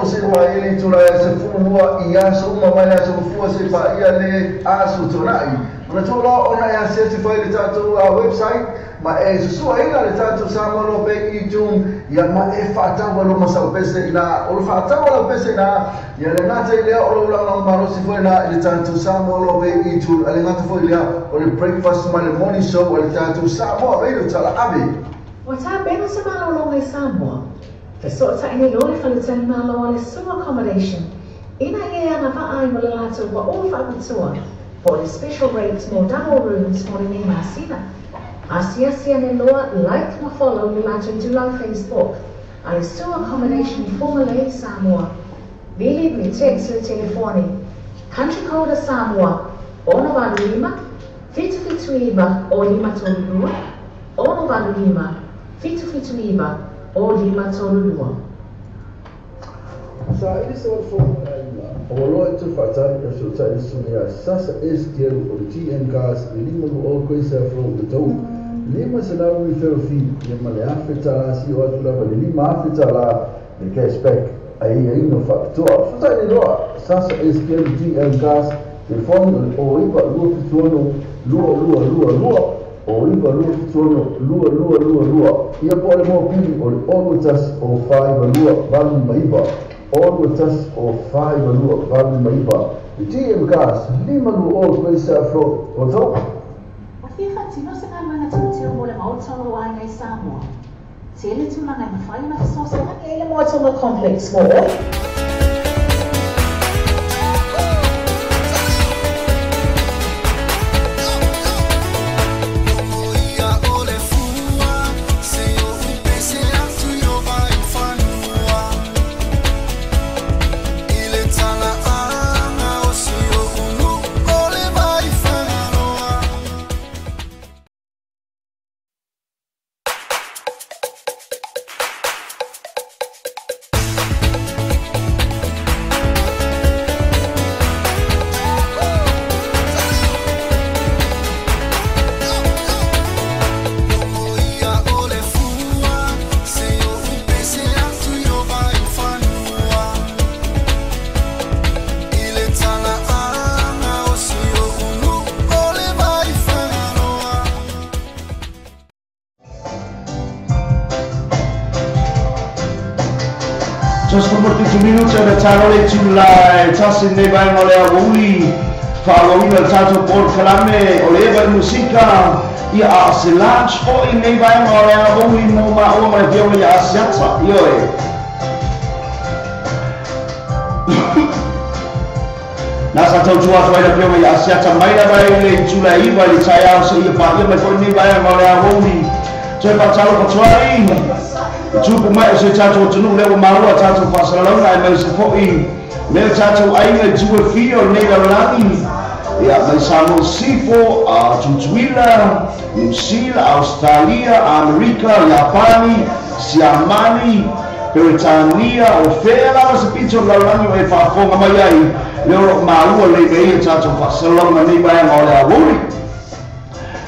o se mai ele tula se fua ia so mai la so fua se pa ia le asu tonai ona tula ona ia certified tatu a website ma e so ia le tatu samolo pe i tum ia ma e fata walo masau pese ina o fata walo pese na ia le ngata ile o la maro si foi na le tatu samolo pe i tum ale ngata foi ile o le breakfast ma le morning show o le tatu samolo ile tala ave o ta bena se malo lo Samoa. The sort of any lawyer for the Malo is some accommodation. In a year, and I will allow to go all for the tour. For the special rates, more double rooms for the name Asina. Asiasian in law, like my follow, you like to do on Facebook. I is still accommodation for Malay Samoa. Believe me, text the telephone. Country code of Samoa. Ono Lima, Fituiba, or Lima Tolua. Ono Lima, Fituiba. O lima tolua. Sa ele se o fono o lo tu fatai e so tai sunia sasa esquer o GM gas lima o coisa from the toe lima se na we fer fi lima le afeta si o tu la lima afeta la de cashback aí no factor fatai lo sasa esquer GM gas telefone o iba lu fitono lua o iba lua ia pole mo pili o otas o 5 lua vale maiba otas o 5 lua vale maiba e GM gas lima lua o coisa fro o to o fifa tino se na tio mo le mautalo wa ngai Samoa se ele tu na na fai na so se na ele mo to complex mo Just for 42 minutes at a time, to like Tassin Neba and Olea Wuli, following the title board Kalame, Oleva Musica, ia se lunch o I Neba and Olea Wuli, Moma, Oma, Viola, Asiata, Yoe. Nasa tau tua fai da Viola, Asiata, Maida Baile, Tula Iba, Litaya, so you part of my phone Neba and Olea Wuli, Tepatalo Patwai. Tupu mai se tato tunu lewa maua tato pasalona mai se foi le tato ai le tue fio nei la lani ya mai samo sifo a Tutuila, New Zealand, Australia, America, Japani, Siamani, Britania, Ofela se pito la lani mai fa fonga mai ai le maua le bei tato pasalona nei mai ole a wuri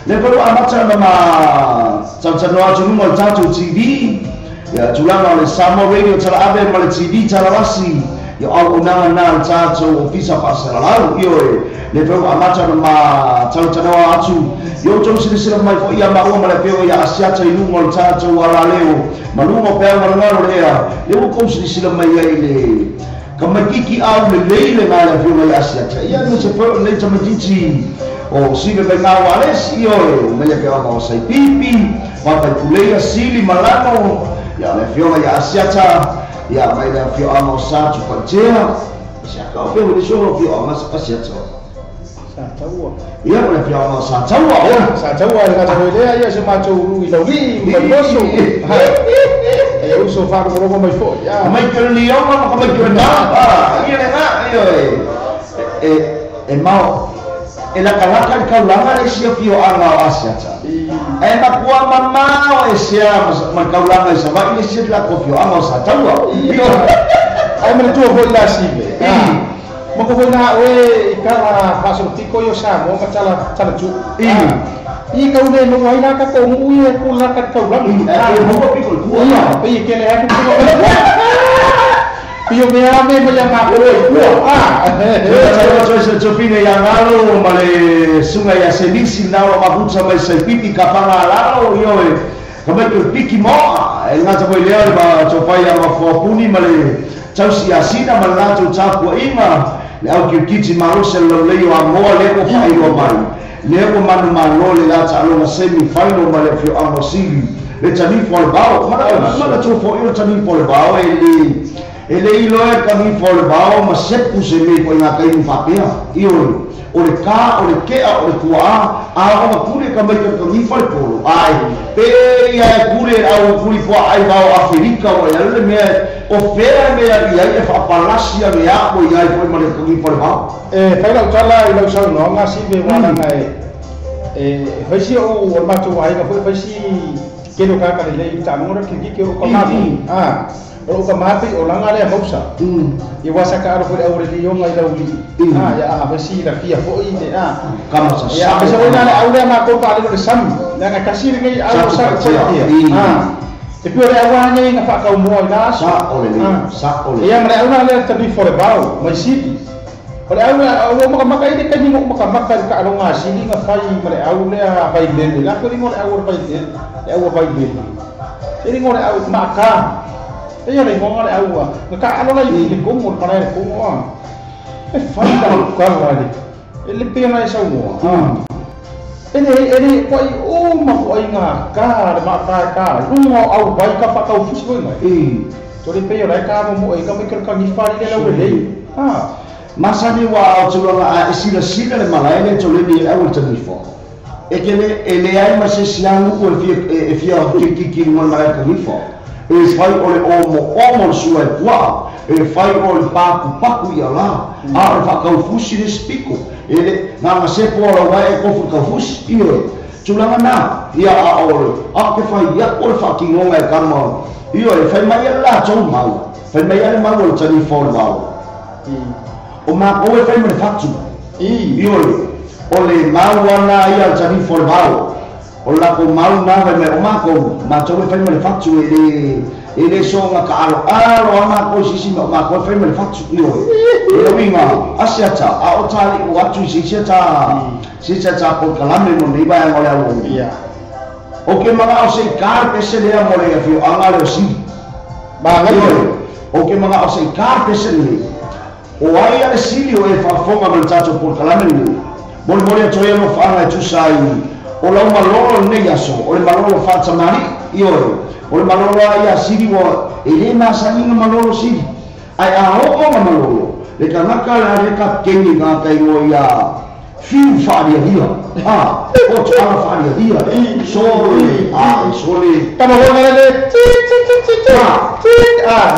le pelo amata ma tantano atu mo tato TV ya tulanga le Samoa Radio tala abe ma le TV tala wasi ya au nanga na tato ofisa pasala yo le pelo amata ma tantano atu yo jo sila mai fo ia ma o ma le pelo ya asiata inu mo tato wala leo malungo pe ma ngalo lea le ko sila mai le kamakiki au le leile na le pelo ya asiata ya no se pelo le tamatiti o sile benga wales yo me le pelo ma sai pipi ma pa puleia sili malano ya le fiola ya asiata ya mai le fiola mo sa tu pantea sia ka pe le solo fiola ma sa asiata sa taua ya le fiola mo sa taua le ka taua le ya se ma tu lu i lauri ma boso e uso fa ko ro mai fo ya mai ke ni o ma ko mai ke na ya le na e mau e la kalaka ka langa le sia fiola asiata e ma kua mama e sia ma kaulanga sa va ile sia la kofio amo sa taua ai me tu ho la sibe mo ko na we ka paso tiko yo sa mo ka tala tu I ka une no ai na ka ko mu e ku la ka kaulanga mo ko piko tu ya pe ke le ha ku pio me ame mo yang aku Chopine yang lalu male sungai ya selisi nalo mabuta mai sepiti kapanga lao yo kamai ke piki mo ngata boy leo ba chopaya ma fopuni male chausi asina malato chapu ima le au kiti marose lo leo amo le ko fai lo mai le ko manu malo le la chalo na semi final male fio amosili le chani for bao mana chofo yo chani for bao ele ilo e kami for bao ma sepu se me ko na kai papia io ole ka ole ke ole tua a o kule kamai ke kami for polo ai pe ya kule au kuli po ai bao Afrika o ya le me o fera me ya e fa palasia me ya ko ya ko ma le kami for bao fai la chala ilo sa no nga si be wana ngai fai si o ma tu ai ka fai si ke no ka ka le ta mo ra ki ke o ka ma o ka mati o langa le mausa i wasa ka aro fure aure li yonga ila uli ya a besi la fia fo i te kama sa ya besa wena le aure ma ko pa le sam na ka kasir ngai aro sa te pio le awa ngai nga fa ka mo ila sa ole ya mare aura le tabi fore bao mai siti ole aura o mo ka maka ide ka ni mo ka maka ka aro nga sili nga fai mare aure a bai le la ko ni mo aure bai le aure bai le ini ngore aure maka ya le mo ngale aua ka alo lai ni ko mo para ko mo e fanta ka wali ele pena esa mo ele ko o ma ko inga ka ma ka rumo au bai ka pa ka fusi ko ngai to le pe ora ka mo e ka me ka ni fari le la le masa ni wa tu la sila le malai le to le ni au te ni fo e ke le ai ma se siang ko e fia ki mo malai ka ni fo e fai ole omo sua wa e fai ole paku ia la a fa ka fusi le spiko ele na se po la vai ko fu ka fusi io tulanga na ia a ole a ke fai ia ole fa ki ngonga e kama io e fai mai la chou mau fai mai ale mau le tani for mau o ma ko e fai me fatu io ole mau na ia tani for mau ola ko mau na me o ma ko ma to me fai me fatu ele so nga ka alo ma ko sisi ma ko fai me fatu io e winga asiata a o tali o atu sisi ta ko kalame mo nei ba ngole alo ia o ke manga o se kar pese le amore ya fio anga le si ba ngai o ke manga o se kar pese le o ai ale sili o e fa fonga me tato por kalame ni bol bol to yo no fa na tu sai o la malolo ne yaso o le malolo fa tamani io o le malolo ia siri wo ele na sani no malolo siri ai a o malolo le kanaka la le ka kengi ga kai o ia fiu fa dia o tsala fa dia sole sole kama ho le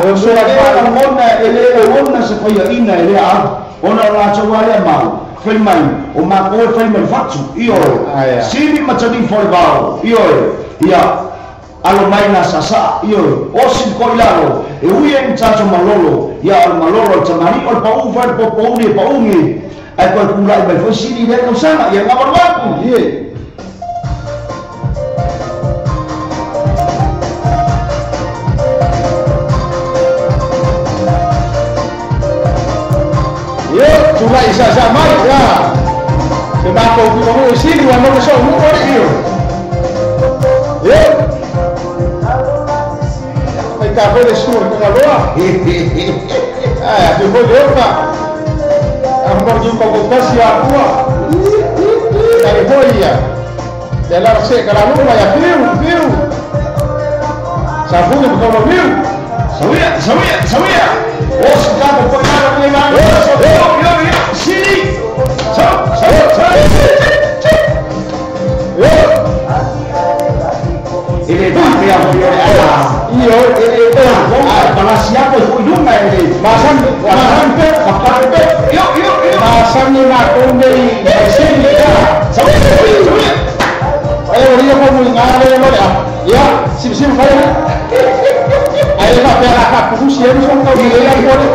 o so la fa mona ele mona se fa ia ina ele a ona la chawale ma fai mai o ma ko fai mai fatu io sili matani for bao io ia alo mai na sasa io o si ko ilalo e uien tato malolo ia al malolo tamani o pa u fa po uni pa uni ai ko kula mai fo sili le no sana ia ngabor ba ie Cuma isa sama ya. Sebab kau mau sini mau ke sana mau dia. Ya. Kita boleh suruh dengan luar. Tu boleh apa? Ambil jumpa kau siapa gua. Dari boleh ya. Dalam kalau lu ya view. Sabu ni bukan view. Sawia. Oh, sekarang kau nak ni mana? Sini. Ele vai a io ele para siapa itu dunga ele masan yo masan ni nak umbi sini ya ayo dia mau ngale lo ya sim saya ayo nak berak khusus ya so kau dia yang boleh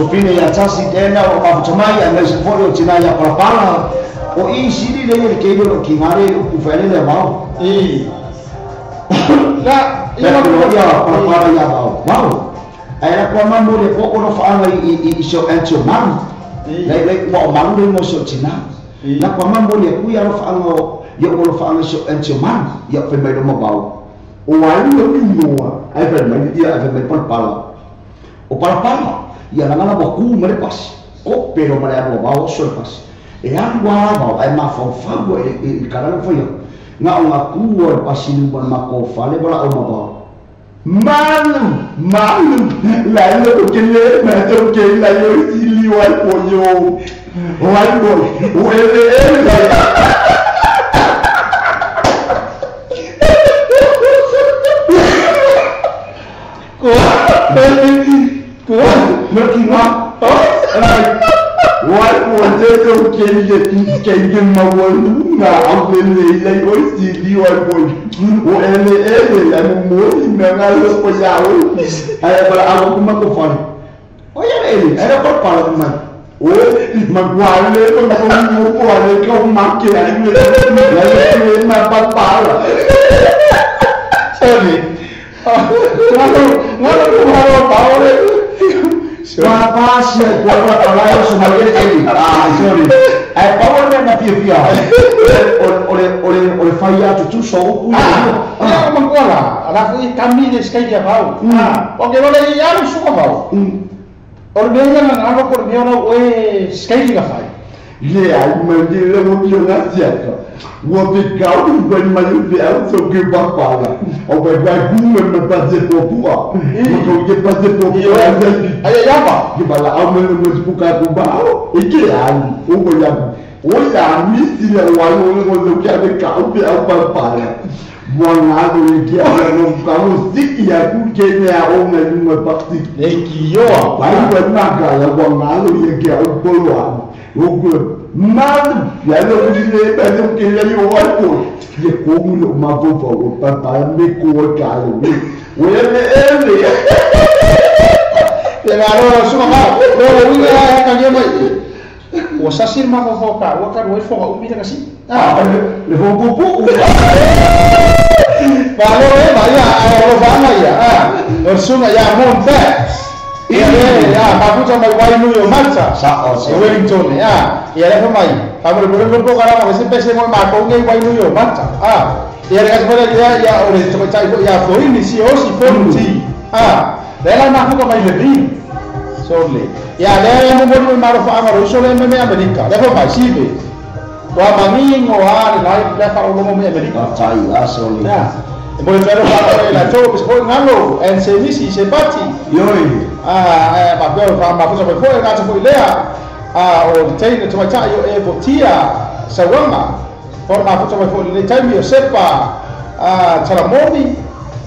Pine ya tasi tena o mafutamai anga sifori o tina ya parapara o i siri le ye kebe o kingare o kufele le mau la ina ko ya parapara ya mau ai kwa mambo le ko no fa i so ancho man le mo mambo mo so tina na kwa mambo le ku ya no fa ngo yo ko fa so ancho man ya fe me do mo bau o wa no ni mo ai fe me dia ai fe me parapara o parapara ia ngana baku merepas ko pero mare abo bao solpas e angwa bao ai ma fa fa e karang foi nga nga ku o pasinu bon ma ko fa le bala o ma bao man la lo ko le ma to ke la yo ili wa ko yo wa ko o ele Mereka why would they go kill the king Mawan? Now, when they like, oh, see, you are going. Oh, and I'm more in the house for Yahoo. I have a microphone. Oh, yeah, I have a parliament. Oh, Maguire, I come market and my papa. Sorry. Papasya ko alayo sa mga eli. Sorry. Ay power na pia. Ole faya tu so ku. Ya mangkola. Ala kami ni sekali dia bau. Oke wala ya suka bau. Ole dia nang ano ko dia na sekali dia fai. Le ai mandile mo pio ngasiaka. Wo be gau ben malu be auto ke bapala. O be ba gume me pase popua. Mo ke pase popua. Aya yapa. Ke bala au me mo buka ku bao. Ike ai. O go ya. O ya misi ya walo ngo ke be kau be au bapala. Mwana do ke ya no kau siki ya ku ke ne o me me pasti. Eki yo. Bai ba na ka ya mwana do ye ke au polwa. Ogo mal ya lo dile ba lo ke ya yo alcohol ye ko lo ma bo bo papa me ko ka lo o ya le ele te garo suma ma lo wi ya ka ye mai o sasir ma fo ka o ka ro fo o mi da kasi le fo bo bo ba lo ya o ba na ya o suma ya monta ya mafuta mai wai nu yo marcha sa o Wellington ya le mai kamu boleh karang masih pese mo ma ko ngai wai nu yo marcha ya le kasbala ya ore to chai ya foi ni si o si fonti dela ma ko mai lebih sorle ya le mo mo ma ro fa ma ro so le me Amerika le mai sibe wa mami ngo la fa lo mo Amerika chai sorle ya boleh pero para la cho bis ko ngalo en se misi se pati yoi papel para mafuta kwa kwa ngata kwa ilea o tena tumacha yo votia sawanga por mafuta kwa ile time yo sepa charamoni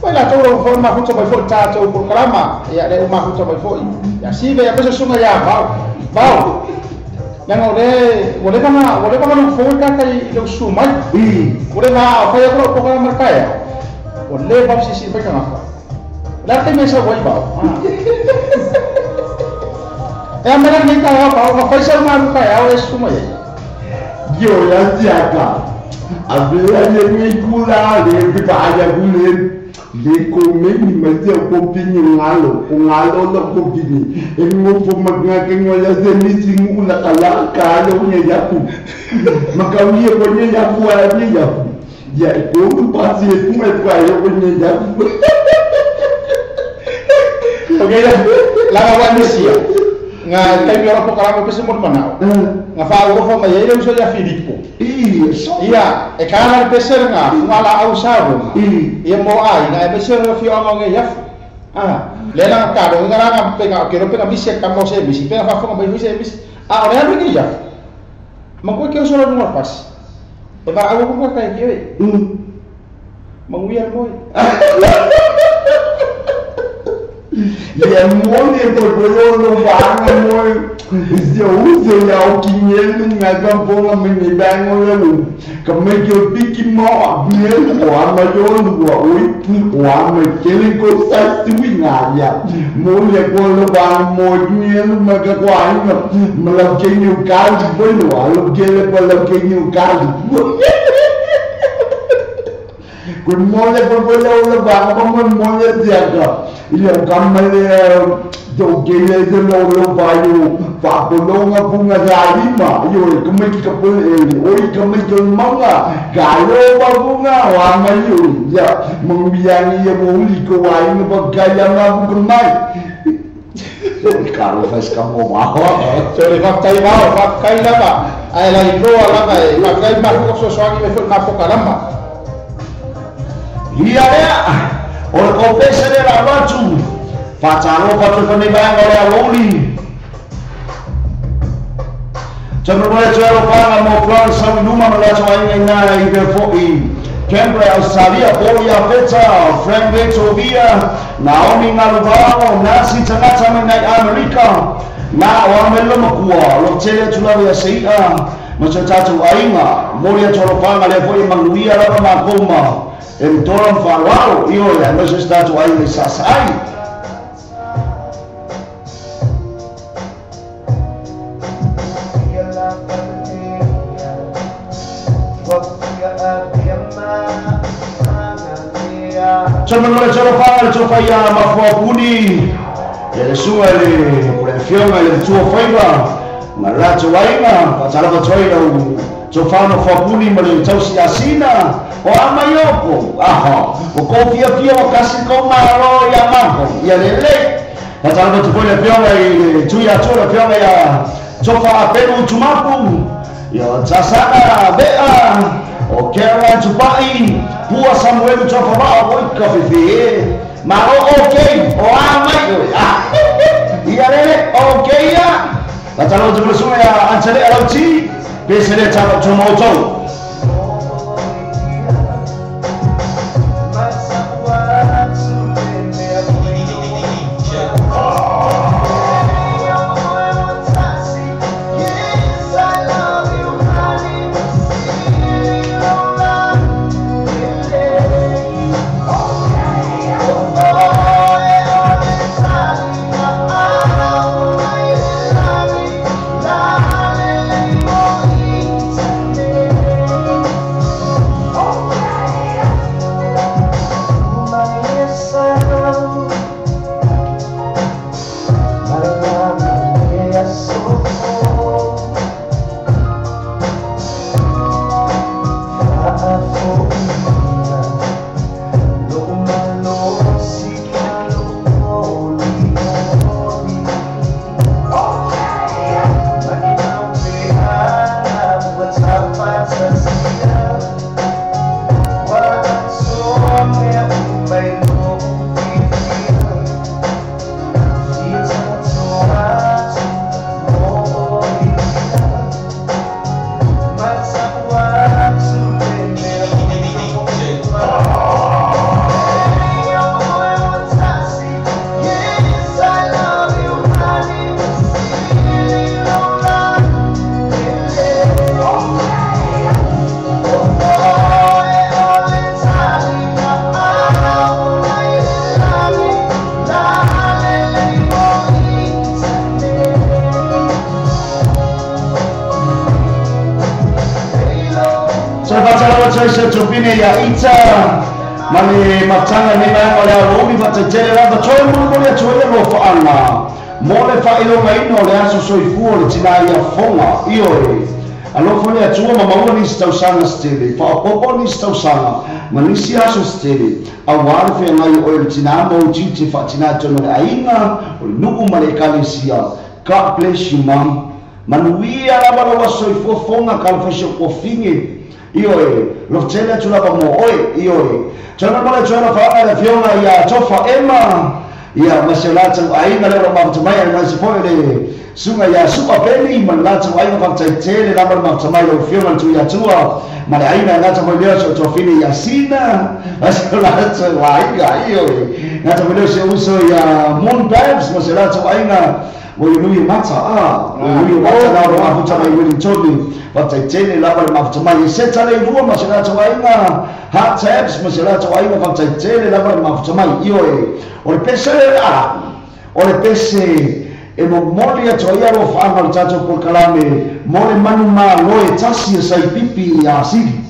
wala toro por mafuta kwa tato por kalama ya le mafuta kwa ya sibe ya pesa sunga ya bao yang oleh kama no fo kata lo sumai oleh na apa ya ko kwa markaya oleh bab sisi pa kana la te mesa wai bao ya mera ni ka bao ka paisa maru ka ya o sumai yo ya siaka abela ni kula le pa ya gule le ko me ni me se ko pinyo ngalo lo ko bini e mo fo magna ke ngola se ni singu la kala ka lo nye ya ku makawi ko nye ya ku ala nye ya ku ya ko pa si ku me kwa yo ko nye ya ku oke la ga wa sia nga kai ora ko kala ko pese mo manao nga fa ko fa mai ele so ya Filippo iya e kala pese nga ngala au sabo ia mo ai nga pese no fi o nga ya le la ka do nga nga pe nga ke ro pe nga bisi ka mo se bisi pe fa ko mai bisi bisi ora ya ni ya ma ko ke so ro no pas e ba au ko ka ke manguia mo ya mo ne por no banga mo se usa ya o kinhelo ngaga bonga me bango lo como que eu pique mo abrir o amayo no o ama aquele que sai suinha mo le polo bang mo dinheiro maga guaina malo que no caldo bueno alo que le polo que no caldo kun mo le polo bang mo le diaga ile kamale do gele de lo bayo fa bolonga bunga rima yo kemai kapul oi kemai jol manga galo ba bunga wa mayu ya mengbiangi ya muli ko wa ini bagaya na bungai karo faz kamu mau sorry fakta lama ai la ilo lama fakta ma ko so so ngi me ma foka lama iya ya o confessa della watu facciamo con i banco le avoli c'è un po' di roba ma pro sa numa ma la c'è in i per fuori sempre Australia poi a pezza Frank Betovia Naomi Nalvaro nasi tangata na America na wamelo makua lo chele tula ya seia mo tatu ainga moria choropanga le foi manguia la makoma em toron farao io ya no se sta tu ainga sasai Sono le ciofare ciofaya ma fuori e le sue fiona le tua faiva ma la tuainga fa sala fa tuaina so fano fa puni ma le tau si asina o ama yoko aha o ko fia o kasi ko maro ya mako ya lele fa sala fa tuaina fiona i tuia tua fiona ya so fa apelu tumapu ya tasana bea o kera tupai pua Samuel so fa ba o ka fifi ma okay o ama yo ya lele okay ya Atalo tu bersama ya ancale alauci, besarnya cakap cuma jauh. Tupine ya ita mali matanga ni mai ole robi fatetele la toy mole toy lo fa ana mole fa ilo mai no le aso soifu le tina ya fonga io alo fole atua mama ni sta usana stele fa popo ni sta usana manisi aso stele awar fe ngai o tina mo titi fa tina tono ainga o nuku male kalisia God bless you mom manuia la bala soifu fonga kalfasho ko finge io lo tele tu la mo oi io tona mala tona fa la fiona ya tofa emma ya masalata ainga le ma tmai na sipole sunga ya super belly malata ainga fa tele la ma tmai lo fiona tu ya tua mala ainga na tmai le so tofini ya sina masalata ainga io na tmai se uso ya moon babs masalata ainga Woi mata woi mata na ro mafuta mai wili toni wataitene lava mafuta mai seta le rua masela tawainga hot tabs masela tawainga wataitene lava mafuta mai io o pese o pese e mo moli a toia ro fa mal tato por kalame mole manu ma loe tasi sai pipi ya sidi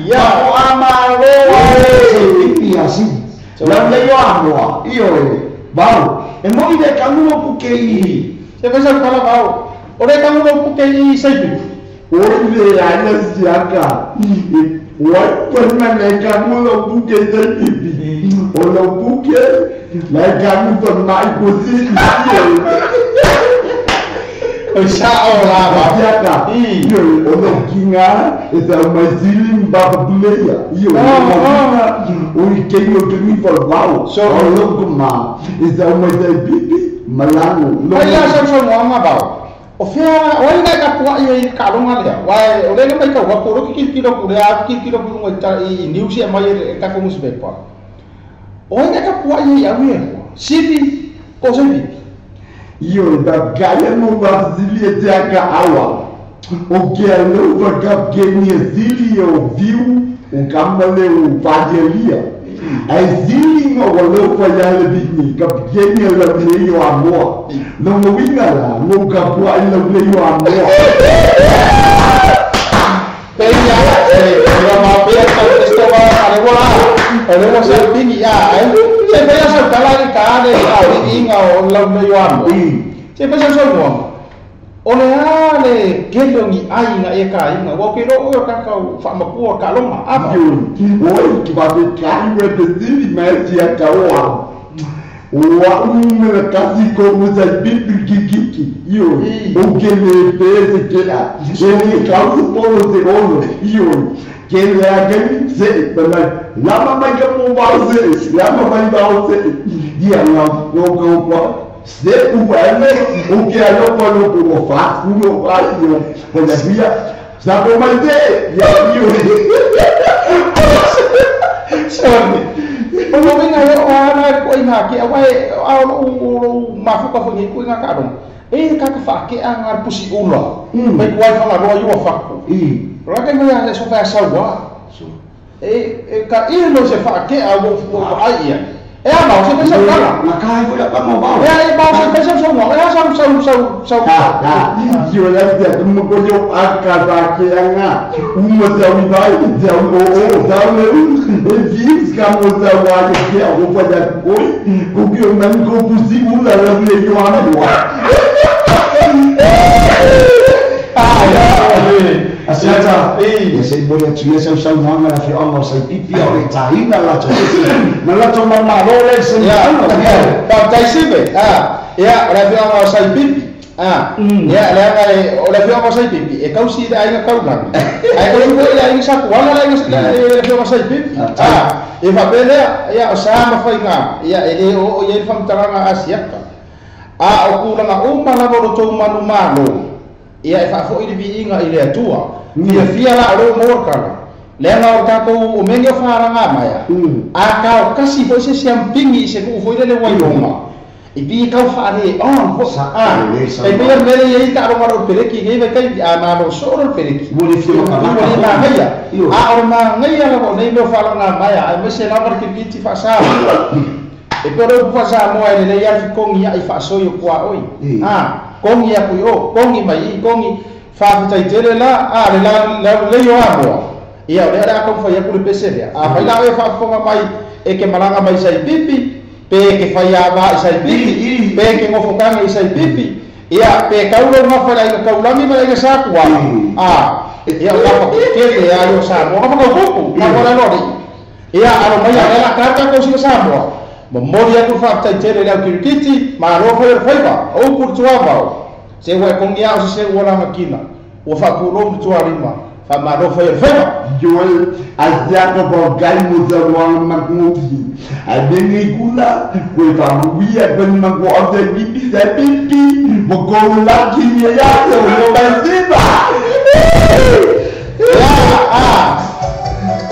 ya o ama lo pipi ya sidi la le yo amo io Bau, e moi de kamuno pukei. Se vai ser para bau. Ore kamuno pukei sai. Ore de ana siaka. Oi, perna le kamuno pukei sai. Olo puke, le kamuno mai posi. Inshallah, siaka. Io olo kinga, esa mai silim babuleya. Io. Oi kenyo kemi for bau. So olo kuma. Isa uma pipi malango. Olha só uma bau. O fia, olha que a tua aí calonga ali. Vai, olha que vai que o coro que tira por aí, que tira por um e news é mais que como se vê pá. Olha que a tua aí a minha. City, coisa pipi. Io da gaia no Brasília de awa. O que é novo que me zilio viu o camale o padelia. Ai zili no walo fa ya le bini ka geni la le yo amo no mo winga la no ka po ai la le yo amo pe ya la ma pe ka esto va a regular tenemos el bini ya se ve a saltar la cara de la bini o la le yo amo Se pesa so ole ale kelongi ai na e kai na wo ke ro o ka ka fa ma ku ka lo ma apa yo ki ba be kan we de di ma ti a ka wa me kasi ko mo sa bibi ki yo o ke me pe se la je ni ka ku po se ro yo que la que se la mamá que mo ba se la mamá ba se dia na no ko c'est pour aller au qui a le point pour faire ou le pas on a vu ça peut manger ya yo sorry o mo vinga yo ana ko ina ki awai au ma fu ka fu ni ko ina ka dong ka fa ke angar pusi ulo mai ko fa ma ro yo fa ko ra ke mai ya so fa sa wa ka ilo se fa ke a wo ai ya bảo sẽ phải mà khai với các màu bảo bảo sẽ phải xong ngọn sau chiều nay giờ tôi mới có vô ăn cà phê kia ăn à mà giàu như vậy giàu giàu lớn viết cả một giàu qua được kia không phải là cô kêu mình cô bút sĩ muốn là làm gì cho anh được Asiata, saya boleh cuci saya nama fi Allah saya pipi oleh cahaya lah cuci, malah cuma malu oleh senang. Pakai siapa? Ya, oleh fi Allah saya pipi. Ya, oleh fi Allah saya pipi. Kau sih dah ingat kau kan? Kau juga dah ingat aku, wala dah ingat oleh fi Allah saya pipi. Ifa bela ya sama fainga. Ya, ini ya fam terang Asiata. Aku lang umma na bolo cuma malu. Ia fa fo ili bi inga ile tua fia la ro morkala le na o ka ko o mengo fara nga maya aka kasi fo se siampingi se ku fo ile wa yoma ibi ka fa re on fo sa e ber mele ye ta ro maro peleki ge be kai ana ro so ro peleki boleh fio ka ma ngaya o ma ngaya la ko nei no fara nga maya ai me se na mar ki biti fa sa e pero fa sa mo ai le ya fi kongi ai fa so yo kwa oi kongi aku yo kongi mai kongi fa ta tele la le yo amo ia le ada kon fa ya ku pese dia fa la fa fa mai e ke malanga mai sai pipi pe ke fa ya ba sai pipi pe ke ngo fokanga sai pipi ia pe kaulo ma fa la kaulami mai ke sa kwa ia la fa ke ya yo sa mo ma ko ku ma ora lori ia aro mai la karta ko si sa mo memori aku fa ta tele la kirkiti ma ro fa o kurtuava se wa kongia o se wala makina o fa ku ro tuarima fa ma ro fa Joel asiaka ba gai mo za wang magmuti adeni kula ko fa wiya ben magwo ode bibi za pipi mo ko la kinya ya se o ba siba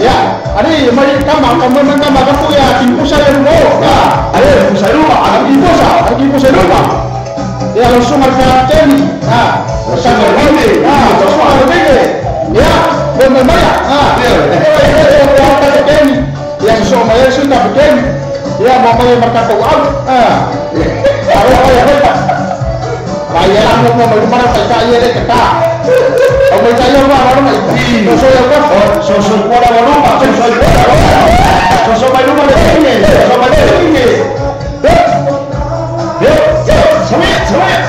ya ari mai kama ka ku ya timpu saya mo ari ku saya rumah ada timpu saya rumah ya langsung marka teni sama ini semua ada bege ya membayar teni ya semua ya sudah begini ya mau bayar marka kau kalau bayar apa bayar mau bayar mana saya ada kata mau saya apa mana itu so ya apa so kuala rumah so bayar rumah ini so bayar ini semuanya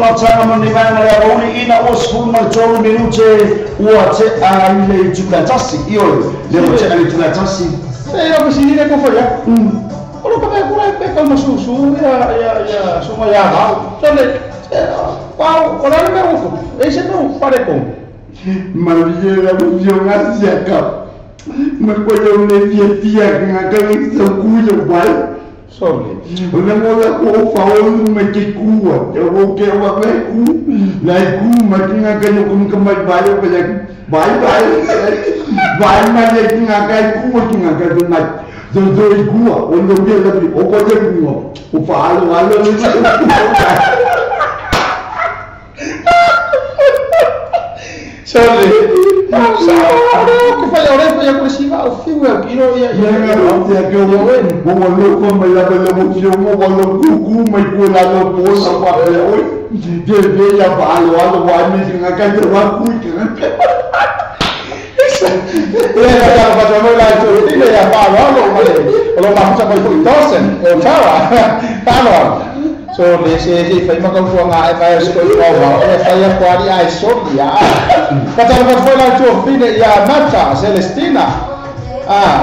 matanga mo ni vai mo le auli ina o sfulu ma tolu minute ua te a ile tulatasi io le mo te ale tulatasi e o sini le ko fa ya o ka ko pe ka mo su ya suma ya ma so le pau o la me ko e se no pare ko ma viera mo vio ngasia ka ma ko yo ne fietia nga ka ni so kuyo wai sorry ona mo la ko fa o me ke kuwa e o ke wa me ku la ku ma kinga ka no kum ka mai bai o pe bai ma le kinga ka ku kinga ka do na do kuwa o no ke la o ko te ku o fa alo ni sorry que fai ora foi a crescima o fiu e no ia não tem que eu vou lo como la emoção vou lo cu mai ko la lo po sa pa oi de ya pa lo vai me tinha que eu vou cu que ya pa no la tu ni ya pa lo ma sa mai ko tosen o tava tava so le se fai ma ko nga e vai sko ko va e fai a quali ai soldi Kata lepas foi la tu fine ya mata Celestina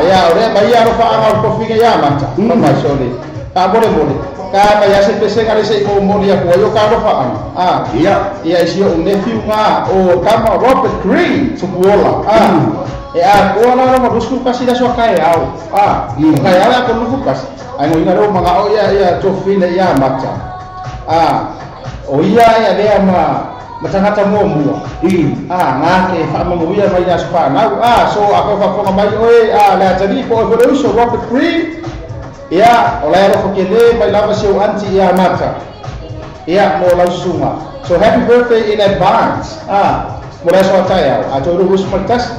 ya ore mai ya rofa amal ko fine ya mata mai sole ka boleh ka ya se pese kali se ko mo dia ko yo ka rofa iya isi o nephew nga o kama Robert Green subuola ko na mo busku kasi da so kai au kai ala ko lu kasi ai mo ina ro mga o ya tu fine ya mata o ya le ama matangata mo ngake fa mo ya mai na spa na so ako fa mai oi la tadi ko o so Robert Green ya oleh ro kele mai lava seu anti ya mata ya mo la suma so happy birthday in advance mo la so taya to ro bus partas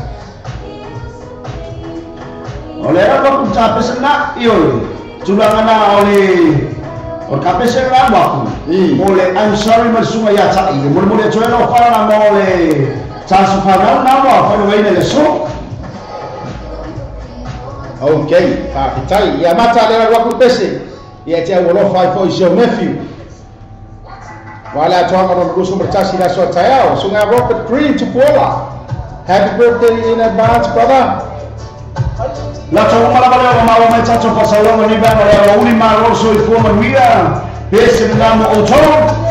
oleh ro ko ta pesna io tulangana oleh o kapese la waku mole I'm sorry masuma ya ta i mole tsoelo fara na mole ta su fara na wa fa no ine le so okay pitai ya mata le waku pese ya tia wolo fa for your nephew wala to amaro rusu mertasi la so tayao sunga Robert Green to Pola happy birthday in advance brother la to mala bala ma mai tato fa salongo ni bana ya uli ma roso I forma mia esse namo oto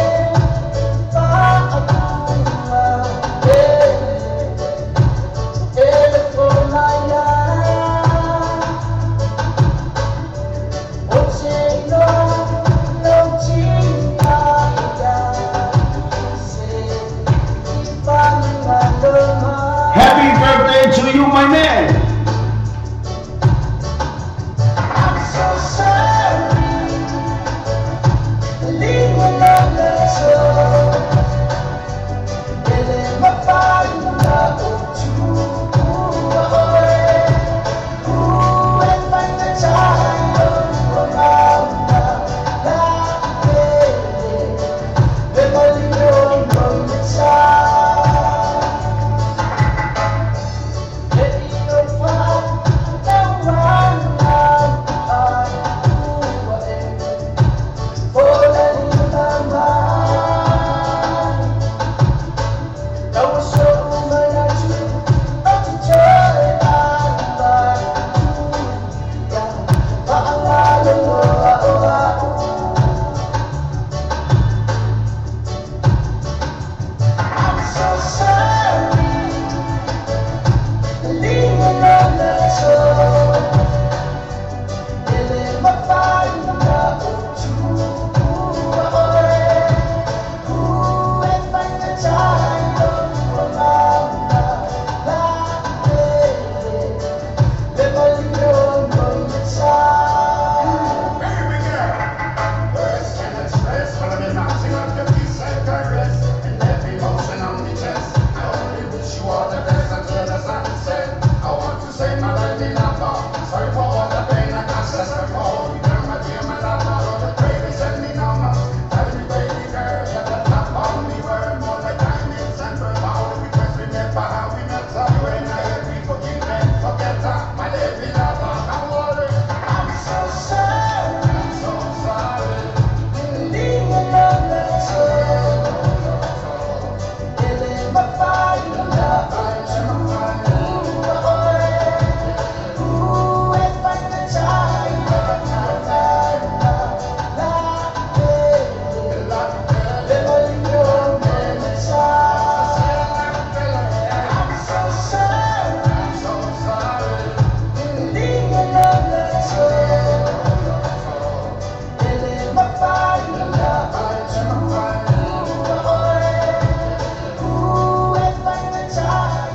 Happy birthday to you my man. Leave alone.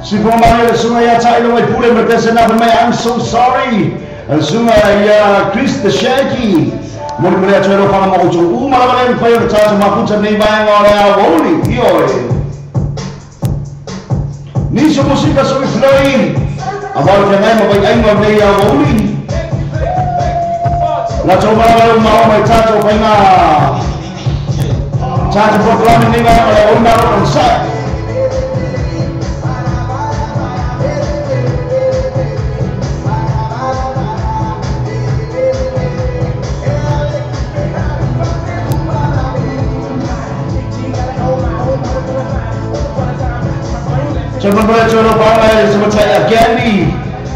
Sipomare sunga ya tayo may pule mertesa na may I'm so sorry. Sunga ya Chris the Shaggy. Muli muli atuelo pang mga ucho. Malamalay pa yung tayo makuta na ibayang ora woli. Yoy. Niso musika so ifloin. Awal ka ngayon mabay mo na ya woli. Lato malamalay may tayo pa nga. Tayo proklamin na ibayang ora woli na ron sa. Coba bercoba pangai seperti Gandhi,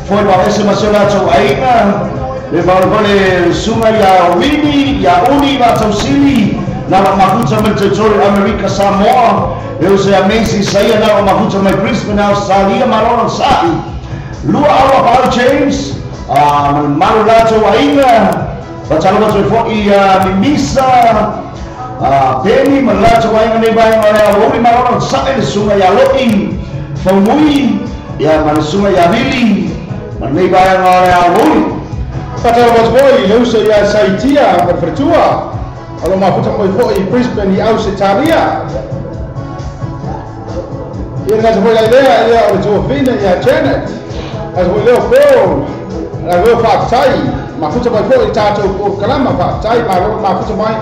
foi para esse masyarakat aina, lepas boleh sungai ya Winnie, ya Uni atau sini, nama makuta menjejol Amerika Samoa, eu saya amazing saya nama makuta my Brisbane Australia maron sai, luar awak Paul James, malu lato aina, baca luar tu foi Mimisa. Penny melato aina ni bayang orang Uni maron sai sungai ya Loi. Famui ya manusunga ya Billy manay bayang ora woi kata was boy lusa ya saitia berpertua kalau mafuta koi foi Brisbane di Australia ia nggak seboleh dia orang Vina ya Janet as boleh pun lagu faktai mafuta koi foi tato kalama faktai mafuta mai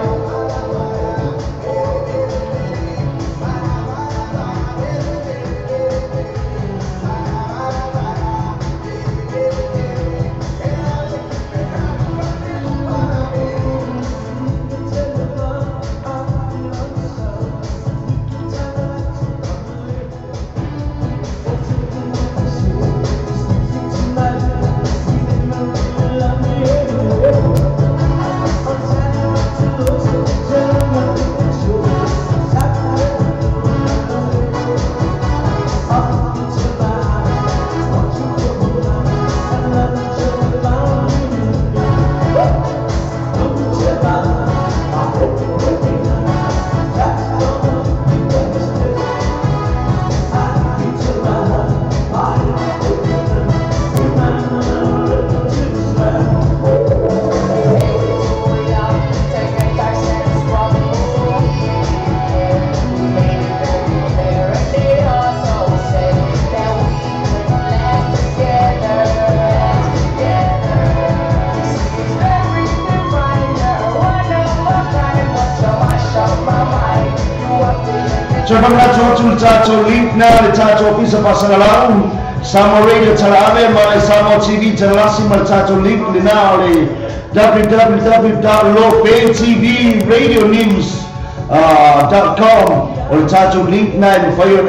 Coba ngacau tato link na le tato pisa pasangalau sama radio talave malai sama TV telasi mal tato link le na le www.loptvradionews.com o tato link na le fayon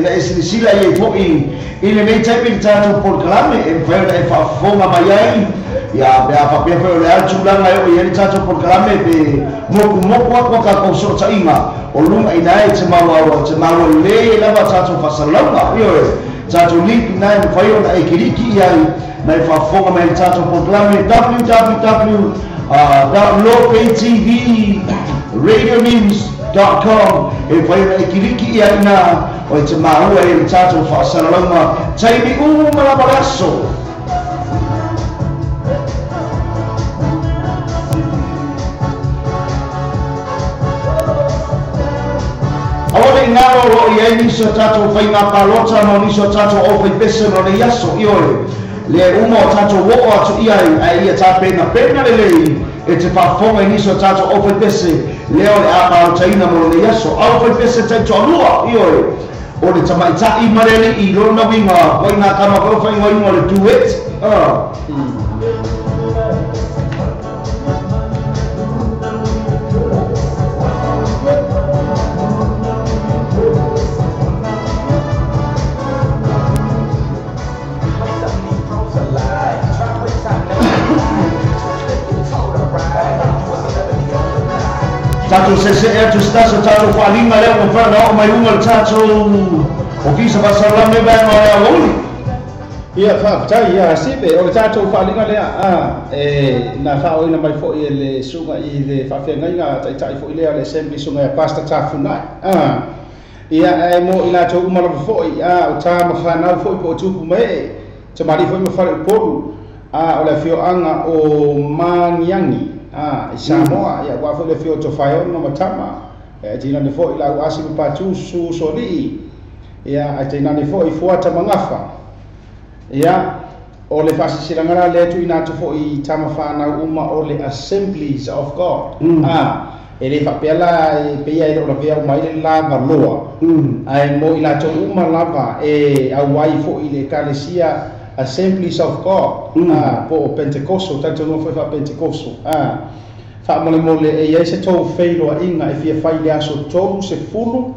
na sila ye foi ile nei type tato por kalame e fayon e fa fonga mayai ya apa pia fayon le alchulang ayo ye tato por kalame be mo ka ko so tainga o lunga inai te maua le lava tato fasalonga yo tato link nai fayo na ekiriki ai nai fa fonga mai tato proklame www.loptvradionews.com e fayo na ekiriki ai na o te maua e tato fasalonga taimi malabaraso ngaro ro ia ni so tato fai na palota no ni so tato o fai pese no le yaso iole le umo tato wo atu ia ai ta pena le e te fa fonga ni so tato o fai pese le o le a taina mo le yaso o fai pese te to lua iole o le tamai ta I marele I lo no winga o ina kama ko fai ngoi mo le do it Tato se tu sta so tato fa linga le o fa no mai un tato o kisa pasala me ba no ya woli ia fa tai ia sibe o tato fa linga le na fa o ina mai fo I le sunga I le fa fe ngai nga tai fo ile le sembi sunga ya pasta tafu nai ia mo ila to umala foi o ta mafana foi po tupu mai te mari foi mafale poru o le fio anga o maniangi i Samoa ia wa foi le fio to fai no matama tina ne foi la asi pa tu su soli ia tina ne foi fuata mangafa ia o le fasisirangara le tu ina to foi tama fana uma o le Assemblies of God ele papela pe ia lo pe mai le lava loa ai mo ila to uma lava awai fo ile kalesia Assemblies of God po Pentecostal tanto no foi fa Pentecostal fa mole e se to feilo inga e fia fai le aso tolu se fulu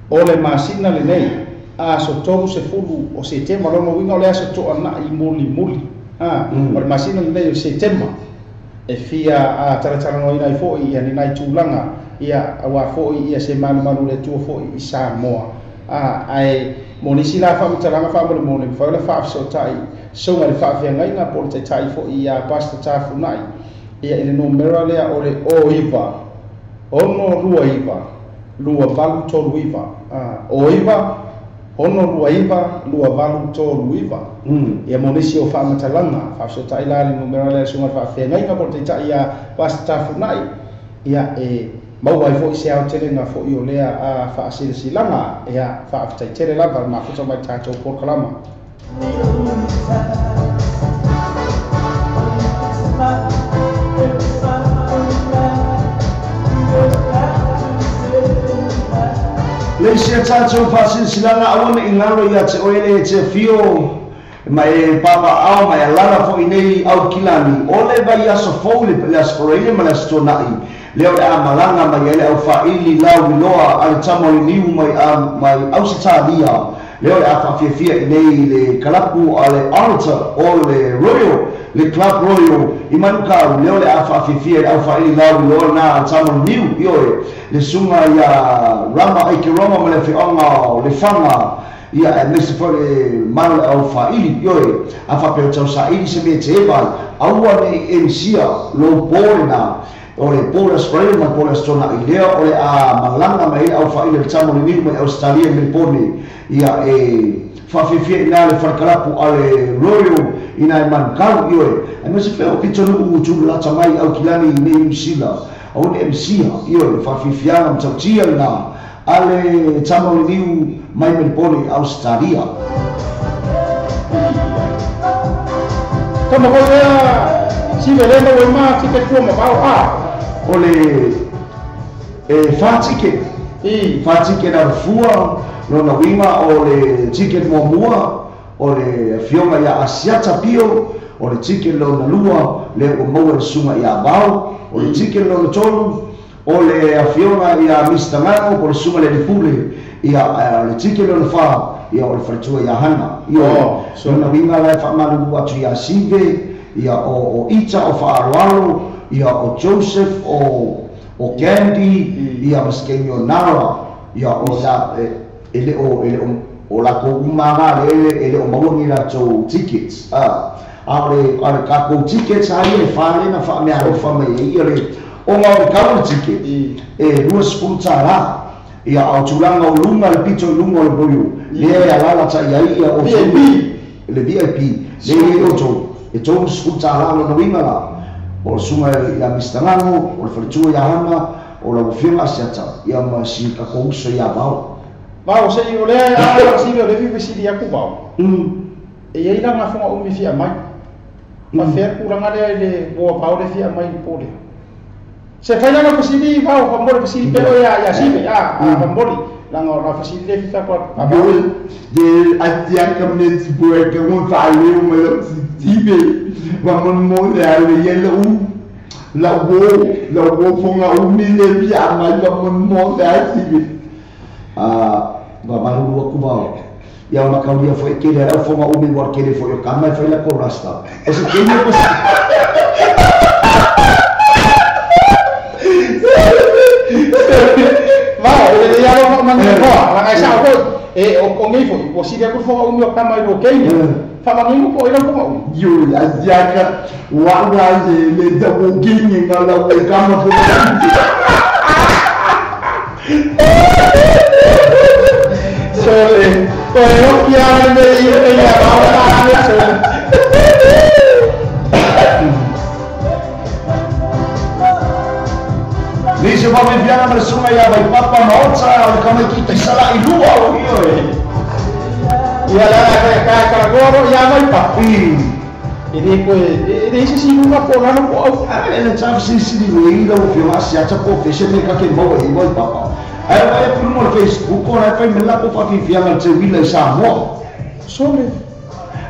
o le masina le nei aso tolu se fulu o se tema lo no winga le aso to ana i muli o le masina le nei se tema e fia taratara no ina fo ia ni nai tulanga ia awa fo ia se malu le tu fo i Samoa ai monisi la fa mtalanga fa mo le fa la fa so tai so ma le fa fia ngai na por te tai fo ia pasta tafu nai ia ile numero le ole o iva ono lua iva lua valu to luiva o iva ono lua iva lua valu to luiva ia monisi o fa mtalanga fa so tai la le numero le so ma fa fia ngai na por te tai ia pasta tafu nai ia mau ai fo se au tele na fo i olea fa silanga ia fa afta tele la va ma futa mai tato por kalama le se tato fa silanga awana ingalo ia te oele te fio mai papa au mai lana fo inei au kilani ole vai aso fo le aspirine ma la stonai leo le amalanga mai ele au faili lau loa al tamo niu mai au sitalia leo le afa fia nei le kalapu ale altar o le royal le club royal imanuka leo le afa fia au faili lau loa na al tamo niu io le sunga ya rama ai ke rama ma le fianga le fanga ia nesse for mal au faili io afa pe tau saili se me te ba au ne encia lo bona o le pola spray ma pola stona idea o le malanga mai au fa ile tamo ni mai Australia me pone ia fa fifie na le farkalapu ale royal ina man kau io e me se feo pito no utu la tamai au kilani nei sila o ne MC io fa fifia na tautia na ale tamo ni mai me pone Australia kama hoya si velema o ma ti ke tuma ba ole fatike na fua no na winga ole ticket mo mua ole fioma ya asiata pio ole ticket lo na lua le o mo sunga ya bau ole ticket lo tolu ole fioma ya Mr. Mano por sunga le pule ya le ticket lo fa ya ole fatua ya hana yo so na winga la fa manu atu ya sive ya o ita o fa arwalo ia o Joseph o Gandhi ia maskenyo Nara ia o la ele o la ko umanga ele o maungi la to tickets ale ka ko tickets ai le fale na fa me aro fa me ile o nga ka ticket rua sponsora ia au tulanga o lunga le pito lunga o boyu le ia la ta ia o le VIP le o to sponsora no winga o sunga ya mistangano o fartua ya hana o la fima siata ya masi ka ko so ya bao se i ole ya si le vi si ya ku bao e ia na fa o mi fia mai ma fer kuranga le bo bao le fia mai pole se fa na ko si ni bao ko mo si pero ya si ya pa mboli la ngo la si le fia ko abol de atia community boy que mo fa le mo lo tibe vamos molhar e ele lavou fonga mile pia mas vamos molhar tibe babalu wa kubao ya una kaulia foi que era fonga umi war que foi o kama foi la corrasta esse que me ele ya lo man ko la ga sa ko o ngai foi o si dia ko fonga umi o kama o kei fa mangu ko ira ko yo asiaka wanga le dabo gingi ngala o kama Sole, koe hoki ane me ia rawa ane sole. Nisi wame piana me sunga ia vai papa maotsa o kama kita sala I lua o io e. Ia la ka goro ia vai papi. Ini koe ini isi sinunga po lano po au. Ela tava se diluindo o filme asiático por fechar me ka ke mo e vai papa. Ai vai por no Facebook ora vai me la po fa fi fianga te wila sa mo. Sole.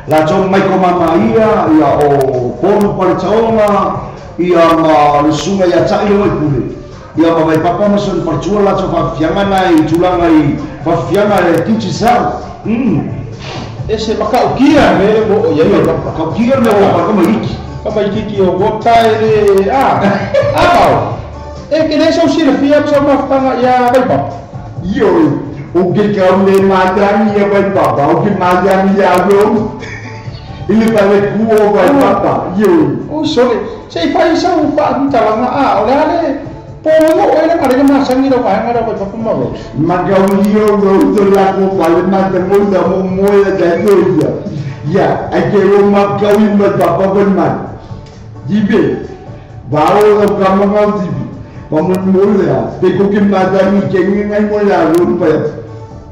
La tau mai ko mama ia o pono pare taonga ia ma le sunga ia tai lo mai pule. Ia ma vai papa ma son partua la tau fa fianga nai tulanga I fa fianga le tichi sa. Ese makaukia me mo ia ia Makaukia me o kama iki. Kama iki o gota ele pau. E que nem são cirurgia só uma tanga ia vai pau. Yo, o que eu me madame ia vai papa, o que madame ia go. Ele vai cu vai papa. Yo. O sole, sei faz isso o pa não tava na olha Pomo ele ada masa ni dah ada apa apa mau. Maka ulio do la ko pale mata munda mo moya da doja. Ya, akero maka wi ma papa ban. Jibe. Bawo do kamanga jibe. Pamun moya, te ko ke mata ni ke ni ngai mo la ru pa.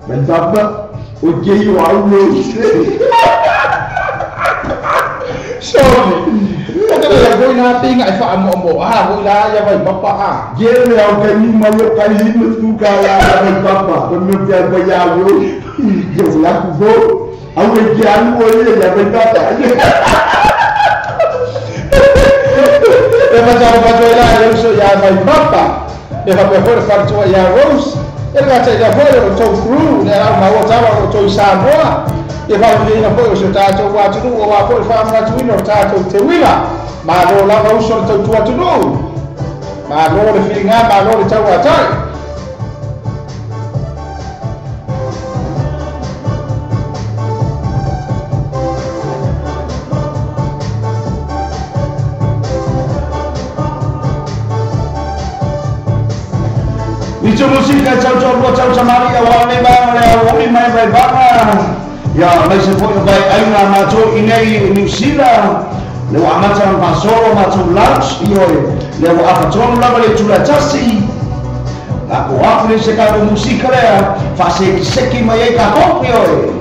Ben papa, o ke yo aulo. Sorry. Kalau kau nak tinggal fa amo boleh ya vai papa Gere au ka ni ma yo ka ni mo tu ka la vai papa. Kono te ba ya yo. Yo la ku go. Au ke anu o ya vai papa. E macam apa tu lah yang so ya vai papa. E va per fare tu ya Rose. E va te da fora o teu crew, né? Ma o tava o teu Samoa. E va vir na fora o seu tato o atu o va por fa ma tu no tato te wila. Ma lo la va uso teu tu atu no. Ma lo le filinga ma lo le tau atai. Itu musika cau samari awal ni bang awal mai bai bang. Ya mai se foi bai aina macho inei New Zealand. Leu amata pasoro macho lunch io leu apaton la vale tula chasi. La ko afle se ka musika le fa se seki mai ka kopio.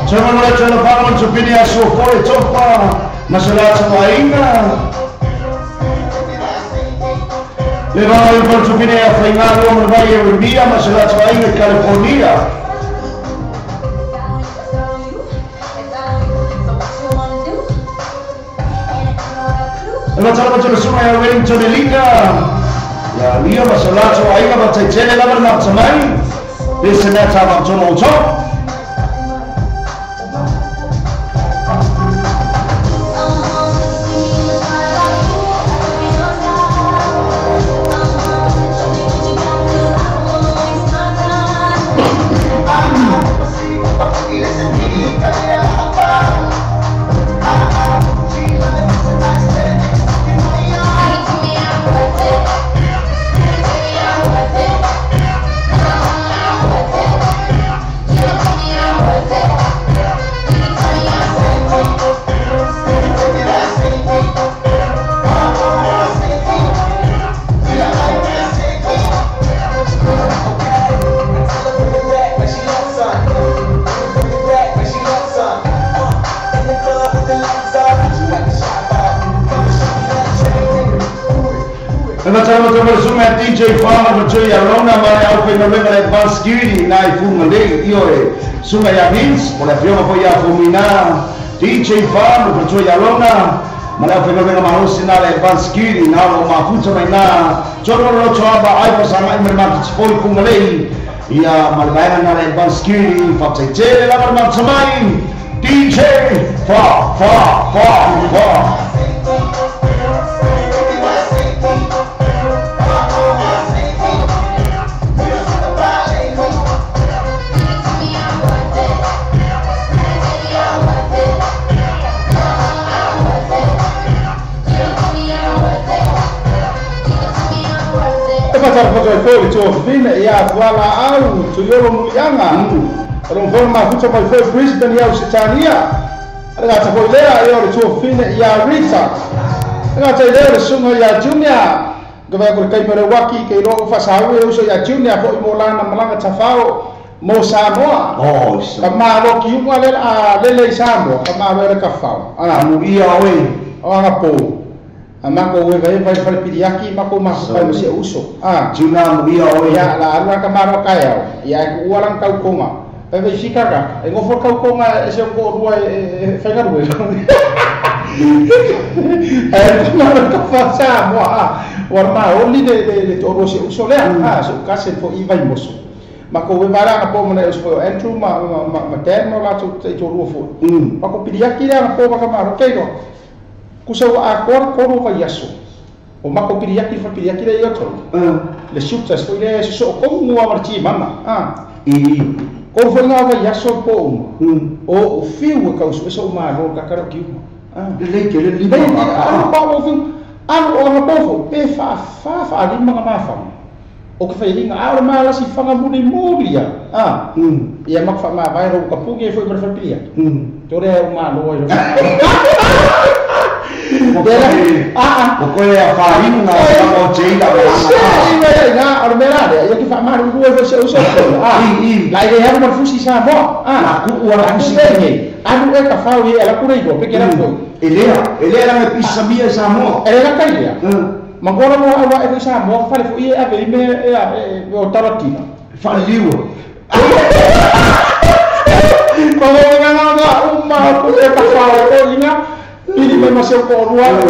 Jangan mulai jalan bangun supini asu kore coba masalah semainga. Levanta el por supini a feinado no valle Urbia masalah semainga California. Tama tu semua yang wedding tu delika. Ya, dia masalah tu air apa cecele lawan nak semai. Biasanya sama tu mau tu. Bersama semua DJ Farmer bercuy yang lona mana aku nak memang advance security naik full mandek iyo semua yang means boleh film apa yang fumina DJ Farmer bercuy yang lona mana aku nak memang harus sinar advance security nak mahu cakap na coba lo coba ay pasang ay mereka spoil full mandek iya malayan na advance security fakta cile lah mereka semain DJ Farmer pasal foi tu fina ya wala au tu yoro mulianga ron forma fucho mai foi Brisbane ya Usitania ada ta foi lea yoro tu fina ya Rita ada ta lea sunga ya Junior gava ko kai pare waki ke ro fa sawe uso ya Junior foi molana malanga tafao mo Samoa kama ro ki uma le Samoa kama ro ka fao ana mu ia we anga po mako we vai fale piriaki mako pai masia uso juna muia o ya la arua kamaro kaya ya ualang kau konga vai fikaka e ngofo kau konga se ko rua e fengar we kamaro ka fasa mo warma only de toro se uso le so kase fo i vai moso mako we bara ko mo na so entru ma terno la tu te toro fo mako piriaki la ko kamaro kego kusau akor kono vai yaso o mako piriaki fa piriaki le yoto le shukta so ile so ko mu amarti mama ko fa nga vai yaso po o fiu ka so ma ro ka karo ki le ke le li ba o fiu o ma po pe fa ali ma ma fa o ke fa ringa a ma la si fa nga mudi mobilia ia mak fa ma vai ro ka puge fo ber fa piriaki tore ma lo pokoknya farin na mau cerita na ormera de yo que fa mar due verse uso la idea è fusi samo aku ora fusi anu e ka fa wi ala kure go pe kera ko elera me pisabia samo era kaia magora mo awa e samo fa le fu e ave me o taratina fa liu ko nga uma ko e ka fa o ina ini memang siapa orang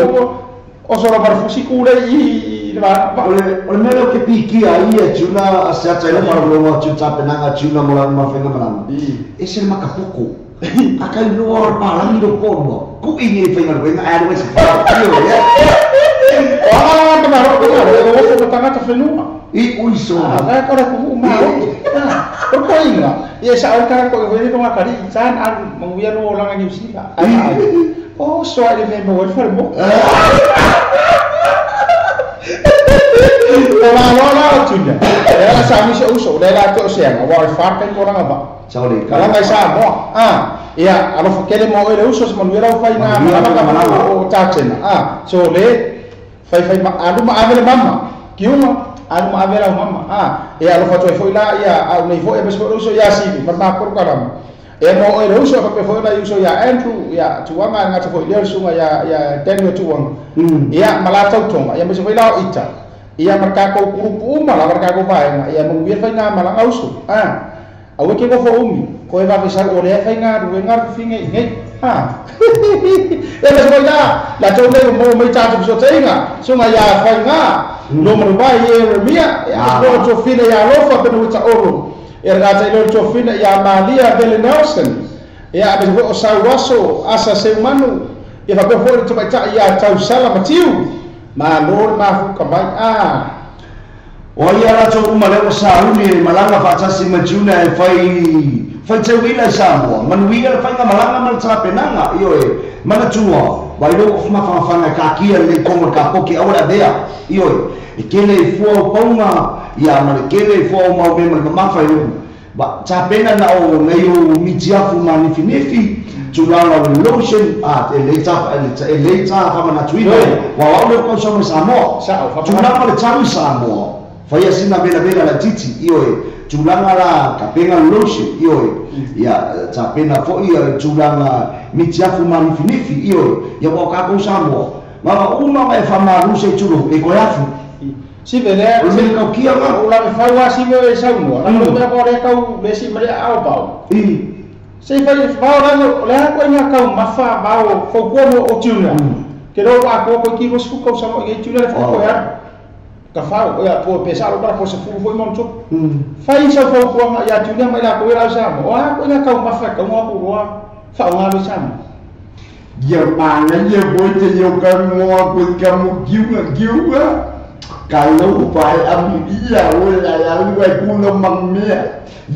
orang berfungsi kuda ini, oleh melo ke piki aia cuna asyat saya baru lo cuca penanga cuna mulai mafenga menang. Ese maka puku, akan luar palang hidup kono. Ku ini fengar fengar ada masih faham, ya. Benar, orang bertanya terfenua. Uiso. Saya kalau kumu mau, berkoinga. Ya saya kalau kau ini tu makari, jangan menguya lo orang yang usila. Oh, soal ini memang berfirman. Orang tunya. Dia sami seuso, dia tu siang. Awal farkan orang apa? Sorry. Kalau nggak sama, iya. Kalau fakir mau ele uso semuanya orang fina, mana oh cacen. So le, fai adu ma avela mama, kiuma, adu ma avela mama. Iya, kalau fatwa foi lah, iya, au nei foi besok uso ya sih, mana por karam. E mo e uso ka pe foi na uso ya Andrew ya tuanga nga foi le sunga ya Daniel tuang ya malata tonga ya mese foi la ita ia marka ko grupo mala marka ko vai ya mo wir foi na mala uso Awe ke ko fo umi. Ko e va bisa o le fa ngar finge ngai. Ha. E le so la tone mo mai cha so teinga. So nga ya fa nga. No mo ba ye mia. Ya ko to fina ya lo fa penu cha oro. E ga ta lo to fina ya Malia Belle Nelson. Ya be o sa waso asa se manu. E va ko fo to ba cha ya tau sala matiu. Ma lor ma fu ka bai o ia la tō uma leo sauni e malanga whaatasi majuna e whai te wila Samoa manuia le whainga malanga mana tāpenanga io e mana tua wai loko whamawhanga ka kia le konga ka poke aura dea io e kele e fua paunga ia mana kele e fua mau me mana mawhai loko ba tāpena na o ngai o mitiafu mani finefi tulanga lotion e leita whamana tuina wa wau leo kau sama Samoa tulanga le tawi Samoa Faya sina bela la titi iyo tulanga la kapenga lotion iyo ya tapena fo iyo tulanga mitiafu manifinifi iyo ya wakako Samoa mama uma e fama ruse tulo e koyafu si vele ule ka kia ma ula me fawa si me Samoa la me ko le ka besi mare au bau se fai fao la ko nya ka mafa bau fo gomo o tuna ke ro wa ko ki ro su ko Samoa ke tuna fo ko ya ka fao ya po pesaro para po se fu foi monto fai sa fo ko ya tunia mai la ko ra sa mo wa ko na ka ma fa ka mo ko wa fa nga be sa ya mana ye boite yo ka mo ko ka mo giuga ka lo pai am ia wala ya lu ai ku no mang me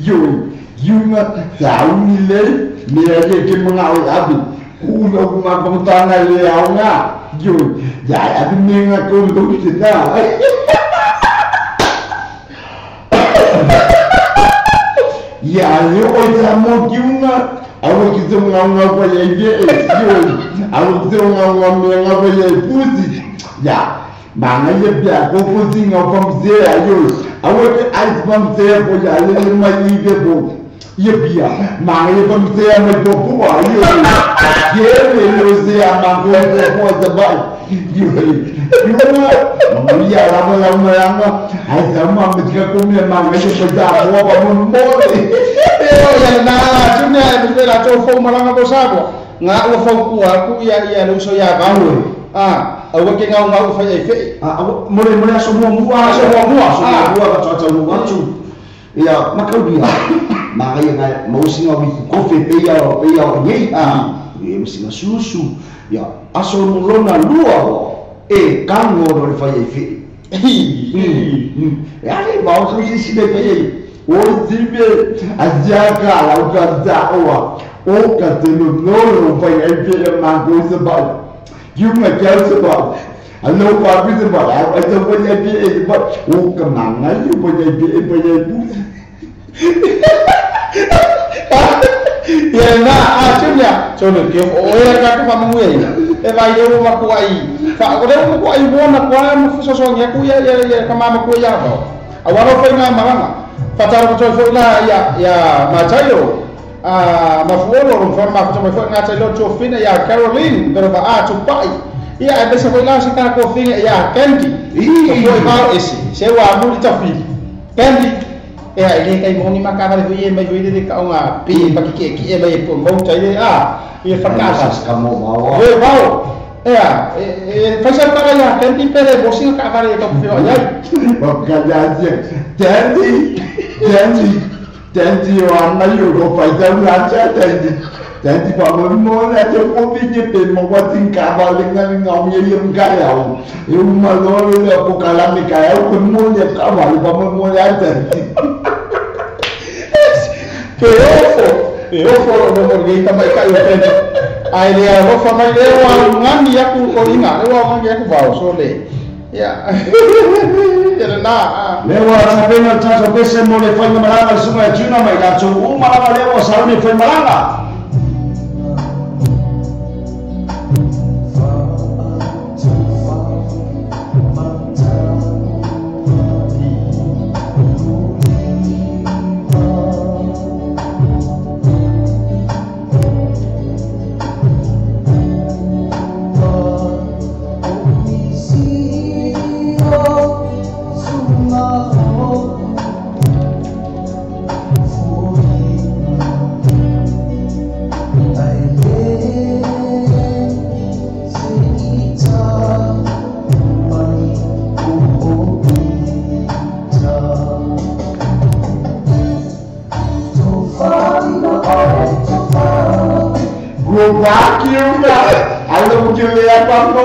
yo giuga sa ni le me ye ke mo nga o abi ku no ma ko ta na le au nga yo ya abi me nga ko lo ki na ya yo o mo giunga awo kizunga kwa ya ide yo awo kizunga me nga kwa ya pusi ya manga ye bia ko pusi nga from there yo awo ke ice from there ko ya le ma ide bo ye bia manga ye from there me bo bo yo ye le yo se ama ko da ba yo ya la ai sama me ka ko me manga ye ko da bo ba mo ya na tunia be la to fo malanga bo sabo nga o fo ku aku ya lo so ya ba awo ke nga nga fa e fe mo so mo ka tata mo watu ya makaudia ma ya mo singa wi ko fe pe ya ye e singa susu ya aso mo lona lua e kango ro fa e fe ya le ba o si be pe o zibe ajaka la ukaza o katelo no fa e fe ma go se ba Yuma kelso ba alo pa bi se ba a to po ya bi e ba o ka manga yu po ya bi e po ya bu ya na tunia so no ke o ya ka pa mo e vai yo ma ko ai fa ko de ko ai bona ko ma so so ya ku ya ka ma ko ya ba awaro fa na manga fa tar ko fo la ya ma tayo mafuolo ro forma ko to na tayo to fina ya Caroline pero ba to pai ia e se foi lá se tá ko fina ya Candy foi ba esse se wa mu ta fi Candy e ai kai mo ni makaka de ye mai de ka nga pi pa ki e mai po mo tai e fa casa ka mo ba e ba e fa sa ta ya Candy pere bo sin ka ka de ka fi ya ba ka ya Tanti o ana yo go fai da una cha tanti pa mo na te ko bi ni pe mo wa tin ka ba le ngal ngau ye yem ka ya o e ma lo le ko kala mi ka ya ko mo le ka ba ba mo ya tanti pero no mo ge ta mai ka yo tanti ai le ro fa mai le wa ngani ya ku ko inga le wa ngani ya ku ba so le ya lewa sabena tata pese mo le fai malanga sunga tuna mai la tu malanga lewa sauni fai malanga Oh lo mungkin lihat apa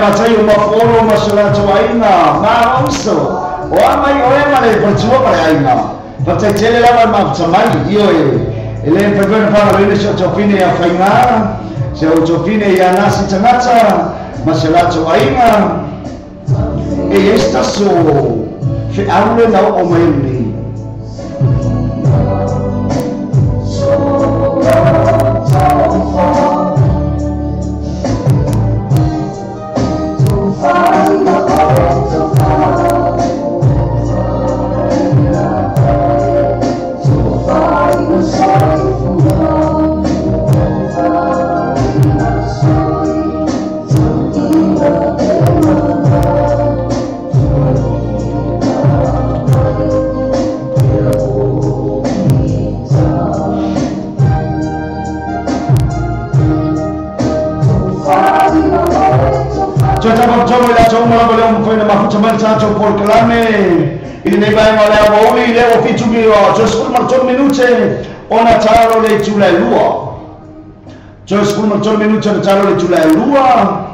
Matai uma foro masala tuaina na uso o amai o emale pertua para aina patai tele lava ma tamai io ele pevena para ele se tofine ya faina se o tofine ya nasi tanata masala tuaina e esta so fe aule na o mai por calame il ne vai ma la voli le ufficio mio just for marcio minute ona taro le chula lua just for marcio minute na taro le chula lua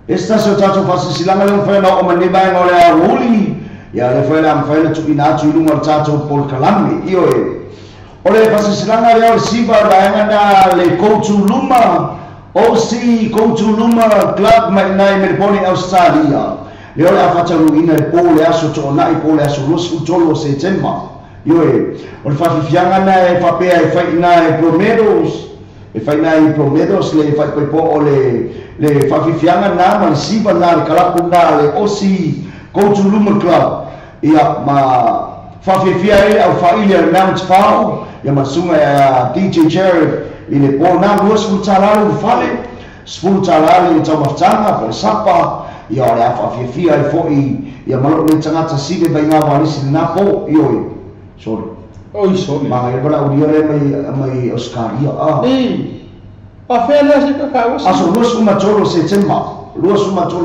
esta so tato fasi silanga le foi na o ne vai ma la voli ya le foi la foi le chupina chulu marcio por calame io ole fasi silanga le siba la le coach luma OC Koutu Luma Club mai nai Melbourne Australia. Leo le afataru ina le pole aso tona i pole aso lusu tolo September. Yo o fa fianga na e fa pe e fa ina e promedos le fa po le fa fianga na ma siba na kala na le OC Koutu Luma Club. Ia ma fa fianga au fa ile announce fao ya masuma ya DJ Jared ile pona duas futalalo fale futalalo i tamaftanga per sapa ia ole afa fia i foi ia malo le tangata sile vai nga valisi na po io sorry ma e bala uriore mai Oscaria pa fela se ka kawas aso luas uma cholo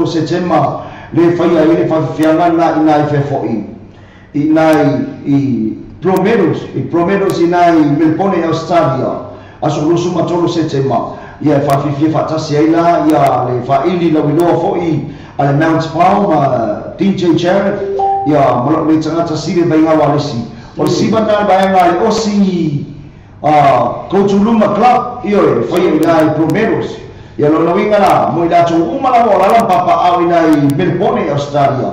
se tema le fai ai le fa fianga na ina i foi inai I Promeros inai Melbourne Australia asulusu matolo setema ia fafifi fatasi aila ia le faili la winoa foi ale Mount Palm DJ Jared ia malo le tangata sile bainga walesi o sibana bainga le osi Coachuluma Club ia foi inai Promeros ia lo winga la mo ila tu umala mo la papa au inai Melbourne Australia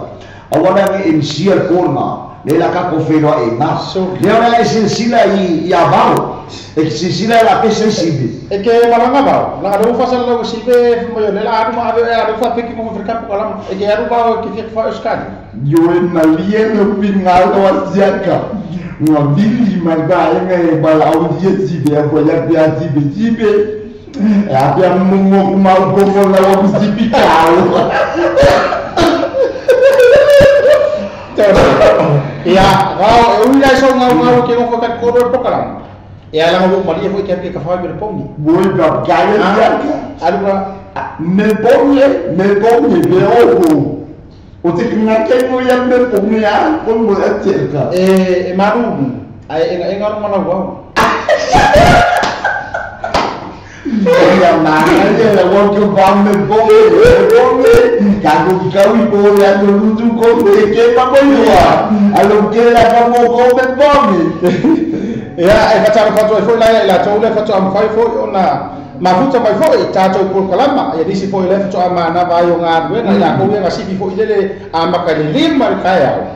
awana ni MCL corner le la ka kofero e mas le ona e sila I avalo e sila la pesa sibi e ke malanga ba la ro fa sala lo sibe mo le la adu ma ave adu fa peki mo frika ko la e ke adu ba ke fik fa uskadi yo en malie no pingal o asiaka no bili malba e ba la audience sibe ko ya bia sibe e abia mo ma ko la o sibe ka ya ngau e ula so ngau ke ko ka ko ro pokalang ya la ngau mali foi ke fa be pongi boy ba gale alura me pongi be o te kinga ke mo ya me pongi ya ko mo aterka e maru ai ngau mana wa ya mana ya la wo ke ba me pongi ka ko kawi ko ya no lutu ko ke pa ko ya alo ke la ka mo ko me pongi ya e fatara fatwa foi la tole fatwa am fai foi ona mafuta mai foi tato por kalama ya disi foi le fatwa mana ba yo ngadwe na ya ko ya sibi foi dele amaka le lima kaya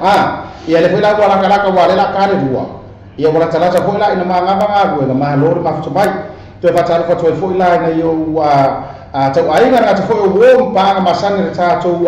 ya le foi la wala kala ka wala la kare dua ya wala tala foi la ina manga ngadwe na ma lor mafuta mai to fatara fatwa foi la na yo tau ainga na foi o pa masanga tato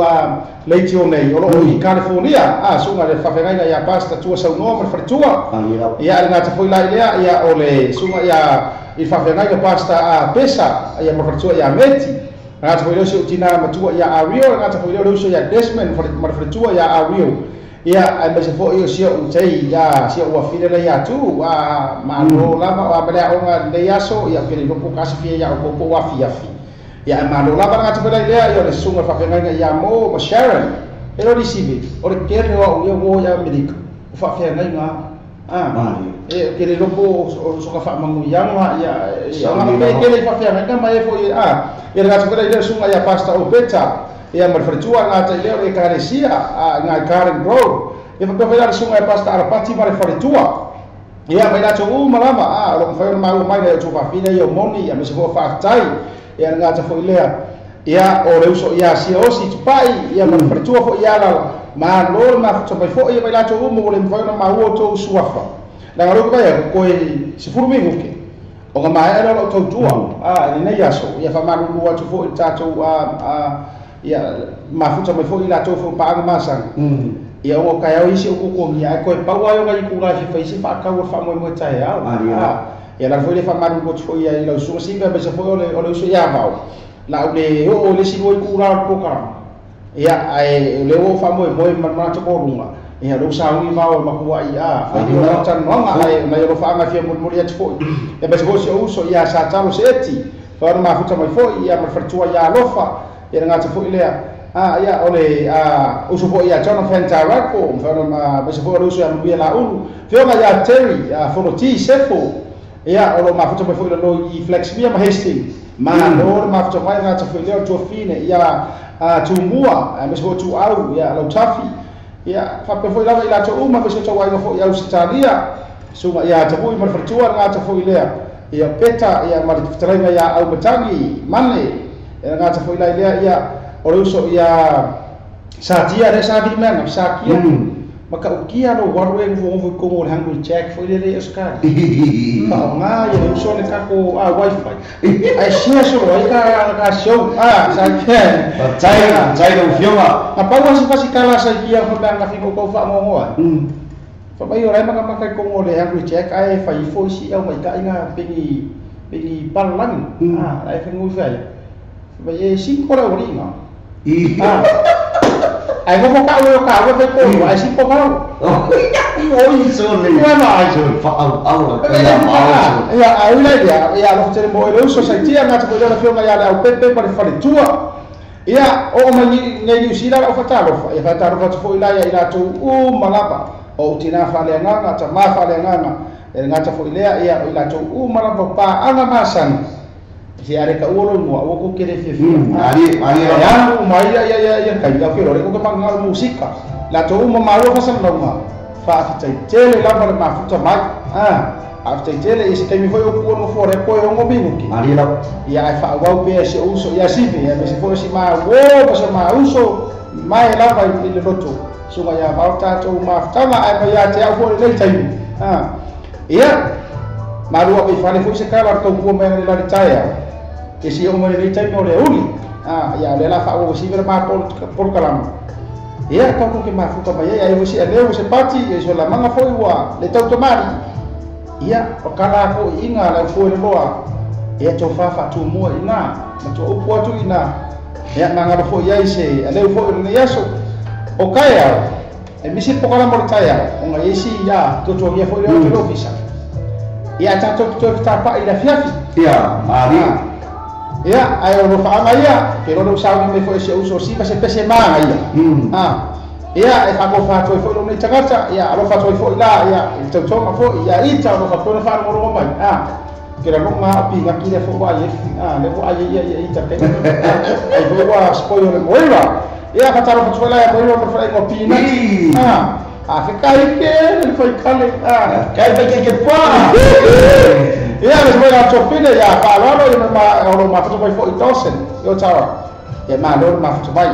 leiti o nei o I California sunga le whawhenga ia pasta tua sau noa mar wharetua ia le ngata foi lai lea ia o le sunga ia I whawhenga ia pasta pesa ia mar wharetua ia meti ngata foi leo tina matua ia Ario ngata foi leo ia Desmond mar wharetua ia Ario ia ai mese foi o sia utei ia sia ua whirela ia tu maano lava o amelea onga le aso ia pere lopo kasifia ia o popo wafiafi ya mano la para ngata pela idea yo le sunga fa fenga ya mo Sharon ero di sibi o le kere o yo ya Amerika fa fenga nga e kere lopo so fa mangu ya ya ma kere fa fenga nga mai fo ya ngata pela idea sunga ya pasta o beta ya mar fertua ngata le karesia nga Karen Road e fa pela sunga ya pasta arapati mar fertua ya mai la cho malama lo fa mai le cho fa fina yo moni ya me se fa tai ia ngata foi lea ia o reuso ia sia osi tupai ia man fertua fo ia la ma lor ma fo pai fo ia vai la to mo le foi no ma o to suafa la ngaro ka ia ko se furu mi muke o ga mai era lo to tua ni na ia so ia fa ma lu wa to fo ta to ia ma fo pai fo ia to fo pa ma sang ia o ka ia isi o ko ia ko pa wa yo ga ku ga fi si fa ka wo fa mo mo tai ia la foi le fa maru ko foi ia lo su si be se foi o su ia va la le o le si voi ku ra ko ka ia ai le o fa mo ma to ko runga ia lo sa ni va o ma ku ia fa ni o tan no ai na yo fa nga fi mo mo ia foi e be se ho se o so ia sa talo se eti fa ma futa mai foi ia ma fertua ia lofa ia nga te foi le ia ole o so foi ia Jonathan Tarako fa ma be se foi o so ia mo la ulu fe ma ia Terry fo no ti sefo ia o lo mafuta mai foi lo I flex mia ma hesting ma lo mafuta mai ngata foi leo to fine ia tu mua me so tu au ia lo tafi ia fa pe foi la ila to uma me so to wai no foi ia Australia suma ia te foi mar fertua ngata foi lea ia peta ia mar fitranga ia au batangi mane ia ngata foi la ia o lo so ia satia re sa di men sa kia maka ukia no warwe ngo ko mo hangul check foi le ska pa nga ye so le ka ko wifi ai sia so ai ka show sa ke tai no fioma apa wa si kala sa kia ko banga fi ko fa mo ho fa bai ora maka ko mo le hangul check ai fa I foi si au mai ka inga pegi palang ai fa ngu fa bai si ko ra ori nga ai ko ka pe ko ai si ko ka oi so le ma so fa au ya ai la ya lo tere mo lo society nga te ko la firma ya la pepe para fare tua ya o ma ni sila o fatalo fa fatalo fa fo ila ya ila to malapa o utina faleanga ta ma faleanga e ngata fo ilea ia o ila to umala pa ana masan si are ka uolo mo o ko kere fe ali ya mai ya kai la pero ko ka ngal musika la to uma malo fa san lauma fa ta tele la para ma futa mai after tele is kai mi foi o puno fore ko o ngo minuki ali la ya fa wa pe se uso ya sipe ya se fo si ma wo pa se ma uso mai la pa ile loto sunga ya bauta to ma tama ai pa ya te fo le tai ia malu apa ifale fo se kala ko ko me la taya ke si o me le tai mo le uli ya le la fa o si ver ma por kalam ia ka ko ke ma futa ba ya o si ele o se pati e so la manga foi wa le tau tomari ia o kala ko inga la foi le loa ia to fa tu mo ina ma to upo tu ina ia manga fo ya ise ele fo le yaso o kaya e misi pokala mo taya o nga isi ya to ia fo le o ofisa ia ta to ta pa ila fiafi ia mari ia ai o fa ma ia pero no sa me fo ese uso si se pese ma ia ia e fa ko fa to fo no ni tagata ia alo fa to fo la ia to ma fo ia ita no fa to fa no mai kira no ma pi ga kile fo wa ye le fo ai ia ita ke ai fo wa spoil le moira ia fa taro fo la ia moira ko fa ko pi na fe kai ke le foi kale kai pe ke pa ia le foi a chopina ia fa lo no ma o ma fa to fo itosen yo tara ia ma lo ma fa to vai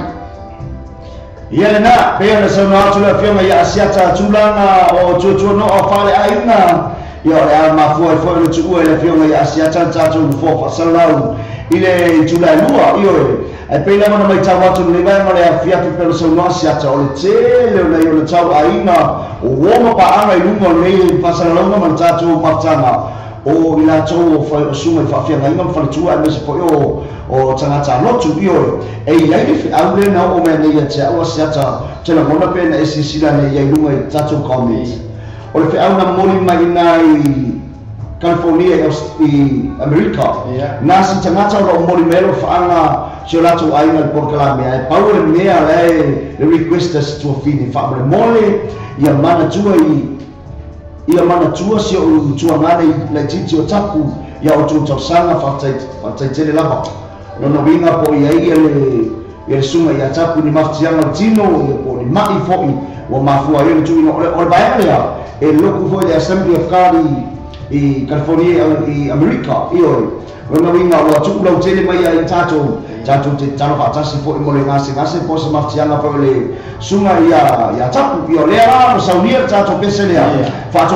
ia na pe na so na tula fianga ia asiata tulanga o tutu no o fale aina ia le ma foi le tu le fianga ia asiata tatu fo fa salau ile tula lua io e pe na mai tawa tu le vai ma le afia pe pelo so no asiata o le tele le o le tau aina o womo pa ana ilungo nei fa salau ma tatu patanga o ila tau foi o suma fa fianga ina fa tu a me se foi o tangata lotu io e ia i au le na o me nei te o siata te la mona pena e sila nei ia lunga i tatu komi o le au na moli mai nai California i America nasi tangata o moli melo fa anga se latu ai na porkalame ai paure mea le requesters to fini fa mole ia mana tua ia mana tua se o tua ngane le titi o tapu ia o tu sanga fa tele lava no vinga po ia le suma ia tapu ni maftianga tino o ni mai foi o mafua ia tu no o baia e loku foi the Assembly of God i California i America io no vinga o tu lo tele mai ia tato te tano fa tasi foi mo le ngase po se maftianga po le suma ia tapu io le ara no saunia tato pesele fa to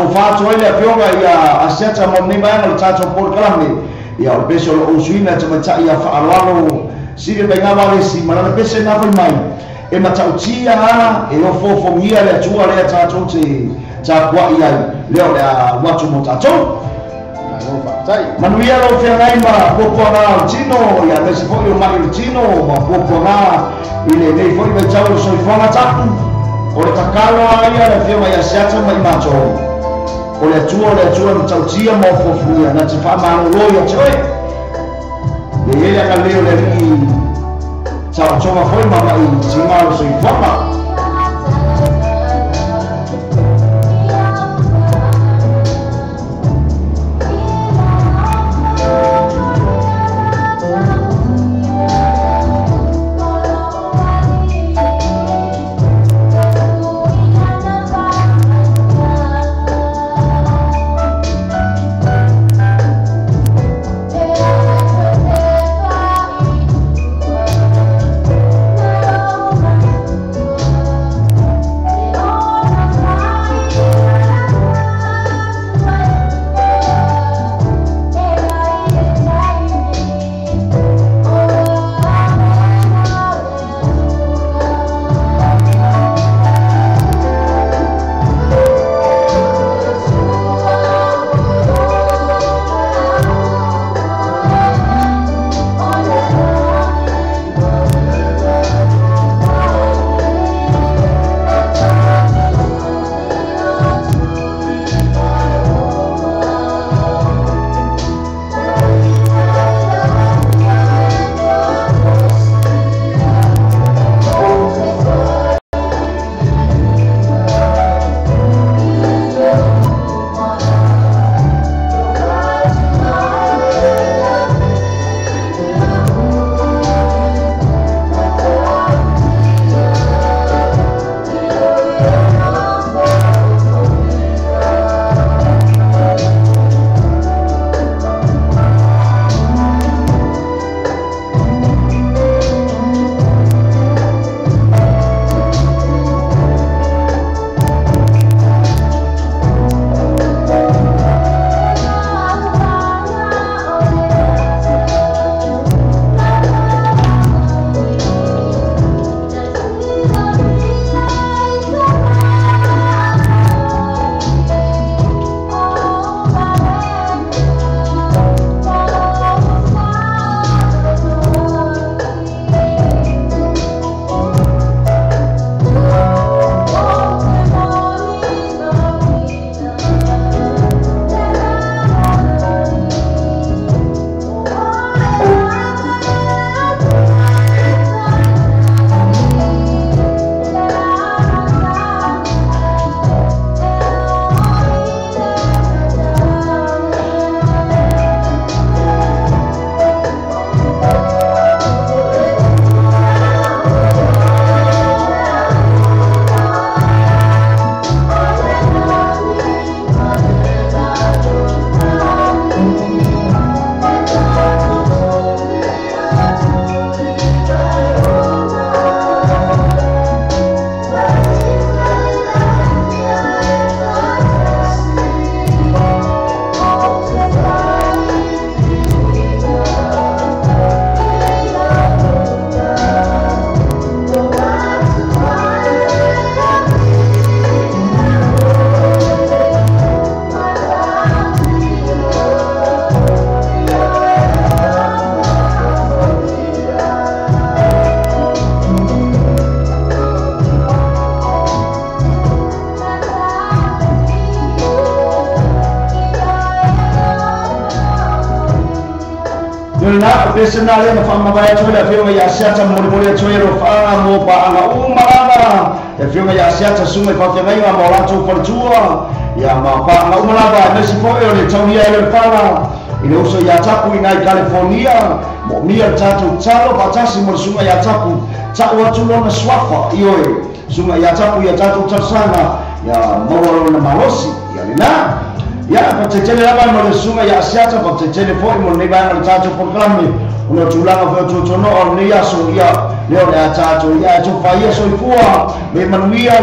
ile pionga ia asiata mo ni mai no tato por kalame ia o peso o suina te mata ia fa alalo sire benga vale si mana pese na foi mai e mata utia e o fofo mia le tua le tato te ta kwa ia le o le watu mo tato manuia lo fe ngai ma popo na tino ia le se foi o mai tino ma popo na ile nei foi le tau so fona tapu o le takalo ia le fe mai asiata mai macho o le tua no tautia mo fofuia na te fa mano loia choe le ele ka leo le ri tau choma foi mama i tingalo so fona Nuna personal na famabaya chola fiwa ya siata mulmule choero fa mo pa anga umalaba e fiwa ya siata sume pa te mai ma la tu portua ya ma pa anga umalaba nesi fo e le taunia ele fala ile uso ya tapu ina California mo mia tatu talo batasi mo suma ya tapu ta watu lona swafa iyo suma ya tapu ya tatu tsana ya mawalo na malosi ya lina ya patetele laba no suma ya siata patetele fo mo ne ba no tatu programe uno tulanga fo tono on ne ya so ya leo na tatu ya to fa ya so ifua me manuia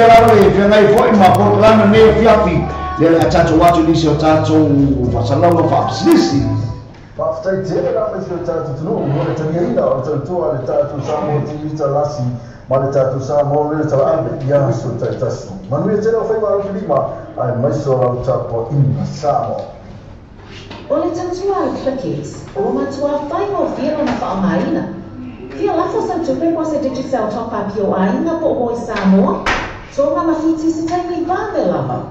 la le fe ngai fo ma programe ne fiafi leo na tatu watu nisio tatu fasalongo fa sisi Paaftaitele na mesio tatu tunu mwana taniaina watatua le tatu samo tivita lasi male tatu samo le talabe ya so taitasu manuia tele ofai maro filima ai maiso la utapo ina samo Ole tatua clickers o matua faimo filo na faamaina fio lafo santupe kwa se digital top up yo ainga po hoi samo tonga mafiti se taimi vande lava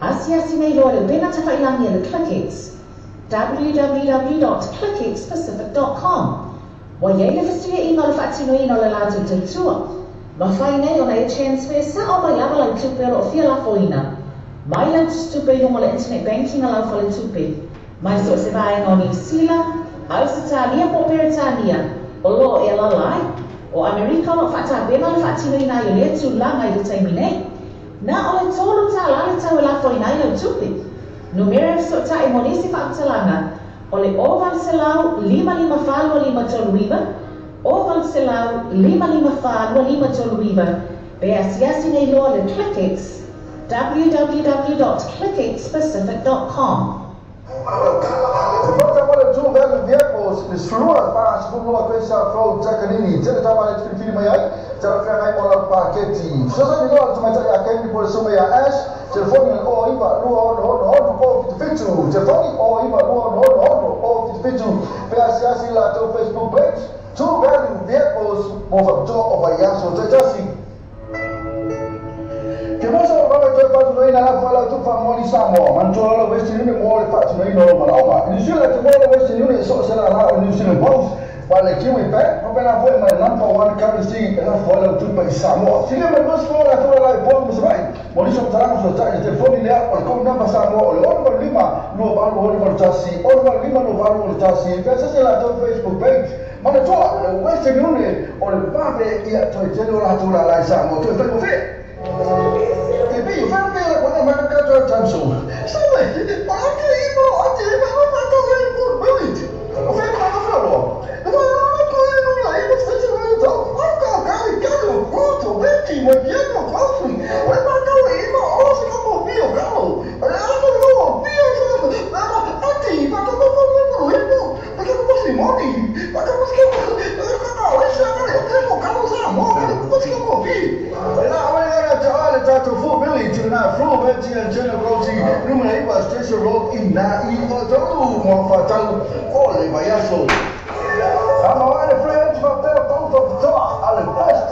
asia simeilore bena tafailangi le clickers www.clickexpacific.com Wayele festia email fatino ino le lato tatua mafaine ona e transfer sa o ba lava la tupe o fia la foina mai la tupe yo mo le internet banking ala fa le tupe mai so se vai no New Zealand Australia po Britania o lo e la lai o America no fata be ma le fatino ina yo le tu la mai de taimine na o le tolo ta la le ta la foina yo tupe Numero so ta e monisi faktalanga ole oval selau 555 toluiva oval selau 555 toluiva be asiasi nei lo le ClickX www.clickexpacific.com Volta para tu velho vehicles is flua para flua coisa flow takanini tele tama le fili mai ai tele fia mai mola paketi sasa ni lo tu meta ya kendi por suma ya ash telefoni o iba lo no fitu telefoni o iba lo no fitu pe asiasi la tu Facebook page tu velho vehicles over to over yaso tajasi Kemosa baba to patu no ina la fala tu fa moni samo mantola lo westi ni mo le patu no ina ma oma ni sila te mo lo westi ni so sala la ni sila boss wale kiwi pe ko pena foi ma number 1 currency la fala tu pa samo sila ma boss ko la to la bo mo sai mo ni so taramo so ta te telefoni le o ko number samo o lo lima no ba lo lo tasi o lo lima no ba lo tasi pe sa la to Facebook page ma to le westi ni o le pape ia to te lo la to la samo to fa ko fe Tapi fan ke wana maka to tamso. Sabe? Ate ibo ate ba ba to le por bit. O fe ma na falo. Ba na ko no la ibo se se va to. Aka ka no to beti mo yeno kofi. Wa ba to ibo o se ko bio galo. Ala no bio se ba ate ba ko ko no ibo. Ba ko ko si moni. Ba ko ko Tato fu Billy to na flu beti and generosity numero iba station road in na iba tolu mo fatal ole bayaso ama wale friends va per both of the ale first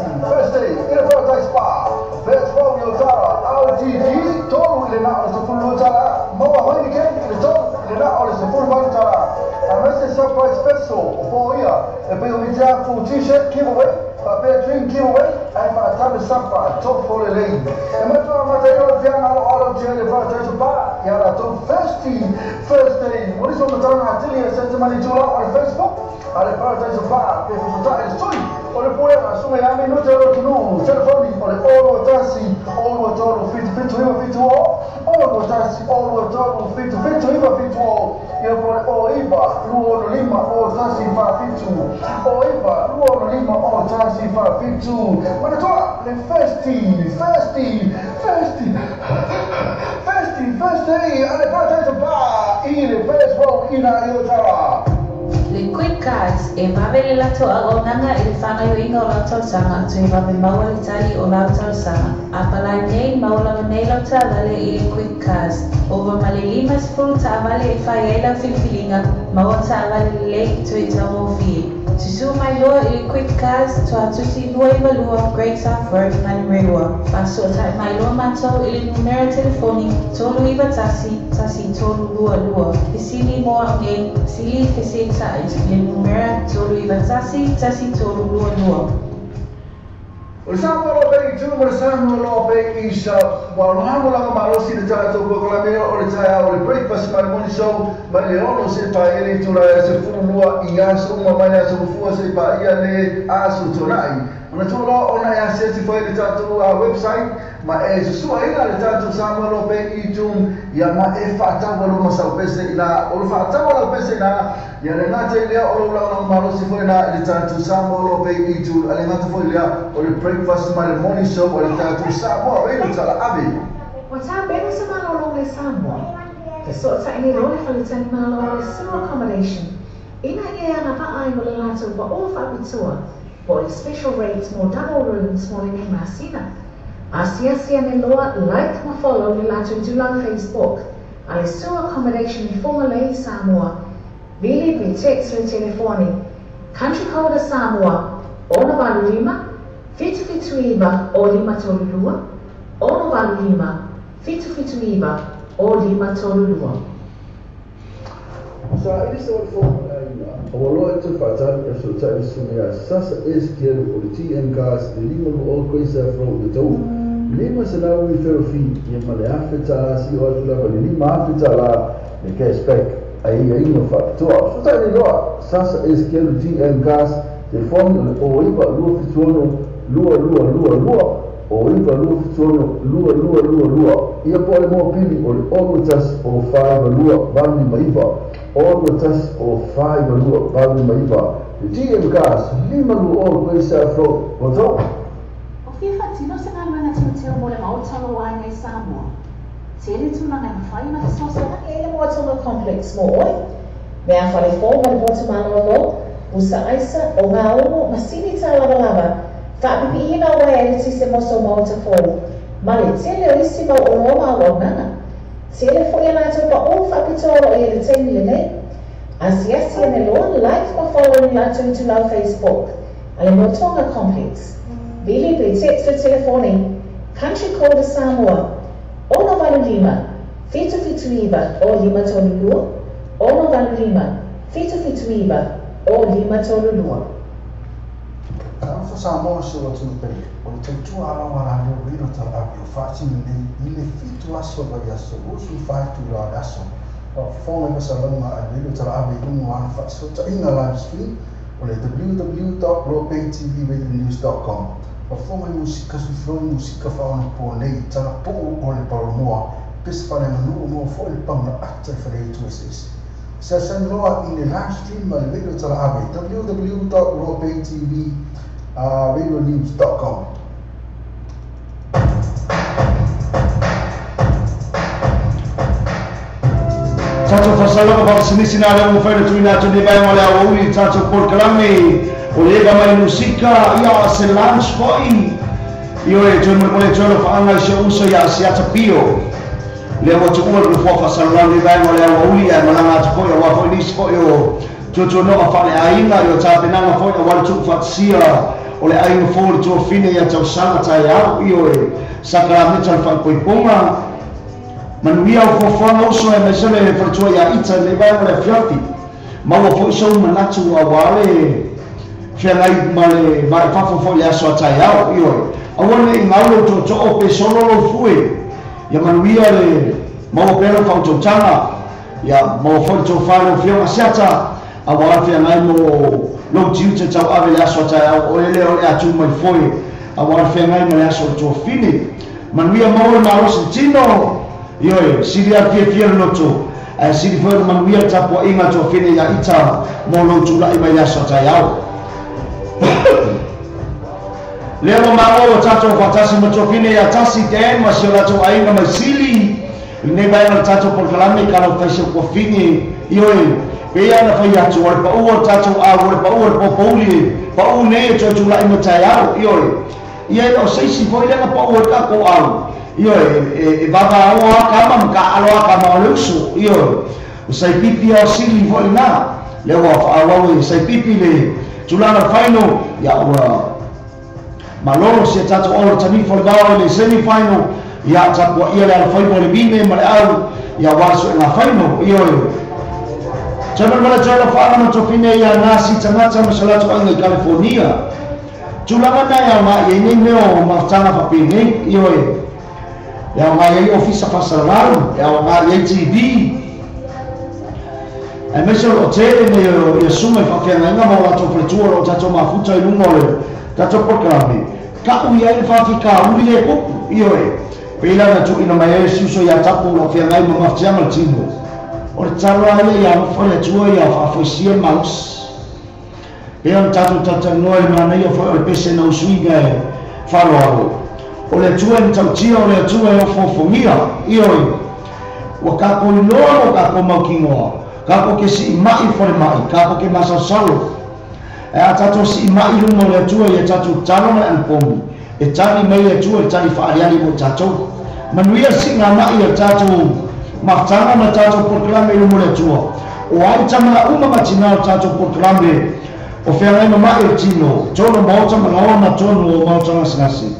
day in a paradise spa best for your tara LGG tolu le na so full tara mo wa ni ke le tolu le na ole so full tara a message surprise special for ya e pe o mitra fu t-shirt giveaway Paper drink giveaway and my time is sampa top for the lane. And my material piano all of the first bar. Yeah, to first day. What is on the turn atelier sent to money to on Facebook? I the first bar. If you start is story. Or the boy as soon as I mean no to know. Telephone or the all taxi, all fit to all taxi, all fit to all. You for all Iba, Luo Lima, all taxi for fit to. All Iba, Luo Lima, all taxi for fit to. But the top, the first day, and the first bar, in the first row in Ayota. Le quick cards e mavele la to agonanga il fana yo inga o la to sanga to e mave maua litali o la to sanga apala nei maula nei la ta vale e quick cards over male limas full ta vale e fa yela filfilinga maua ta vale le to e tamo fi Susu mai loa I Quick Cars toa tusi lua I valua Great South Road mai rewa. Paso tai mai loa matou I le numero telefoni tolu I batasi tasi tolu lua lua. Kisili moa nge sili kisita I le numero tolu I batasi tasi tolu lua lua. O le Samoa lo pe tu mo Samoa lo pe isa wa lo hamo la malo si le tato ko la me o le taia o le breakfast ma mo show ma le ono se pa ele tu la se fu lua I aso ma mai aso fu se pa ia le aso tonai ona tu lo ona ya se ti foi le tato a website ma e su ina le tato Samoa lo pe I tu ya ma e fa ta lo ma sa pese ila o fa ta lo pese na ya le na te le o la malo si foi na le tato Samoa lo pe I tu ale na foi le o le breakfast ma le morning show o le tato Samoa o tala abi O tā bene sa malo lo le Samoa. Te so ta ini lo le fale tani malo le sewer accommodation. Ina ye ana pa ai mo le lato ba o fa bitua. Bo le special rates mo double rooms mo le ni masina. Asia me loa like ma follow le lato dulang Facebook. Ale sewer accommodation I forma le Samoa. Vili bi text le telefoni. Country code Samoa. Ona valu lima. Fitu iba o lima tolu lua. Ono valu lima. Fitu iba o lima tolu lua. Sa ini so formula ina. Awalo itu fatal resulta isumia sasa SQL o TM gas de lima o coisa from the toe. Lima senau I ferofi ye male afeta si o la ba lima afeta la de cashback aí no factor. So ta ni loa sasa SQL TM gas de formula o iba lua fitono lua o iba lua fitono lua ia pole mo pili o le omutas o 5 lua bani maiva omutas o 5 lua bani maiva the TM gas lima lua o coisa fro boto O fifa tino se na mana tio mo le mautalo wa ngai Samoa. Tele tu na ngai fai na so se na ele mo tolo complex mo oi. Me a fale fo mo le botamalo lo usa aisa o nga o masini ta lava. Fa bi ina wa ele si se mo so mauta fo. Male tele o isi mo o Roma o nana. Tele fo ina to ba o fa pitoro e le temi le ne. Asia ne lo live ma follow la to la Facebook. Ale mo tonga complex. Billy pe text le telefoni. Country code Samoa. Ono valu lima. Fitu iba o lima tolu lua. Ono valu lima. Fitu iba o lima tolu lua. Fa Samoa so lo tunu pe. O te tu ara wala le wino ta abi o fati ni ile fitu aso ba yaso. O su fatu la aso. O fone ba salama a wino ta abi dum wa fa so ta ina live stream. O le www.ropetvradionews.com. O fome musika su flow musika fa ona po nei tala po o le palomoa. Pes fa le manu mo fo le pang ata fa le tuesis. Sa san loa in the live stream ma le video tala abi www.ropetvradionews.com. Tato fasalama pa sinisi na le mo fa tu ina tu ni ba mo le awi tato por kalami o le ga mai musika ia se lunch foi io e tu mo le toro fa anga se uso ia se ata pio le mo tu mo le fo fasalama ni ba mo le awi ia mo na tu foi wa foi ni foi o tu no fa le ainga io ta pena na foi wa tu fa sia o le ainga fo tu fine ia tu sala ta ia io e sakramento fa poi ponga manuia o fofanga uso e mesele le pertua ia ita le vai mo le fiafi ma o fo so manatu a wale fiangai male mai fafo fo le aso atai au io awone ngaulo to o pe solo lo fue ya manuia le ma o pelo fa to tanga ya mo fo to fa lo fio asiata a wale fiangai mo lo jiu tau ave le aso atai au o le o atu mai foi a wale fiangai mo le aso to fini manuia mo le maros tino io siria fia loto siri foi manuia tapo inga to fini ya ita mo lo tula i mai aso atai au leo mao tato fatasi motofine ya tasi te ma se la to ainga mai sili ne vai na tato por kalame kana fese ko fini io e ia na fai atu or pa o tato a or pa o po poli pa o ne to tula i mai au io ia no sei si foi na pa o ka ko au io e baba o kama ka alo kama lusu io sai pipi o sili foi na leo fa awa sai pipi le tulanga final ya ua malolo se tatu ora tani for the le semi final ya tapua ia le final le bine ma le au ya waso na final iyo Chaman mala jala fa'ala ma tofine ya nasi tangata masalatu anga California tulanga na ya ma ye neo ma tanga pa pine iyo ya ma ye ofisa pasalaru ya ma ye TV e meso o tele ne ya suma fa ke nga ma la tofletua o tato ma futa i lungo le tato porklame ka u ya fa fika u le ko iyo pela na tu ina ma ye suso ya tapu o fe nga ma chama tino o talo ale ya fo le tua ya fa fo sie maus e on tato no e ma ia fo o pese no suiga fa lo o le tua ni tau tia o le tua e fo fo mia iyo o ka ko no o ka ko ma kingo ka ko ke si mai fo le mai ka ko ke masa salo e a tato si mai lu mo le tua e tato talo na an pomi e tani mai le tua e tani fa ariani mo tato manuia singa mai e tato maftanga na tato porklame i lumole tua o ai tama uma matina o tato porklame o whengai ma mai tino tono mauta malawa na tono o mauta ngasingasi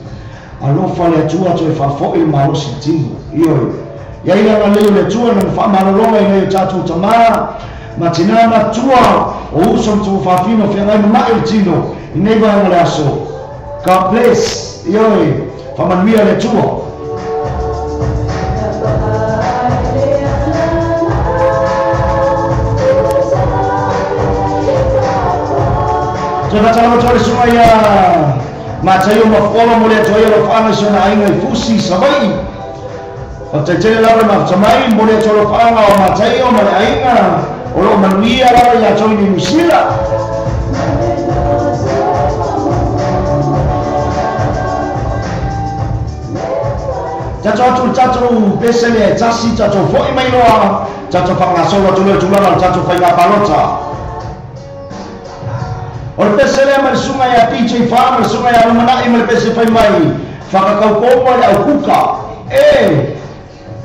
alo fale tua to e whafo i maosi tino ioi iai langa leo le tua na whamarolonga i leo tato tamara matina na tua o usom tu whafino whengai ma mai tino i neiva e mole aso God bless ioi whamanuia le tua Tuna tala matore sumaya matayo mafola mole toyo lo fana sona ainga fusi sabai o te tele la ma tamai mole tolo fana o matayo mole ainga o lo manuia la ya toyo ni musila Tato pesele tasi tato foi mai loa tato fanga solo tulo tato fai la balota o le pese lea ma le sunga ya PJ Farmer, le sunga ya Rumanai ma le pese fai mai whakakaukopa le au kuka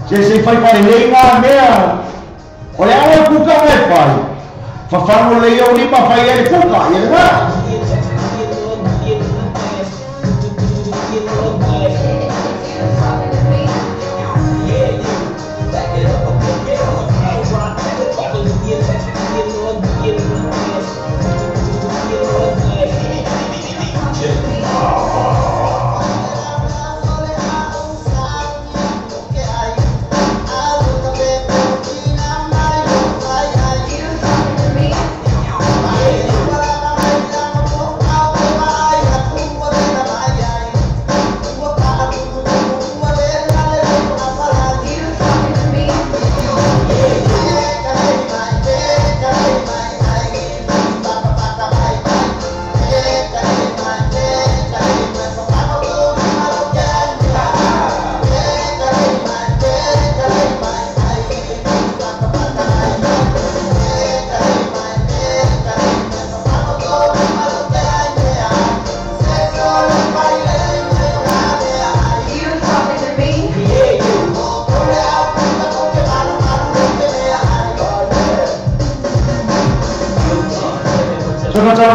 se fai pai lei ngā mea o le au kuka mai pai whawhango le iau lima fai e le kuka i le ngā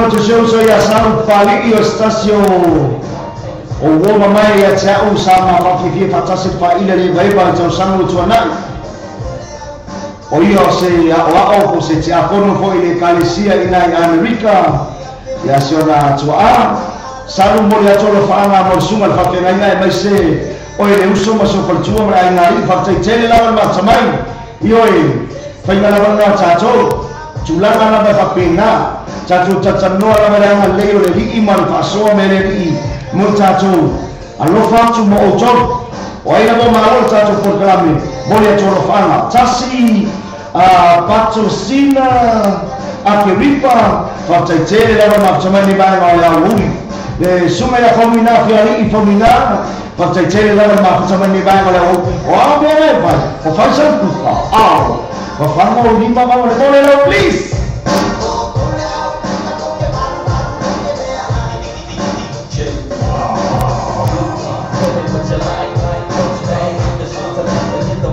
to show so ya saru pali o stasio o woma mai ya tau sama fa fi fatasi fa ile le vai ba tau sangu tuana o io se ya o ko se ti akono fo ile kalesia ina America ya sona tua saru mo ya tolo fa na mo sunga fa ke nai mai se o ile uso ma so por tua mai ngai fa te tele la ma tamai io e fa ina la na tato tulanga na ba pena Tato no la veranga leo le li mal paso mele li mutato allo fatto mo ojo o ai la ma lo tato proclame voglio toro fana tasi patrocina a che ripa fatta tele la ma tamani ba la lui le suma ya famina fiari famina fatta tele la ma tamani ba la o a bene vai o fa sempre o fa mo limba ma le please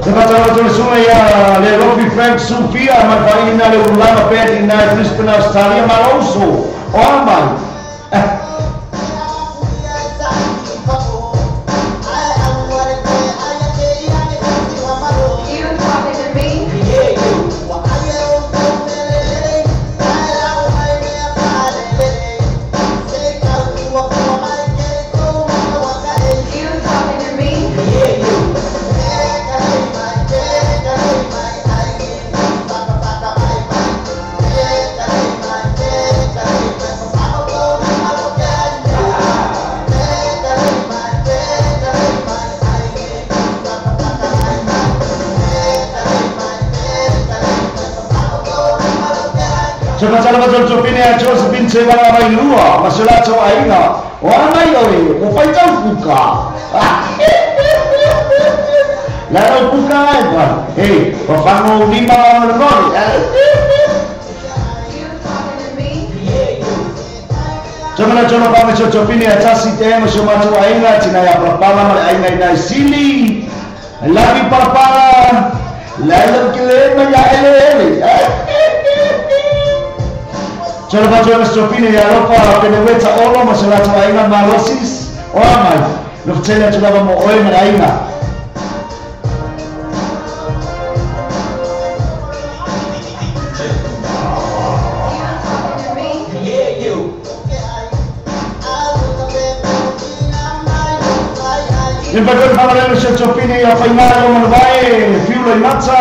Tuna tala tole suma ya le rugby Frank Sofia mafaina le ulama peti na Brisbane Australia maloso o amai Macam macam copine a Josephine Sebala mai lua masalah cowok aina orang mai oi upai tahu buka lalu buka apa pafango lima orang coba macam copine a casi tema macam aina cina ya perpala mai aina ina sili lagi perpala lalu kile mai ele Coba Sofine ya ropa peneweta olo masalah aina malosis oamai nufcela coba mo oi na aina Impacto para Sofine ya final mo vai fiulo matza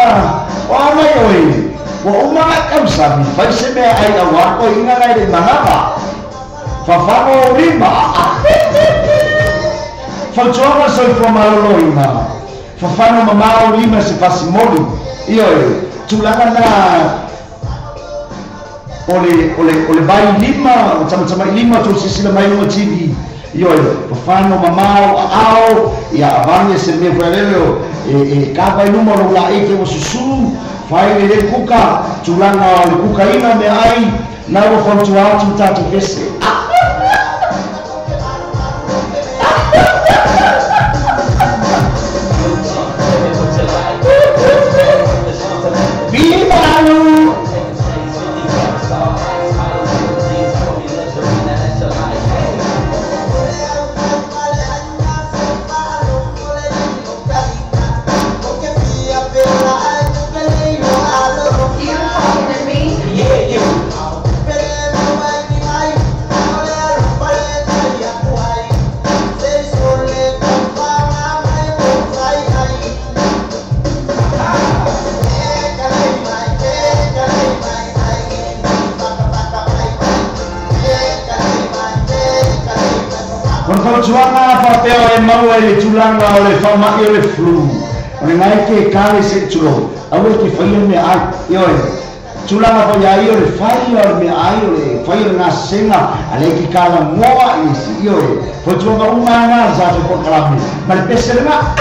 oamai oi wa umanga kamsabi faise me ai awa ko inga ngai de manaba fafano lima falchoa so for malolo ina fafano mamao lima se pasimoli io tulanga na ole bai lima macam lima tu sisi mai no TV io fafano mamao ao ya avanye se me frelelo kapa numero la ike o susu fai le kuka tulanga le kuka ina me ai na wo fontua tu tatu kese Juana papel e mau e tulanga o le fama e le flu. Ore ngai ke kale se tulo. Awe ki fai me ai yo. Tulanga po ya yo le fai o me ai o le fai na senga ale ki kala moa isi yo. Po tulo uma na za po kalami. Mal peserna.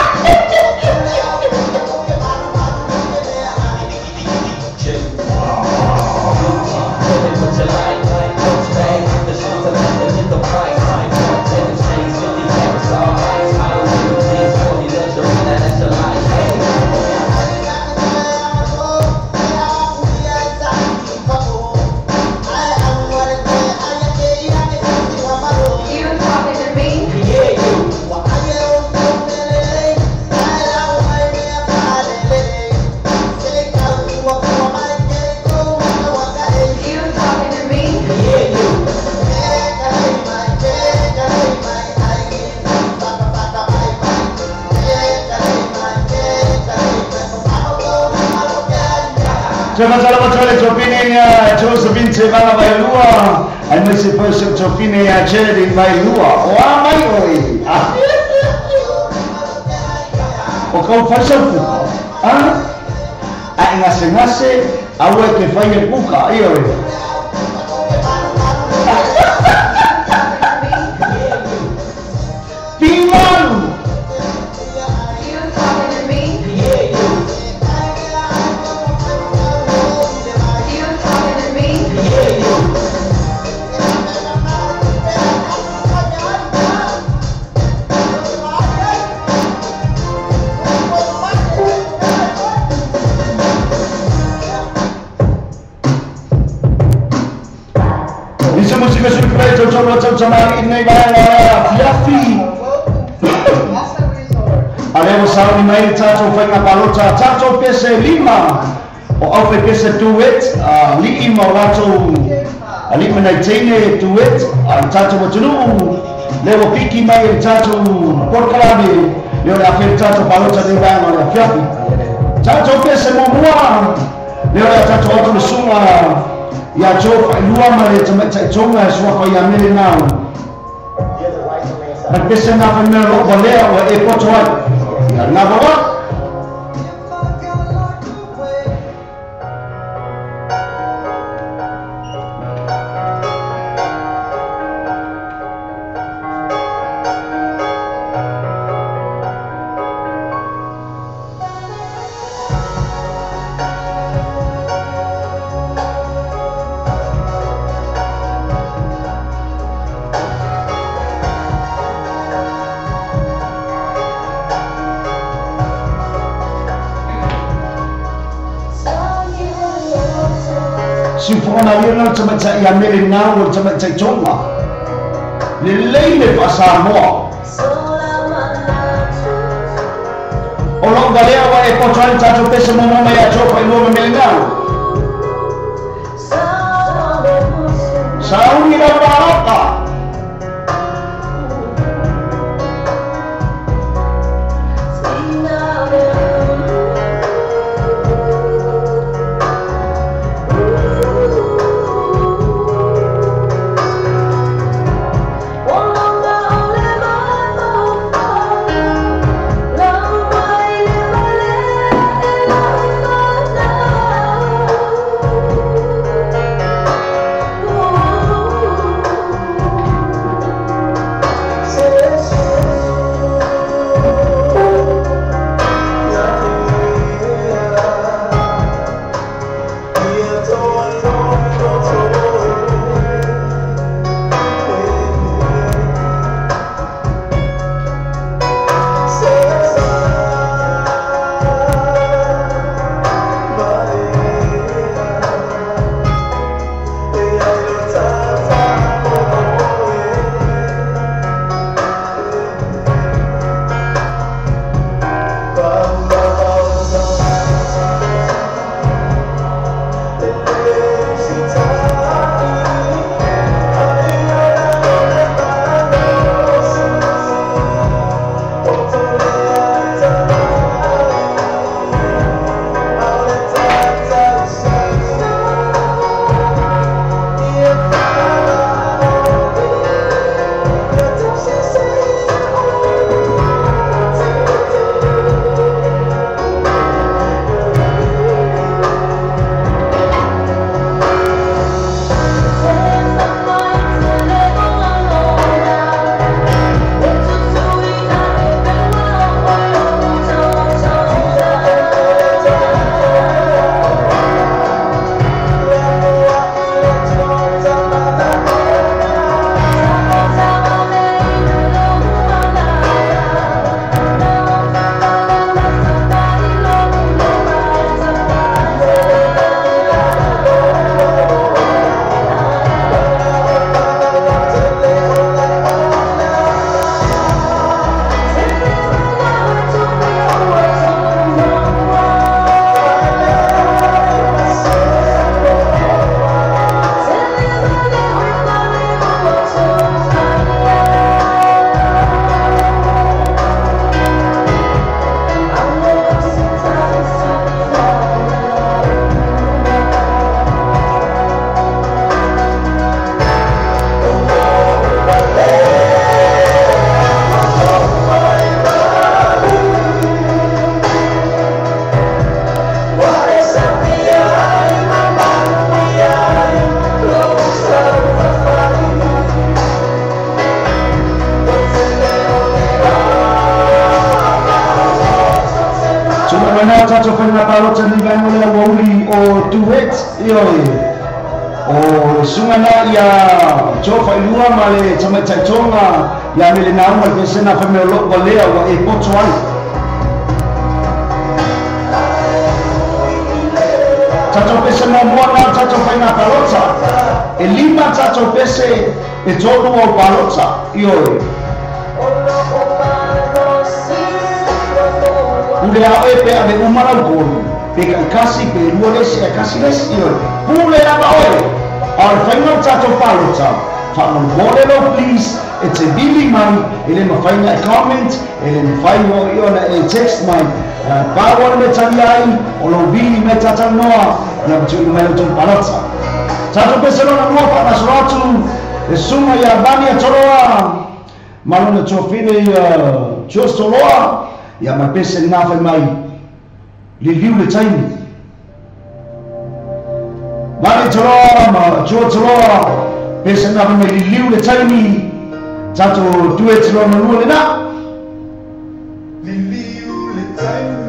Coba Jopine ya Josephine Sebala vai lua, ai mai se foi Jopine ya Jerry vai lua. O amai oi. O kau faz o puka. Ai ngase awe ke fai e puka ai oi. Pimalu. música surpresa, eu estou chamando e nem vai Fiafi. Aleo sauni mai tato fai na palota tato pese lima o au fai pese duet li ima rato ali mana tene duet tato matunu leo piki mai tato porkalabe leo na fai tato palota de vai na Fiafi tato pese momua leo na tato auto sunga ya jofa lua mare tamata tonga swa fa ya mele now na pese na fa mero bolea o e potoi number one. Sifona lena tamata ya mele now tamata tonga lele fa Samoa olo galea wa e potran tato pese momo ya chopa ilo mele now sauni la baraka tato fenga palota ni vai mole woli o duet ioi o sungana ya jofa ilua male tamata tonga ya mele na uma ke sena fa me lo walea wa e potwai tato pesa mo mona tato fenga palota e lima tato tato pese e tonu o palota ioi ule a epe ave umara gonu pe kasi pe luolesi e kasi lesi ioi pule lava oe al fainga tato palota fa non volelo please it's a billy man ele ma fainga comment ele ma fainga iona e text mai pa wona me taliai o lo billy me tatanoa ya tu mai tu palota tato pese lona nuo pa na soratu e suma ya bani a toroa malona tofine jo soloa ya ma pese na fa mai li liu le taimi bani toroa ma jo toroa pese na fa mai li liu le taimi tato due toroa no le na li liu le taimi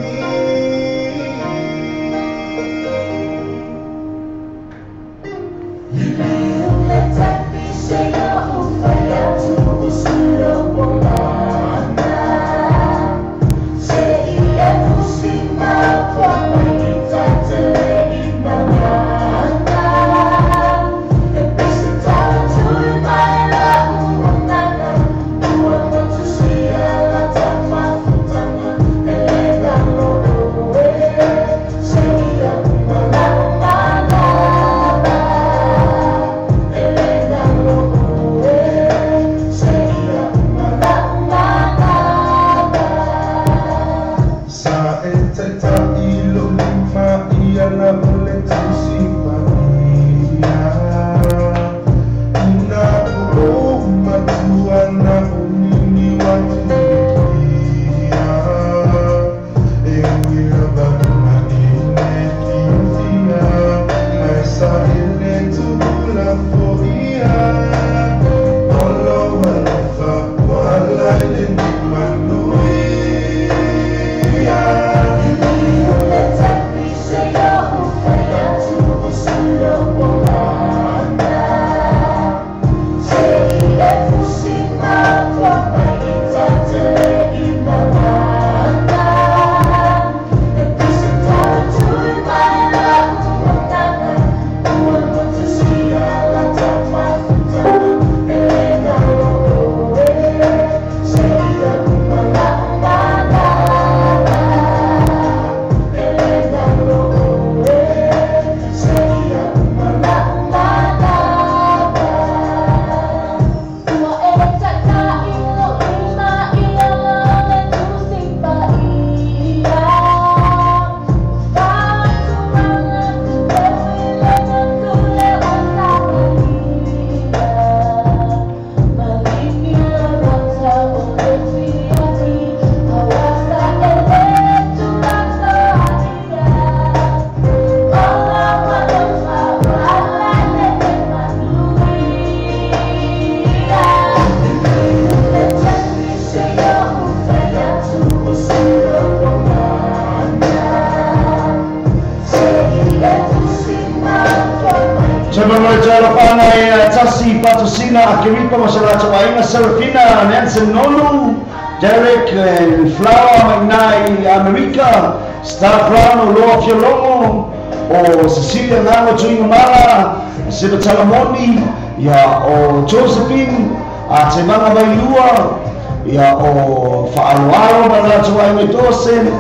Akiripa Masalato Aina Serafina Nansen Nonu Derek and Flower McKnight America Star Brown Loa Fiolomo o Cecilia Nano Tuinumala Siba Talamoni ya o Josephine a Temanga Bailua ya o Fa'aluaro Masalato Aina Dosen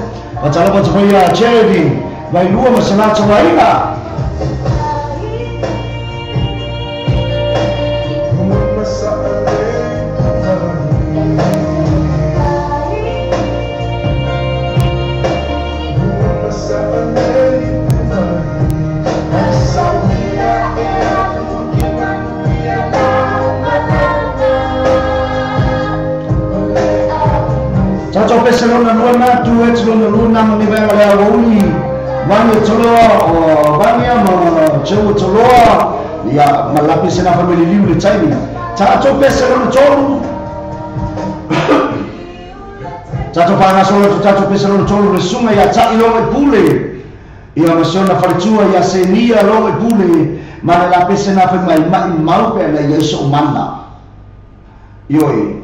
Matalaba Tupoya Charity Bailua Masalato Aina Barcelona nuana tu Barcelona luna mani vai olhar o uni vani toloa o vani ama cheu toloa ya malapi sena family livre China tato Barcelona tolu tato pana solo tato Barcelona tolu resume ya tai lo pule ya masona fartua ya senia lo pule mana la pesena fa mai mau pe na yeso manna yoi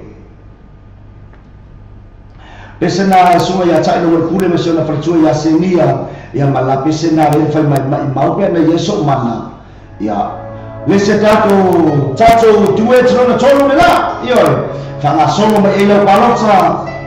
pesena suma ya tai lo pule masona fartua ya senia ya mala pesena re fa mai mau pe na yeso manna ya le se tato due trona tolu le la io fa solo ma ele palazza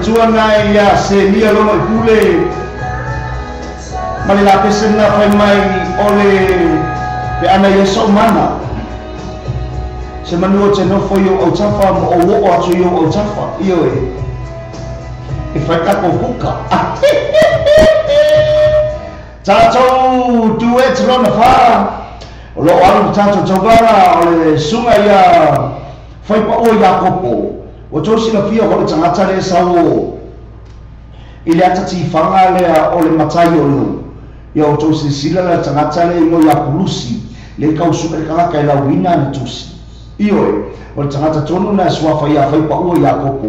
tuanga ia se lia lono I pule mali la pesena fai mai ole pe ana yeso mana se manu te no foi o tafa mo o atu yo o tafa io e fai ka ko kuka tato duet lona fa o lo alu tato togara ole sunga ia fai pa o ia kopo o tosi la fia ho le tangata le sao ile atati fanga le o le matai o lu ia o tosi sila le tangata le mo ia pulusi le kausu le kala kai la wina le tosi io o le tangata tonu na swafa ia fai pa o ia kopo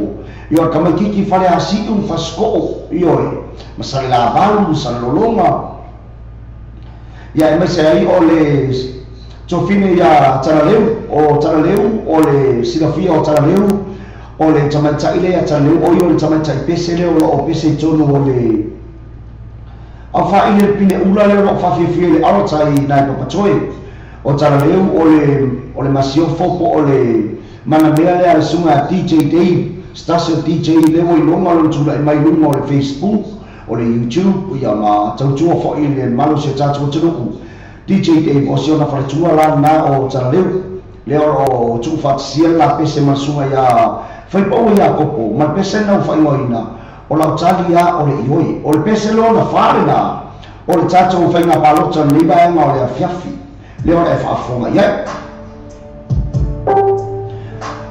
io kama kiki fale asi un fasko io masala balu salolonga ia e mese ai o le tofine ia taraleu o le silafia o taraleu o le tamata ile ya taraleu o io le tamata pese le o pese tonu o le a fa ile pine ula le o fa fie le arotai na papatoi o taraleu o le masio fopo o le mana mea le sunga DJ Dave stasio DJ le o longa lo tula mai lungo o le Facebook o le YouTube ia ma tautua fo ile malo se tatu tuku DJ Dave o siona fa tua la na o taraleu le o tu fa sia la pese masunga ya fai po ia kopo ma pese na fa ngoina o la talia o le ioi o le pese lo na farina o le tatu fa nga palota ni ba nga o le afiafi le o e fa fonga ia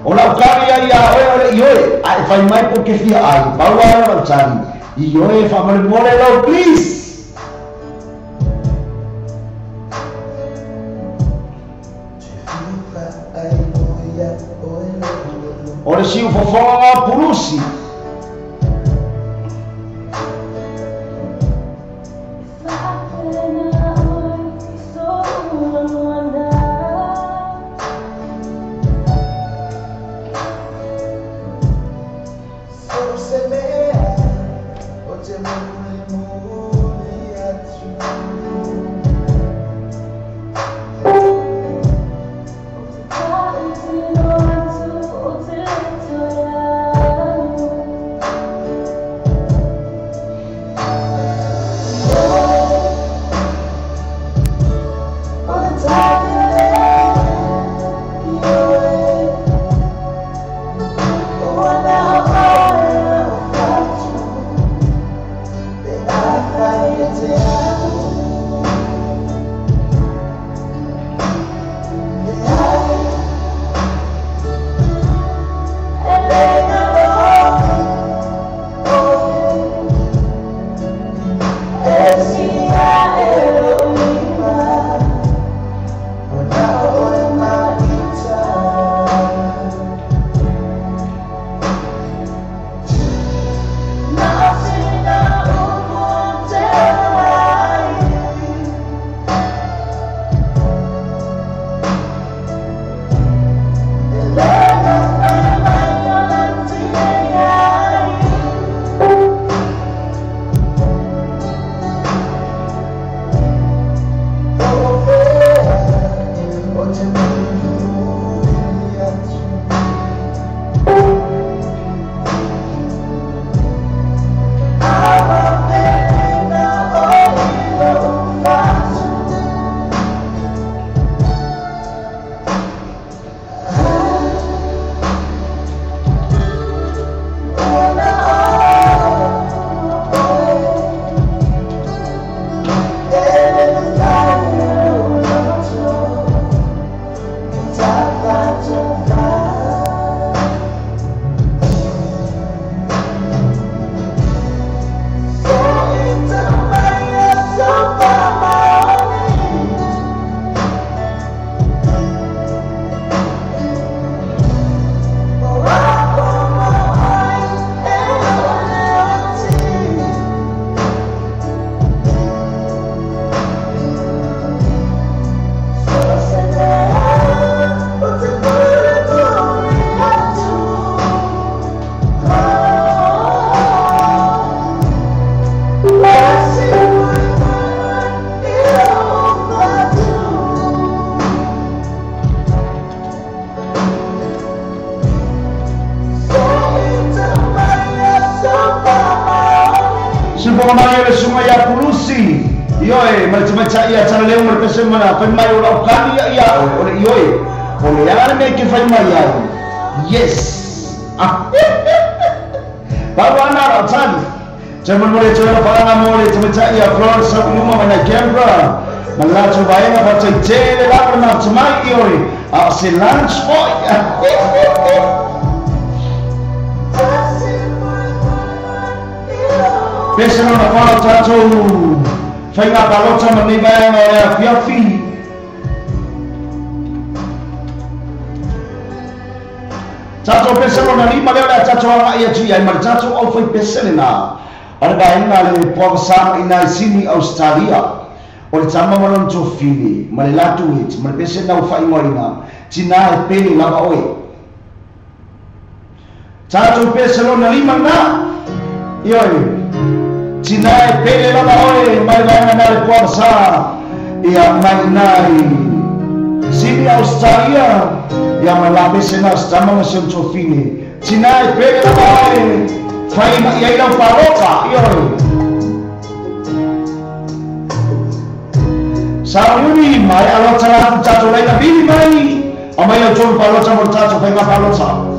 o la karia ia o le ioi ai fai mai porque fia ai bawa la tali Iyo e family more lo please. Ora si ufofonga pulusi. Macam-macam ia cara leu merpesem mana famai orang kami ia oleh ioi oleh yang mereka famai ia yes baru anak tadi jangan boleh coba parang boleh macam ia floor sebelum mana camera malah coba yang apa cecil lah pernah semai ioi si lunch boy Biasa nak kalau cacu phải ngapa lo cho mình đi về rồi phía phi chacho peselo na lima leo la chacho wa ya chi ya mar chacho au foi peselena arba ina le povsam ina sini Australia o chama malon cho fini malatu it mar pesena u fai morina china e pele la oi chacho peselo na lima na yo China pele la oi mai vai mandar força e a mai sini Australia e a malabe sena stama masen chofini China pele la oi fai e ai la paroca io sauni mai alo cara chacho lai na bini mai amai o chon palo chacho chacho fai ma palo sa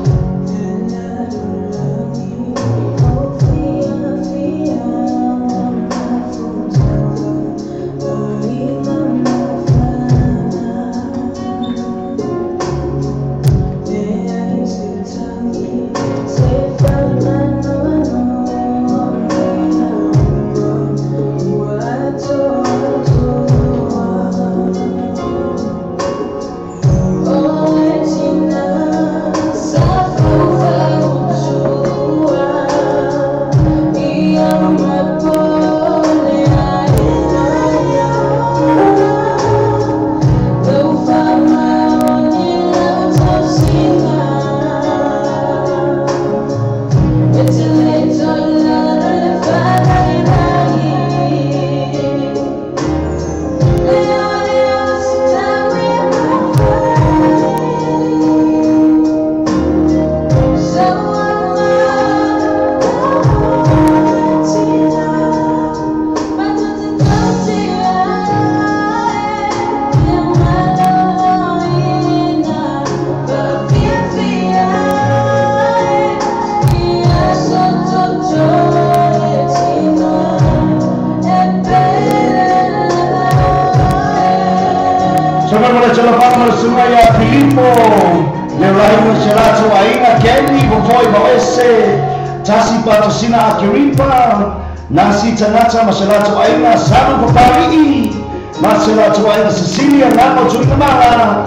Tasi patrocina Akiripa, nasi tanata masalato aina sabu papari, masalato aina Cecilia nako tulimala,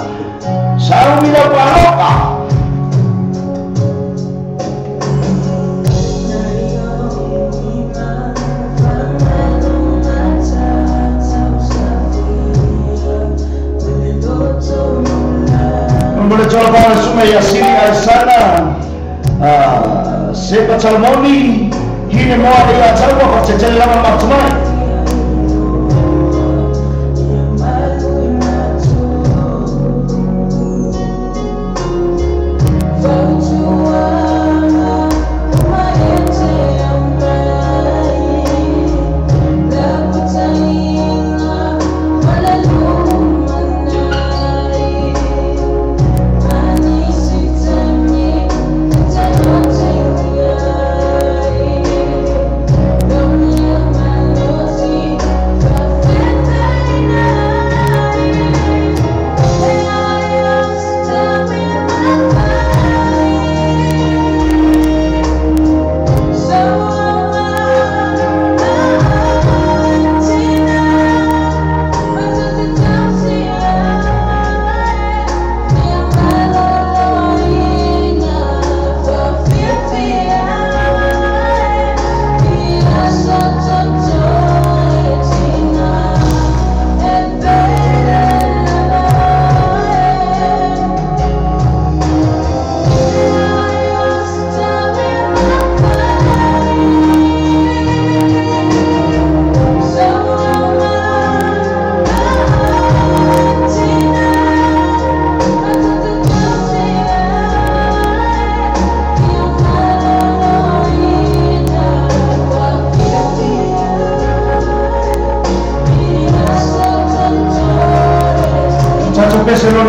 sabu bila paroka. Boleh coba sungai Yasini Aisana. Sepa Salmoni hini moja ya tawa kwa tetele lama matumai.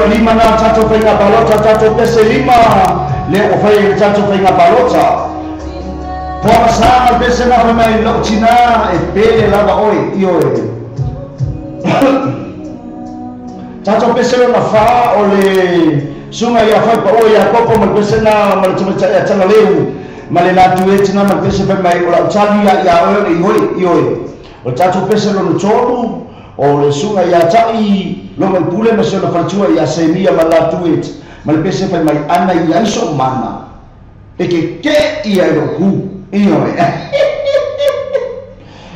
Lima na tatu penga balota tatu pese lima leo fai tatu penga balota por sama pese na fai mai lo china e pele lava oi io tatu pese na fa ole sunga ya fai pa oi ya popo mal pese na mal chuma ya chana leu mal na tu e china mal pese fai mai ola chali ya oi io o tatu pese lo cholu o le sunga ya tai lo mai pule ma sona falchua ya semia malatuet mal pese fai mai ana ya iso mana e ke ia ro ku io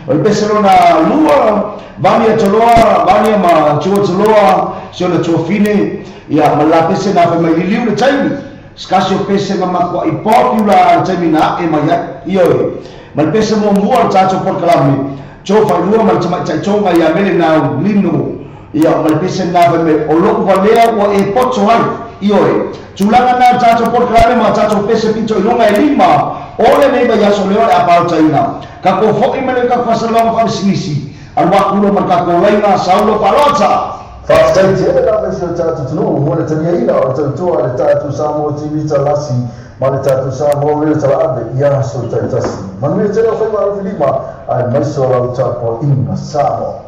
o pese lo na lua vani toloa vani ma chuo toloa sona chofine ya mal pese na fai mai liu le taimi skasio pese ma kwa i popular taimi na e mai io mal pese mo mua tato por kalami cho fa lua mal chama chonga ya mele na lino ia mal pese na me o lo valea o e poto ai io chulanga na tato por clave ma tato pese pincho longa e lima ole me ba ya so le a pauta ina ka ko fo i mele ka fasalo fa sinisi al wa kulo ma ka ko leina saulo palota fa stai te da pese tato no mo le tania ina o tato ale tato samo tv talasi ma le tato samo le talabe ya so tatasi ma me te fa ma lima ai mai so la tapo ina samo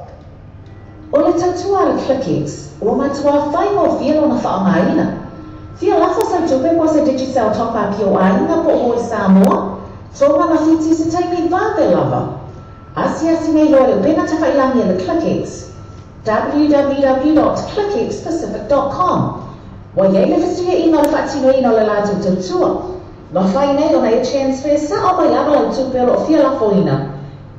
o le tatua le Flickix, o matua whai mo fia lona whaamaina. Fia lafa sa tupe po se digital top-up o aina po o e Samoa, tō mana whiti se taimi vāwe lava. Asiasi nei loa le pena tawhailangi le ClickX. www.clickxpacific.com. Wa yei le fisia ina le whaatino ina le lātou tautua. Ma whai nei o na e transfer sa o mai ama lau tupe o fia la foina.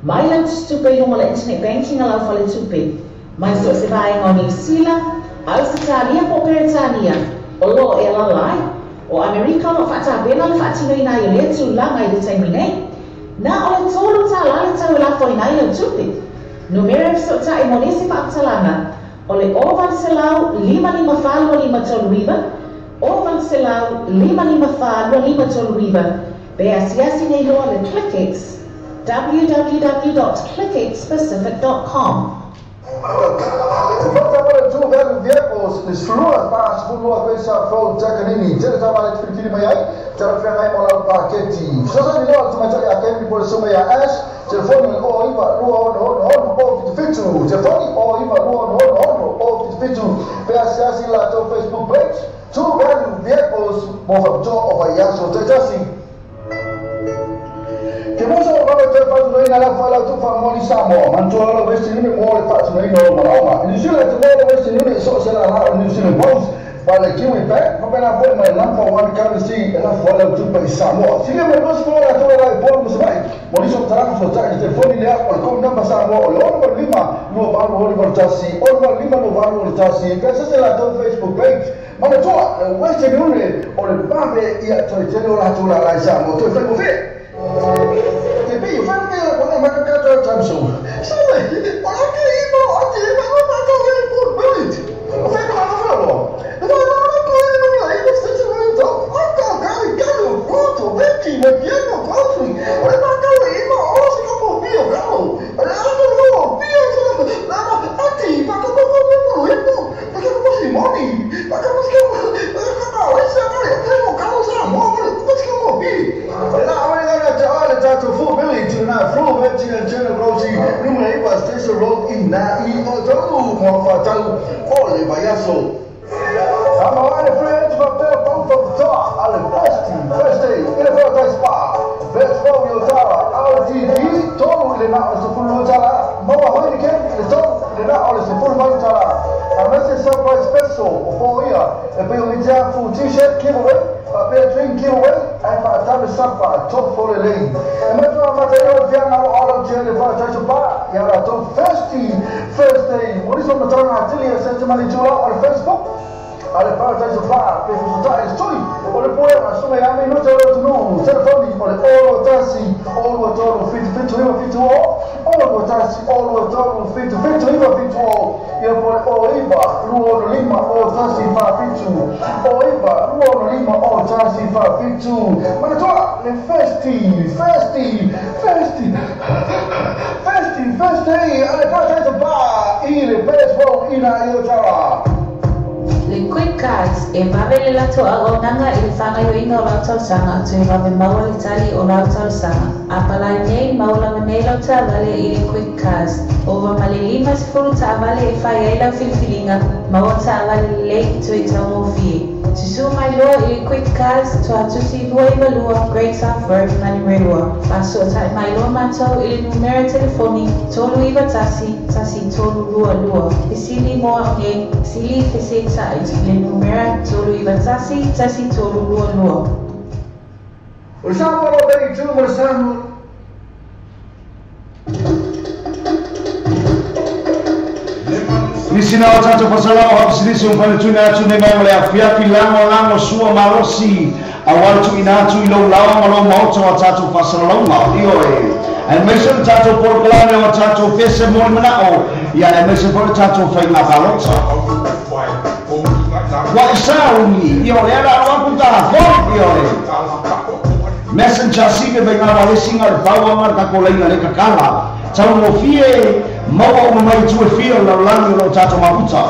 Mai lau tupe i honga le internet banking a lau whale tupe. Mai so se vai o New Zealand, Australia po Peretania, o lo e la lai, o Amerika o whaata bena le whaatino ina i lea tu langa i le taimi nei. Na o le tolu ta lale tau la foina i lau tupe. Numero so ta i monesi whaatalanga. O le ovan se lau 555 tolu riva, ovan se lau 555 tolu riva. Be asiasi nei loa le ClickX, www.clickxpacific.com. Two vehicles is flua pas flua pesa fo takanini tele tama le fikiri mai ai tele fenga ai mola paketi sasa ni lo tuma tele akemi por soma ya ash telefoni o iba lua no o fitu telefoni o iba lua no o fitu pe asiasi la to Facebook page two vehicles mo fa to o va yaso tetasi que muso o vai ter faz no ina la fala tu fa moni samo mantola lo vesti ni mo le faz no ina mo ma ni jula te mo vesti ni so se la New Zealand Post para que me pé no pena foi mais number one currency ela fala tu pa samo se me não se fala tu vai por mo vai moni so tra so tra te telefone le por com number samo o no lima no valo o portasi o no lima no valo o portasi que se la to Facebook page ma to vesti ni o le pape ia to te la tu la samo to fa mo fe Tapi you find me like one of my character time show. So like, I can't even I'm not going to put it. I think I'm not going to like this situation. I got a photo, Betty, but you're not country. I'm not going to even also come on be a girl. I don't know, be a girl. I'm not I can go money. I can to full village na full village na generosi numa iba station road in na I todo mo fatal ole bayaso ama wale friends va per both of the ale first day in a first spa best for your tower LTD todo le na so full tala mo wa hoy ke le todo le na ole so full mo tala ama se surprise special for here e pe o media full t-shirt giveaway a drink giveaway and for time sapa top for the lane e metro material via na all of the for touch bar ya la to first day what is on the turn atelier sentiment jula on Facebook ale paradise of bar pe so ta story o le poe ma so ya me no te lo no telefoni o le all tasi all to fit all tasi all to fit ia por o iba luo lima o tasi fa fitu o iba luo lima o tasi fa fitu ma to le festi ale paradise of bar ile baseball ina io tara Le quick cards e vavele la to agonanga il fanga yo inga o tau sanga to e vave maua le tali o la tau sanga. Apala nei maula manela o ta vale i le quick cards. Ova male lima si furu ta vale e fai aila filfilinga maua ta vale le to e tau mo fie. Sisu mai loa i le quick cards to atusi lua i valua Great South Road mani rewa. Paso ta mai loa matau i le numero telefoni tolu iwa tasi tolu lua. Isili moa nge sili fese ta le numero tolu iwa tasi tolu lua. Usamo lo bei tu bersama Ni sina o tato pasala o hapisirisi umpane tuna atu ne mai mole afiafi lango sua marosi awal tu inatu ilo lawa malo mauto o tato pasala lawa io e meso tato porcolane o tato fese mon manao ya e meso por tato fai na balota wa isauni io era wa puta for io messenger sibe be ngala le singa bawa marka koleina le kakala tau mo fie mawa o mai tu fie la lango no tato maputa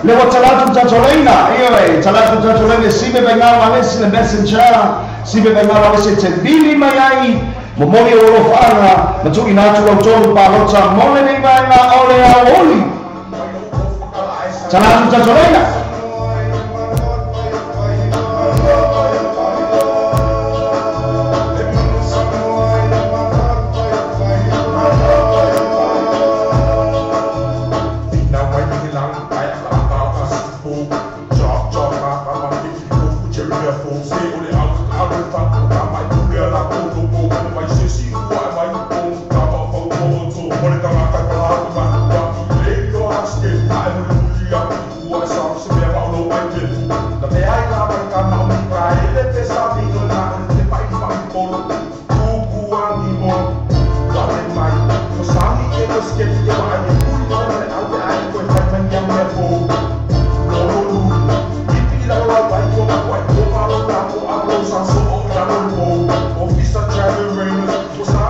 le wa talatu tatoleina io talatu tatoleina sibe be ngala le messenger sibe be ngala le tendili mai ai momoni o lo fara ma tu inatu lo tolu palota mole ni mai na ole a oli Salamu tazolenga.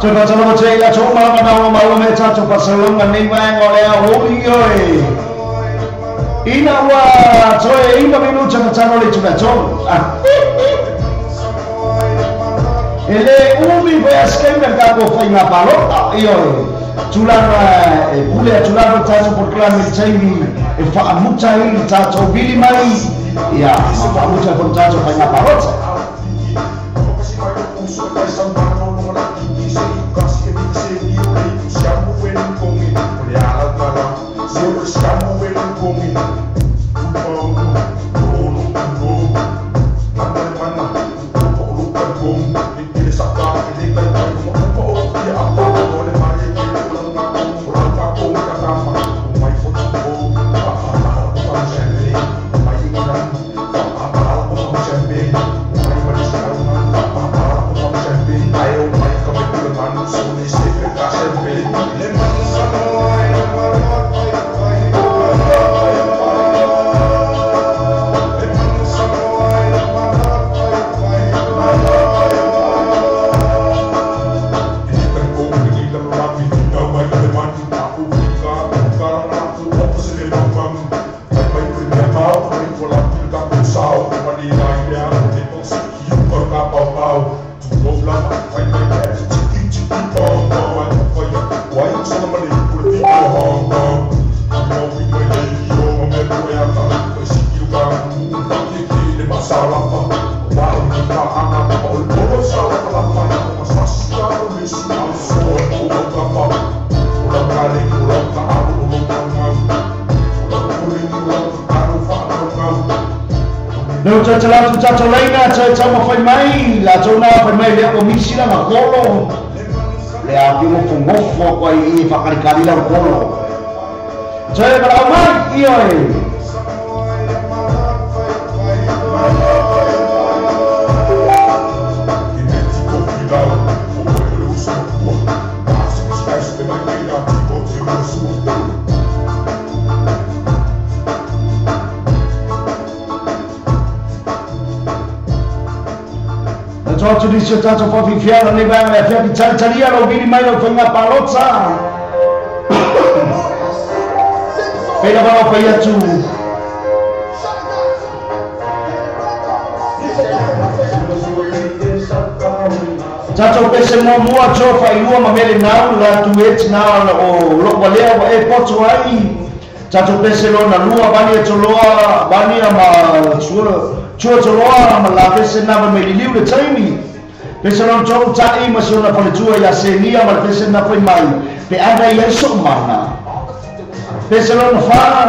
Coba sama saya cuma mana mau meca coba selong ngani mang oleh holy oi. Ina wa coy ina minu jangan jangan oleh juga jom. Ele umi bayaskan dan kamu fai ngapalo iyo. Julan boleh julan bercacu berkelan mencari fa amucai cacu bili mai. Ya, fa amucai bercacu fai ngapalo. Nếu cho làm cho lấy na chơi cho một phần máy là cho na phần máy để có mixi là mà colo để áp dụng một phần gốc hoặc quay phạt cái đi làm colo chơi mà làm máy yêu cho đi chơi cho có phi phía là này bang là phía đi chơi chơi đi đâu đi mai đâu phải ngapa lót sa bây giờ bao phải chú cho cái xem mua cho phải mua mà mấy nào là tu hết nào là lúc mà leo mà em có cho ai cho cái xem là mua bao nhiêu cho lo bao nhiêu mà chua cho lo mà là cái xem nào mà mấy liu để chơi mi cái xem nó cho chạy mà xem là phải chua ya xem nia mà cái xem nó phải mày để ai đây ấy sống mà na cái xem nó phá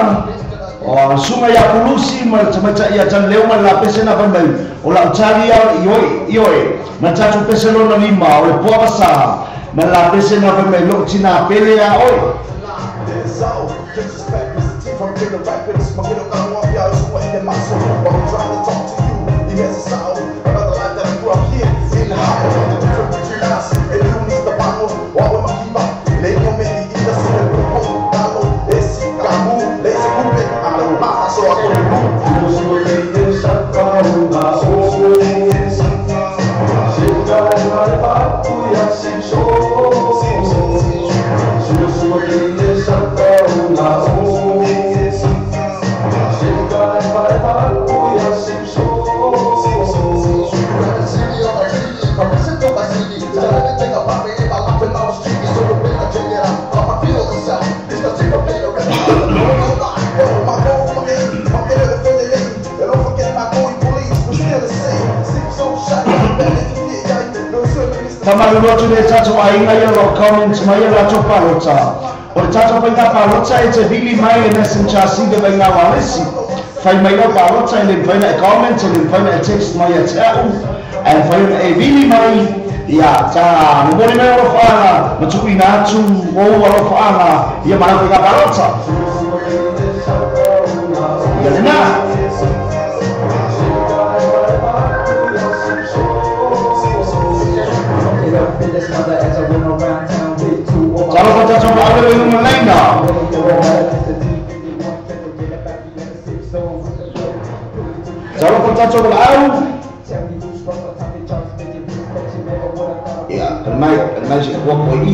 sungai ya polusi macam ya jangan leo mà là cái xem nó phải mày orang cari yoi mà cha chụp cái xem nó lima oleh puasa mà là cái xem nó phải mày lộc Cina pele ya oi Whamarurotu le tato a inga ia lo comments mai la to palota. O le tato paita palota e te vili mai e messenger singa vai ngā walesi. Whai mai lo palota e le whaina e comment e le whaina e text mai e te au. E whaina e vili mai ia ta mori mea lo whaanga ma tuku ina atu o ua lo whaanga ia mana koe ka palota. Ia le nā. Kalau kau tak coba ada yang lain dah. Kalau kau tak coba tahu, ya, kenal si kuat lagi.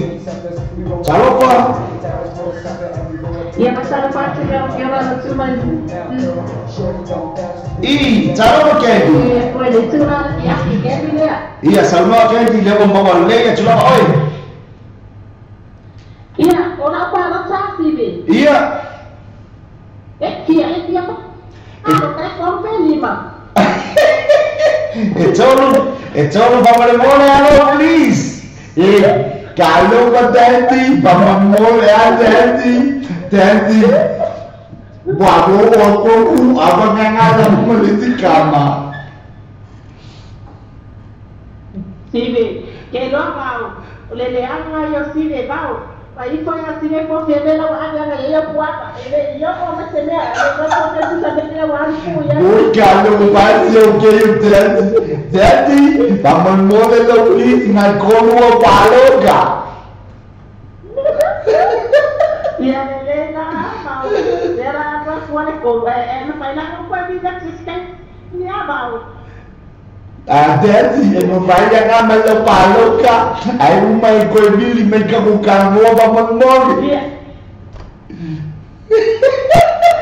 Kalau kau, ya masalah pasti yang orang cuma. Cara kendi. Boleh cuma ya kendi ya. Iya, sama kendi dia membawa lei cuma oi. Iya, orang apa orang saksi ni? Iya. Kia apa? Aku tak kompel lima. Tolong bawa mole alo please. Kalau kau tadi bawa mole tadi. Bago ako abang yang ada politik kama. Sibe, que lo hago. Le lean a ellos sibe, bao. Ahí fue así de posible lo hagan a ellos guapa. Yo como se me haga, no puedo saber que lo hagan cuya. Kalau pasti oke jadi bawa mole lo please na kono paloga. Ya le mau. Era apa suara kau? No payah kau bisa sistem ni apa? Jadi yang banyak amal lo paloga. Ayo mai kau beli mereka bukan mau bawa mole.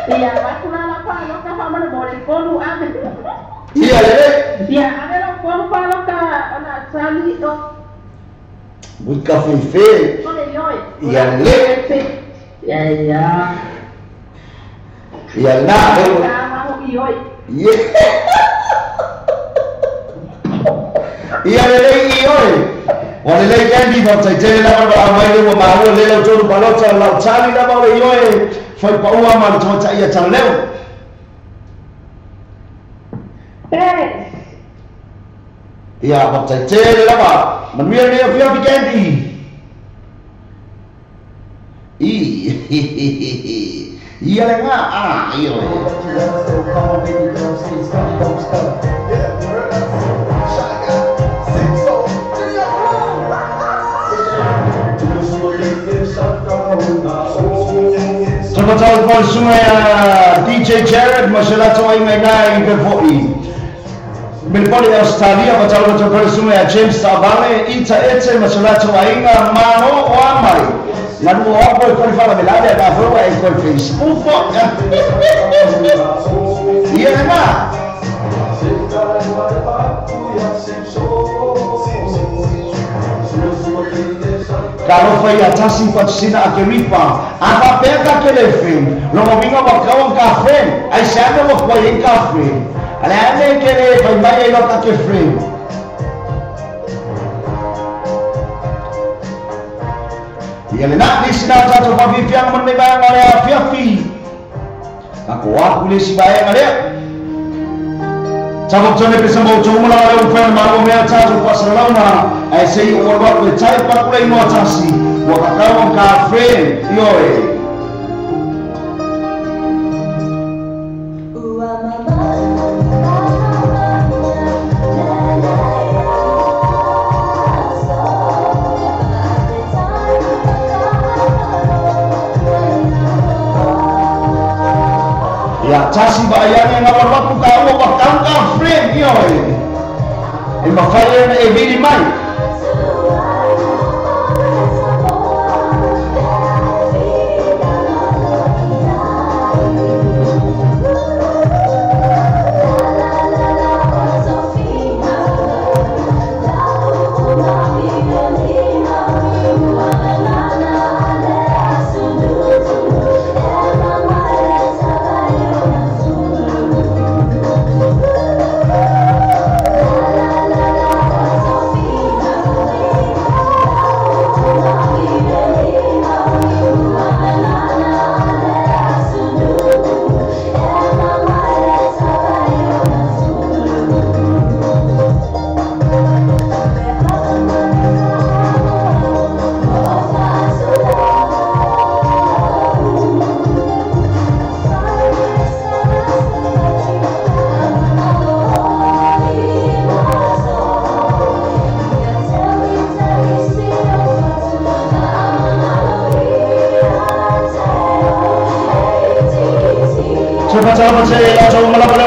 Iya, aku nak paloga sama mole kono ada. Iya le. Iya, ada lo kono paloga anak sali tu. Bukan fefe. Iya le. Ya. Iya nak. Iya. Iya le oi. Wala le kandi ba tai tele la ba mai le ma ho le lo tolu balota la chali la ba le oi. Foi pa ua ma to ta ia tan leo. Iya ba tai tele la ba. Man mi le fia kandi. Iya le nga iyo. Selamat tahun semua DJ Jared masalah tu ingai nai berfoi. Berfoi Australia betul betul semua James Tabale ita ete masalah tu ingai mano o amai. Lalu apa kau fala melada dah bawa ikut Facebook ya. Iya mah. Kalau foi atasi patrocina akeripa, apa pega aquele fim? Logo vinha bakau café, aí chega o foi em café. Aliás, que ele vai mais lo que fim. E ele nak disina satu papi yang menebang oleh api. Aku boleh si bayang ada. Sabab jone bisa mau cuma lalu ufan malu mea cacu pasal launa. Aisei orang bercai pakulai no atasi. Wakakau kafe yoe. Ya casi bayangnya ngawal waktu kau wakang kafe yoe. Mafaya na ebili mai.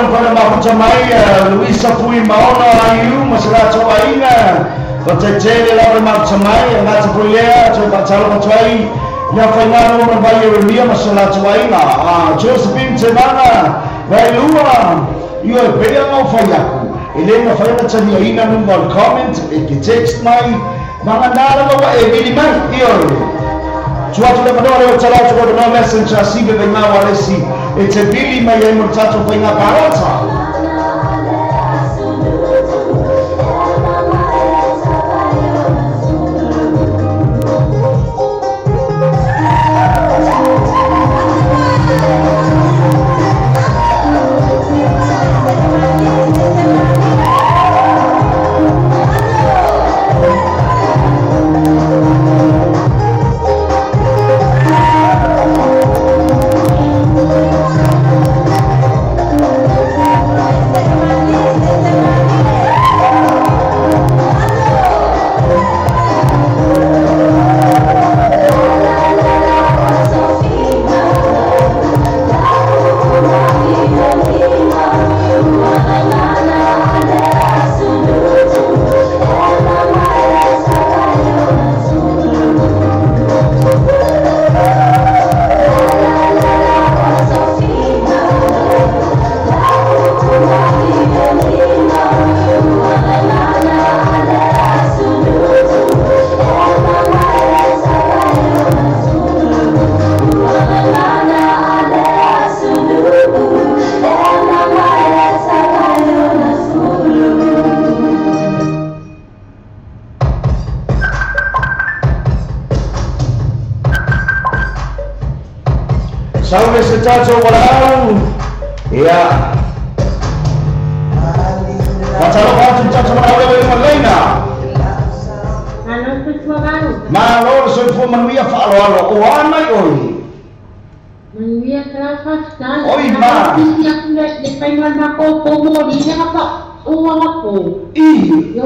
pada mafuta mai Luisa Pui maona ayu masala to ainga kota jele la mafuta mai ngata pulea to patalo patwai ya fainano mabai remia masala to ainga Josephine Temana Vailua you are better no fayaku elena faina tani aina number comment e text mai manandara wa e minimum iyo Suatu da padore o tala to no messenger sibe be na wale si e te bili mai e mutato pe na parota Saúde se tato walau ya Patalo batu tato walau le malena Ano tutuaran Malo so fo manuia falo alo o ana oi Manuia kelas kan Oi ma de pengen nako komo di apa uang aku yo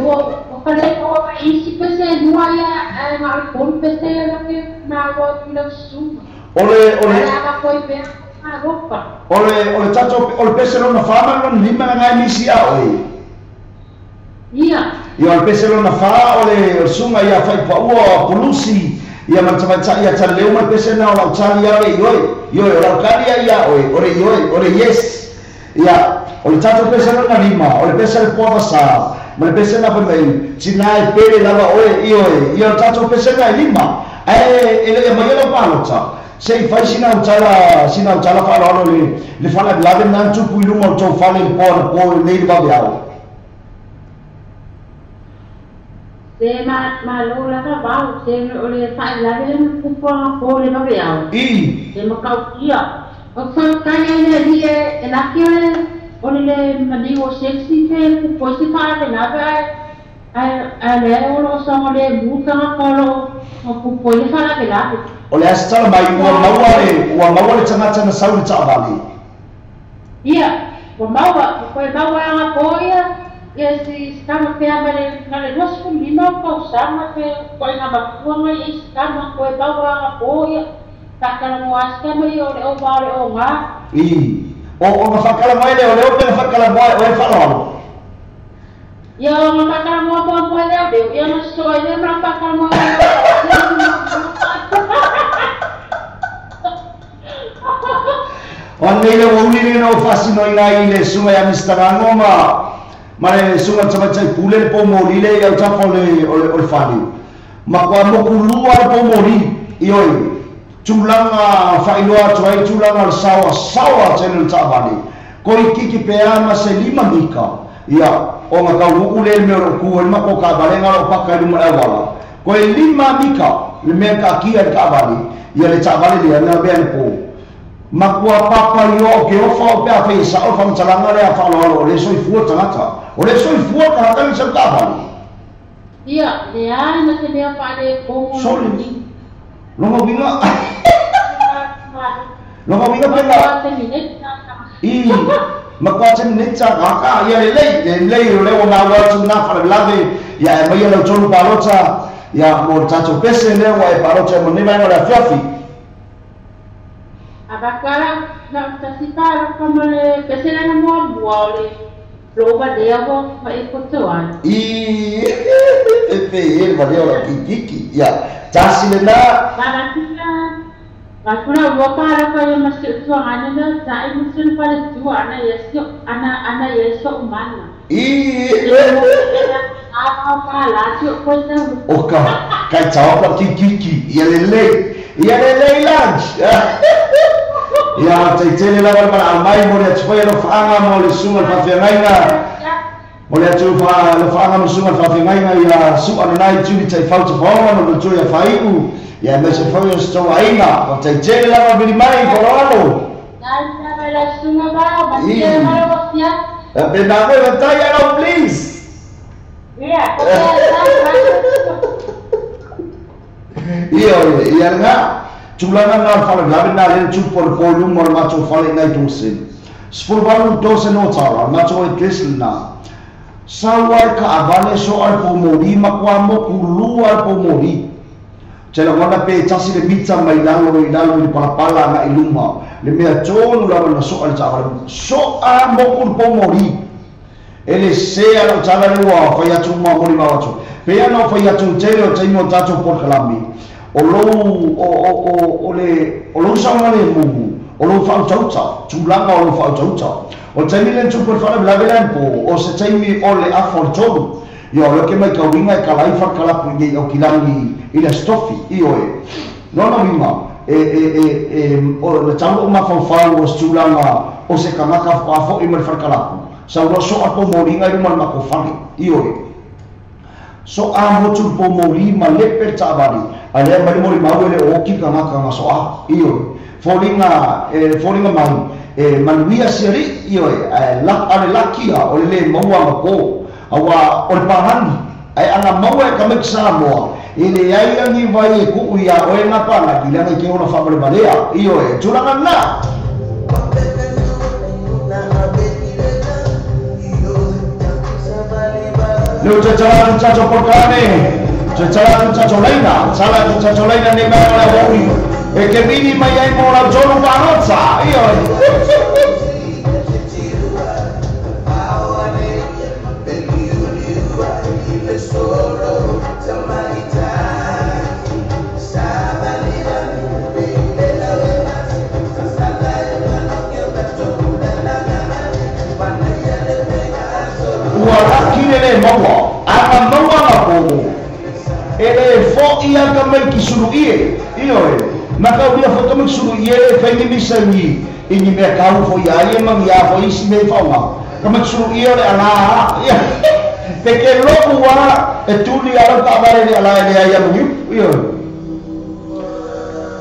kale ko isi pese dua ya ngal kon pese lagi nawa langsung Ole tato ole peselo na fama non lima na misi a oi. Iya. Yo ole peselo na fa ole sunga ya fai pa ua polusi ya macam-macam ya taleu ma pesena ola tali ya yo ola kali ya oi ole yes. Ya ole tato peselo na lima ole peselo po sa ma pesena pa mai sinai pele lava oi yo tato pesena lima ele ma yo palota sei fai sinau tala fa lo le fala lave nan tu puilu mo to fale po nei ba biao se ma lo la ka ba se ole fa lave le po le ba biao se ma ka ia o fa ka ia ni e la ki ole le mani o sexy fe po si fa le lave a le o so le buta ko lo o po le fa la lave Oleh asal mai ua mawale tangata na sauri taabali. Iya, ua mawa nga koia, si skama kea male 25 kau sama ke koe nga makua ngai skama koe mawa nga koia, kakala mo askama i ole o wale o nga. O nga whakala mai leo, leo pena whakala mai o e whalalo. Ia o nga whakala mo po leo, ia nga soe leo nga whakala mo Wangai le wuli no fasino ina ile sunga ya mistarango mare sunga macam pule po mori le ya tapo le fali makwa mokulua po mori ioi chulanga failua tuai chulanga sawa channel tabali koi kiki peama se lima mika ya o nga kau ule me ro ku ma ko ka balenga ro pakai lu mala wala koi lima mika le me ka kia ka bali ya le tabali le na be po makua papa yo ke o fa pe a fe sa o fa mtalanga le a fa lo le soi fu tangata o le soi fu tangata ni se taba ia le ana se le fa le ko soli no mo vinga pela i makua se minita ka ya le o na wa tu na fa la de ya mai lo chonu palota ya mo tacho pese le wa palota mo ni mai la fiafi Abakara Sita como le que se le mo buole. Lo va de agua pa ikotuan. Ele valeu la kiki. Ya. Jasilena. Bakuna wapara ko yung masih tuangan na sa imusun pala tuan ana yeso umana. Apa pala tu ko sa. Oka, kai jawab la kiki. Ya lele lunch. Ya tele la para amai mo le tspoya lo fanga mo le sunga fa fengaina. Mo le tsufa lo fanga mo sunga fa fengaina ya su ana nai tuli tai fa tu fa no lo ya faiu. Ya me se foi sto ainda, o tele la bili mai colorado. Dan la sunga ba, batia mara batia. Benda ko bataya no please. Iya, iya nga. Tulangan na fala gabi na len chupor volume or macho fala na dosen. Spur balu dosen no tara macho ikesl na. Sawar ka abane so al pomori makwa mo kulu al pomori. Cela wanda pe chasi le pizza mai lalo ni pala na iluma. Le mea chonu la na so al chaval. So a mo kul pomori. Ele sea lo chaval wa fa ya chuma mori ma wacho. Pe ya no fa ya chun chelo chaimo tacho por kalami. Olo sama le mugu, olo fau chaucha, chulanga olo fau chaucha. O chaimi len super fala blabelan po, o se chaimi ole afor chodu. Yo lo que mai kauinga kalai fa kala pungi o kilangi ila stofi io no mima o le chau ma fa o chulanga o se kamaka fa fo i mer fa kala. Sa lo so apo moringa i mal ma ko fali io so a motul po mori ma leper chabari ale mari mori mawele oki kama soa iyo folinga mai manuia seri iyo la ale lakia o le mawa ko awa o pahani ai ana mawa ka meksa mo ile ai ani vai ku ya o na pana kila ke ona fa bale balea iyo chulanga na Lu cacalan caco porkane, cacalan caco laina, salah caco laina ni mana boi. Que mini mayai mola jolu banget sa, iyo. Ele mawa, ama mawa ngapo. Ele fo ia kamai kisuru iyo maka dia fo kamai kisuru fai ni misani, ini me kau fo ia mang ia fo isi me fauma. Kamai kisuru le ala, ya. Peke loku wa etuli ala kabare ni ala ni ayam iyo.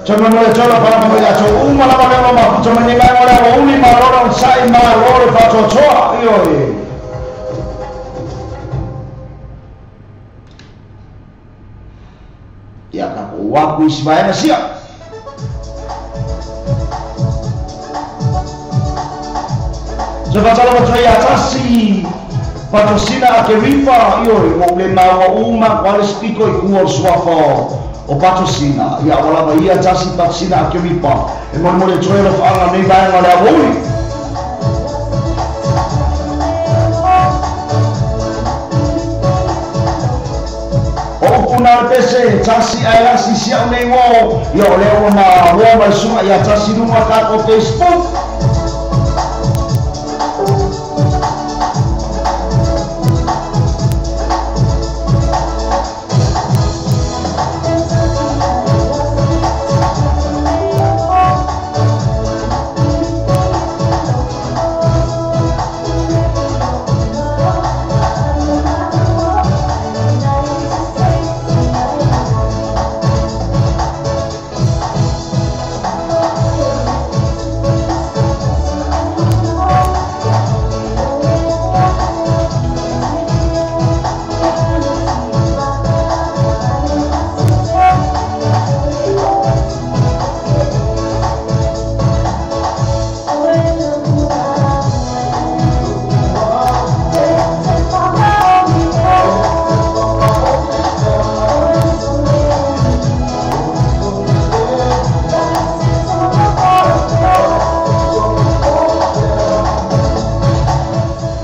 Cuma mulai coba para pembaca coba malah pada ngomong cuma ni malah orang uni malah orang sai malah orang faco coa iyo. Ya kan waktu ismail siap coba kalau saya atasi patrocina ake rifa iyo mo le mawa uma quales pico e cuor suafo o patrocina ya wala ba ia atasi patrocina ake rifa e mo le choelo fa nga nei ba nga le avoi na pese tasi ai asi sia nei wo yo le ona wo mai suma ya tasi numa ka ko Facebook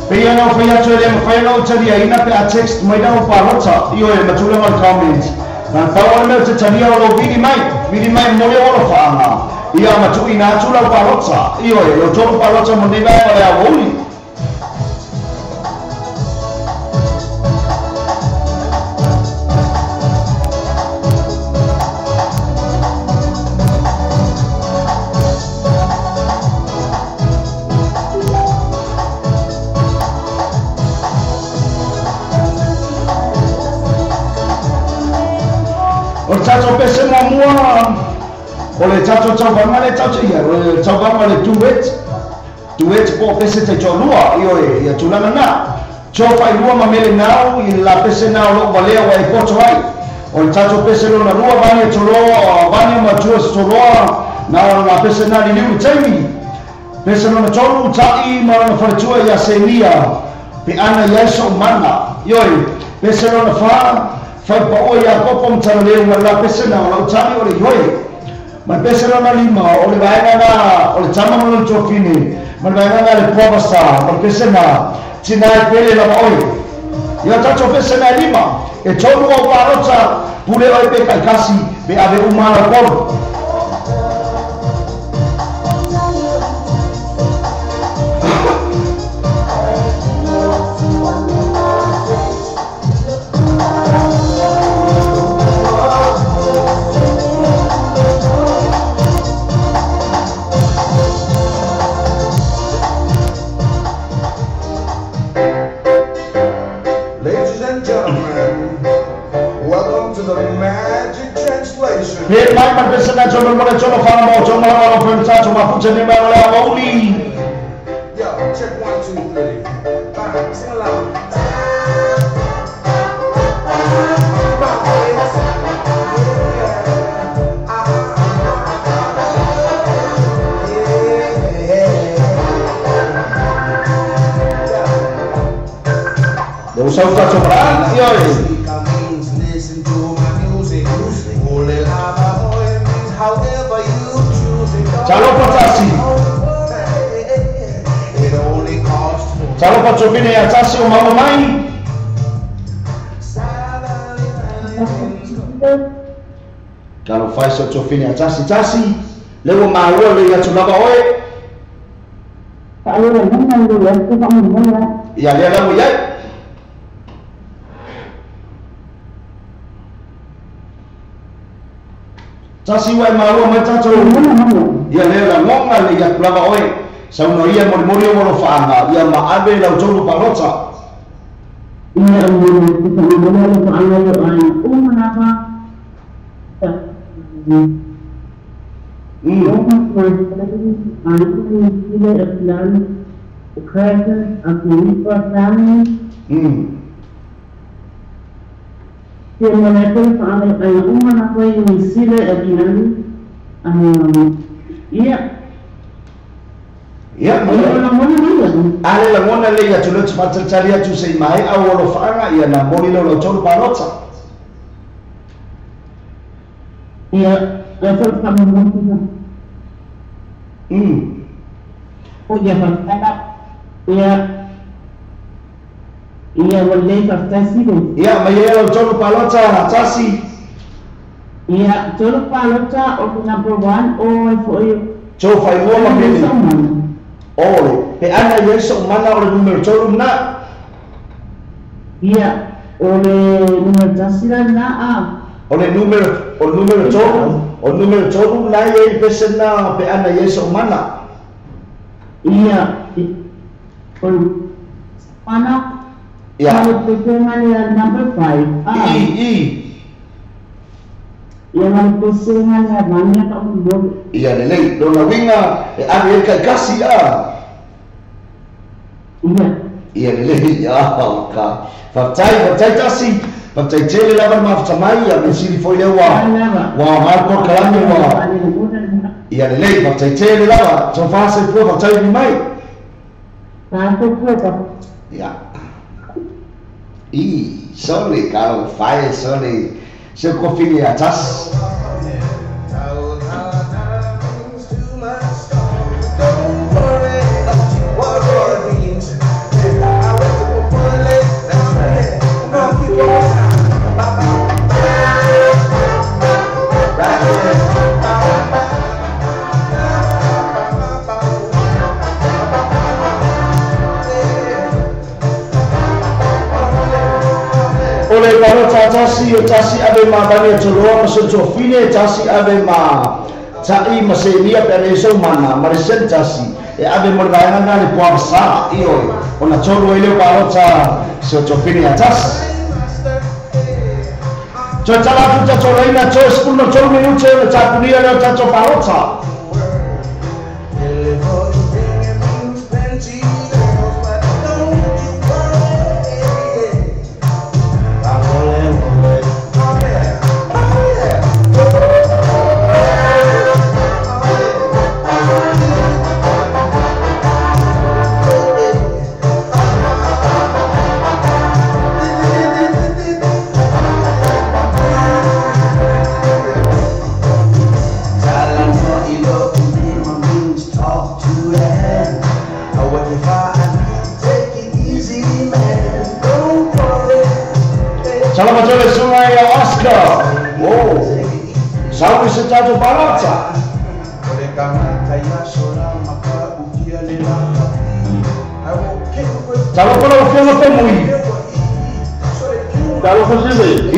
Pia no fai atu ele fai no tali ina pe a text mai da pa lota io e matula mal comments. Na fa o me te tali o lo vidi mai mo le o fa na. Ia matu ina atu la pa lota io e lo to pa lota mo ni ba le a woli. Tato pese mamua ole tato tawanga le tato ia ole tawanga le duet po pese te cholua io e ia tulana na chofa ilua mamele nau i la pese nau lo valea wa ipoto ai ole tato pese lo na rua bani choloa bani matua choloa na la pese na li liu taimi pese lo na cholu tai mara na fartua ia semia pe ana yeso mana io e pese lo na fa fai pa o ia popo mtana leo ma la pese na o tani o le yoi ma pese na lima o le vaina na o le tama mo le tofini ma vaina na le provasta ma pese na tina pele la oi ia tato pese na lima e tolu o parota pule o pe kasi be ave umana por Hey, my man, this is not your number. It's your phone. It's your number. From touch, my foot, and my only. Yo, check 1, 2, 3. Bang, sing along. Don't shout that so bad, yo. Chalo patasi. Chalo pachopine ya tasi o mama mai. Chalo fai so chopine ya tasi. Lewo maua le ya tulaba oe. Chalo le nana le ya tu pa mo ya. Ya le la mo ya. Tasi wai maua mai tato. Ia le la ngonga le ya plava oe sa uno ia mori mo lo faanga ia ma ave la tolu parota ia mo lo faanga yo ai o manava Ia, ale la ngona le ya tulo tsatsali ya tu sei mai au lo faanga ia na mori lo tolu parota. Ia, la tolu parota. O ya fa ia wale ka tasi ia mai lo tolu parota tasi. Ia tolu parota o number 1 o for you. So fai uoma mene. Ole, pe ana yeso mana o le numero tolu na. Ia, o le numero tasira na a. O numero tolu. O numero tolu na ye pese na pe ana yeso mana. Ia, o mana. Ia. O pese mana number 5. Ia man pese mana banyak tak boleh. Ia lelei, dona winga e ave ka kasi a. Ia lelei ya ka. Fatai tasi, fatai tele lava ma fatamai ya mesili foi lewa. Wa marco kalani wa. Ia lelei, fatai tele lava, so fase foi fatai ni mai. Ia. Sorry, caro, fai sorry. Se confini atas. tasi o tasi ave ma bani toloa ma so fine tasi ave ma tai ma se nia pe so mana ma se tasi e ave mo vaina na le poa sa io ona tolo ele parota so fine atas cho tala tu cho reina cho school no cho minuto le tapunia le cho parota Saúde se tá do barata. Talo para o filme foi muito. Talo fazer.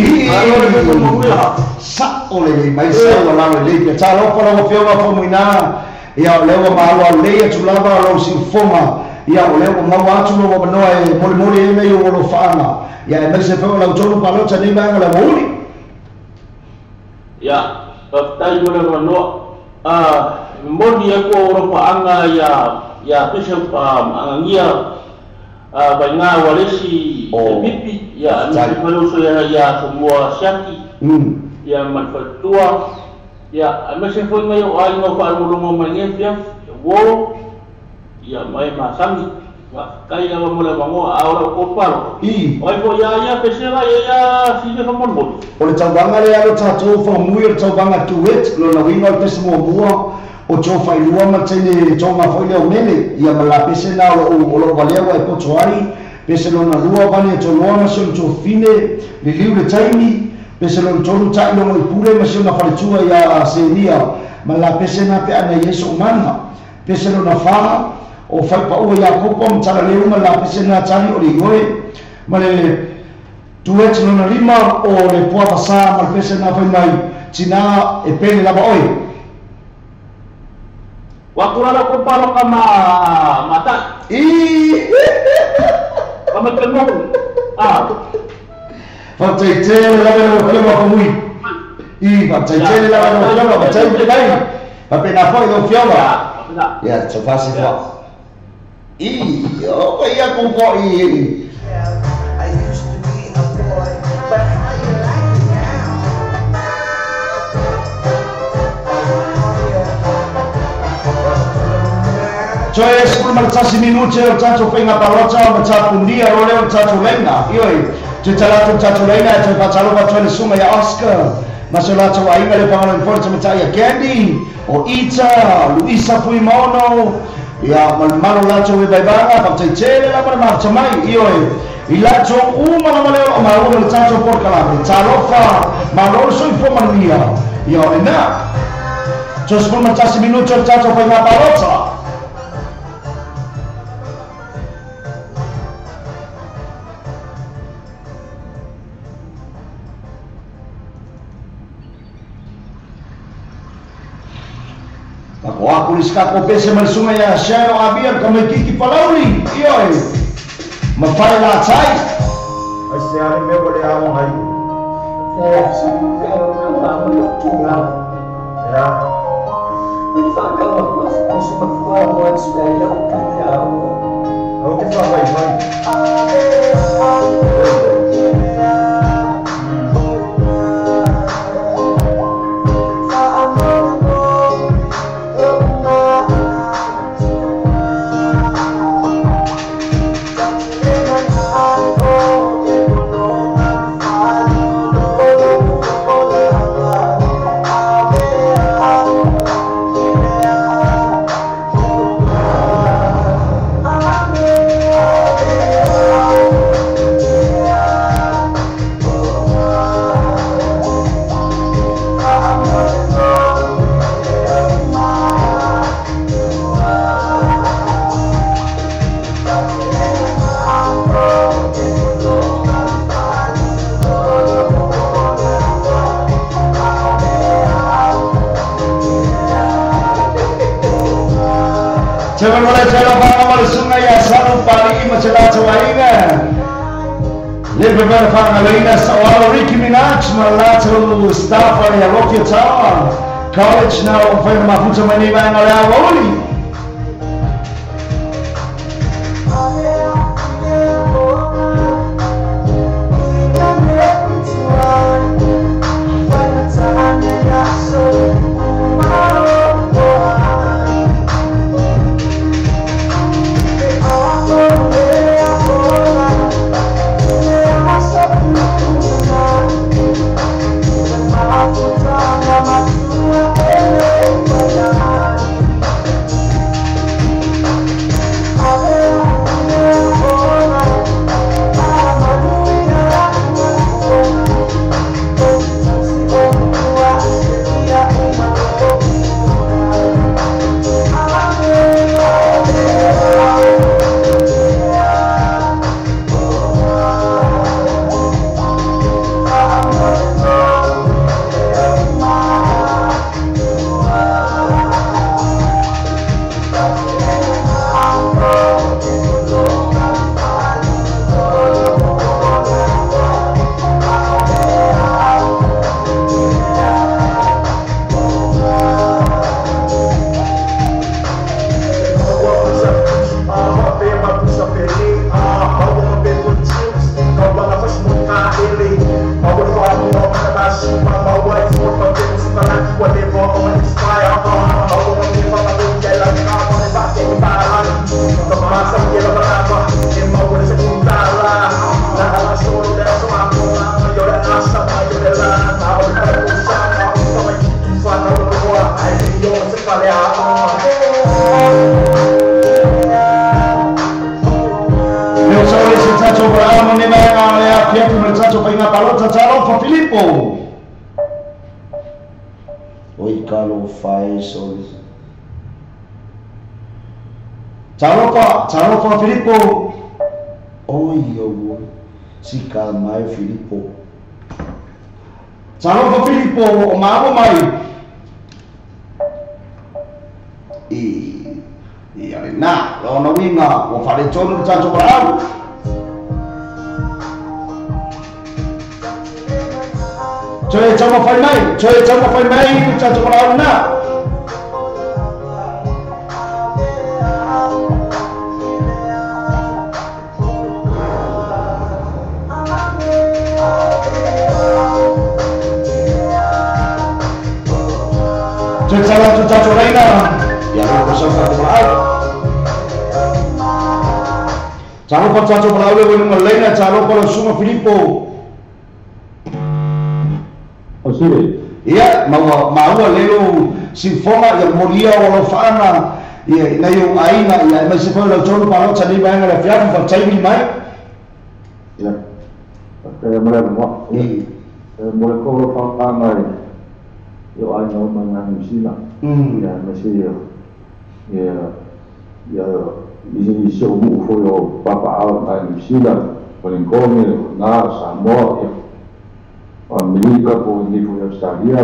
Sa olhe, mas eu lá no leite. Talo para o filme foi muito na. E a lewa malo leia tu lava lo si foma. E a lewa mau atu no no e mori e meio lo fana. E a mas se foi lá o jogo para o tani vai lá mori. Ya. Tapi boleh menolak. Modi aku orang anga ya besok angia banyak walesi pipi ya kalau saya ya semua syaki ya manfatua ya masih pun mayu ayu apa rumah mangnya dia wo ya mai masang kaya mulai bangun awal kopar oi po ya pesela ya sini kamu bol oleh cabang ada yang satu formulir cabang duit lo nak ingat semua buah o coba ilua macam ni coba foi leo mele ia melapisi na o valeu ai po choari peselo na lua bani choloa masih fine li liure taimi peselo cholu tai lo i pure masih na faritua ya senia melapisi na pe ana yesu mana peselo na fa o fai pa o ya kopo mtara leo melapisi na tani o ligoe male duit lo na lima o le poa pasa melapisi na fai mai tina e pele lava oi. Waktu ada kupalo kama mata. Kama kenal. Pacaicele la velo fioma komui. Pacaicele la velo fioma, pacaicele dai. Pape na foi do fioma. Ya, so fácil fa. Oh, ia com foi. Cioè, se marciassi minuti, il ciacio fai una parroccia, ma c'è un dia, non è un ciacio lenna. Io, c'è c'è un ciacio lenna, c'è faccio nessuno, è Oscar. Ma se la c'è una le fanno in forza, ma c'è Candy, o Ita, Luisa Fuimono, ya, ma non la c'è una banga, faccio il cielo, la marcia mai. Io, il laccio, ma uno il ciacio porca la, ciao fa, ma non so in forma mia. Io, e na. Cioè, se marciassi minuti, il ciacio fai una parroccia. Aku diskapo pese malsunga ya shano abia kama kiki palauri iyo mafai la tai Ase ari me bole amo hai ya Nifaka wa kusumafua wa Israeli ukanyao Okay vai Lebe bana whanga leina sa o Ricky Minaj ma lato staff ali a Rocky Tower College na o whaina mafuta mani vanga lea woli. Oi kalau faz Talofa Filippo. Oi yo si calmai Filippo. Talofa Filippo o mago mai. E na lo no winga o fare tono tanto bravo. Cioè siamo fai mai tanto bravo na. Cioè tanto reina. Ya no cosa fa bravo. Ciao faccio bravo con un lena, ciao con sumo Filippo. O sì. Ia, ma ua lelo sinfonga ya moria o lo fana. Ia, na yo aina, ia, ma se foi lo tolo para cha ni banga la fiafi fa chai ni mai. Ia. Perché mo mo. Mo ko lo fa mai. Yo ai no ma na sila. Ia, ma se yo. Ia, ini show mu foi o papa ao na sila. Polingome na Samoa. Amerika po hindi po yung Australia.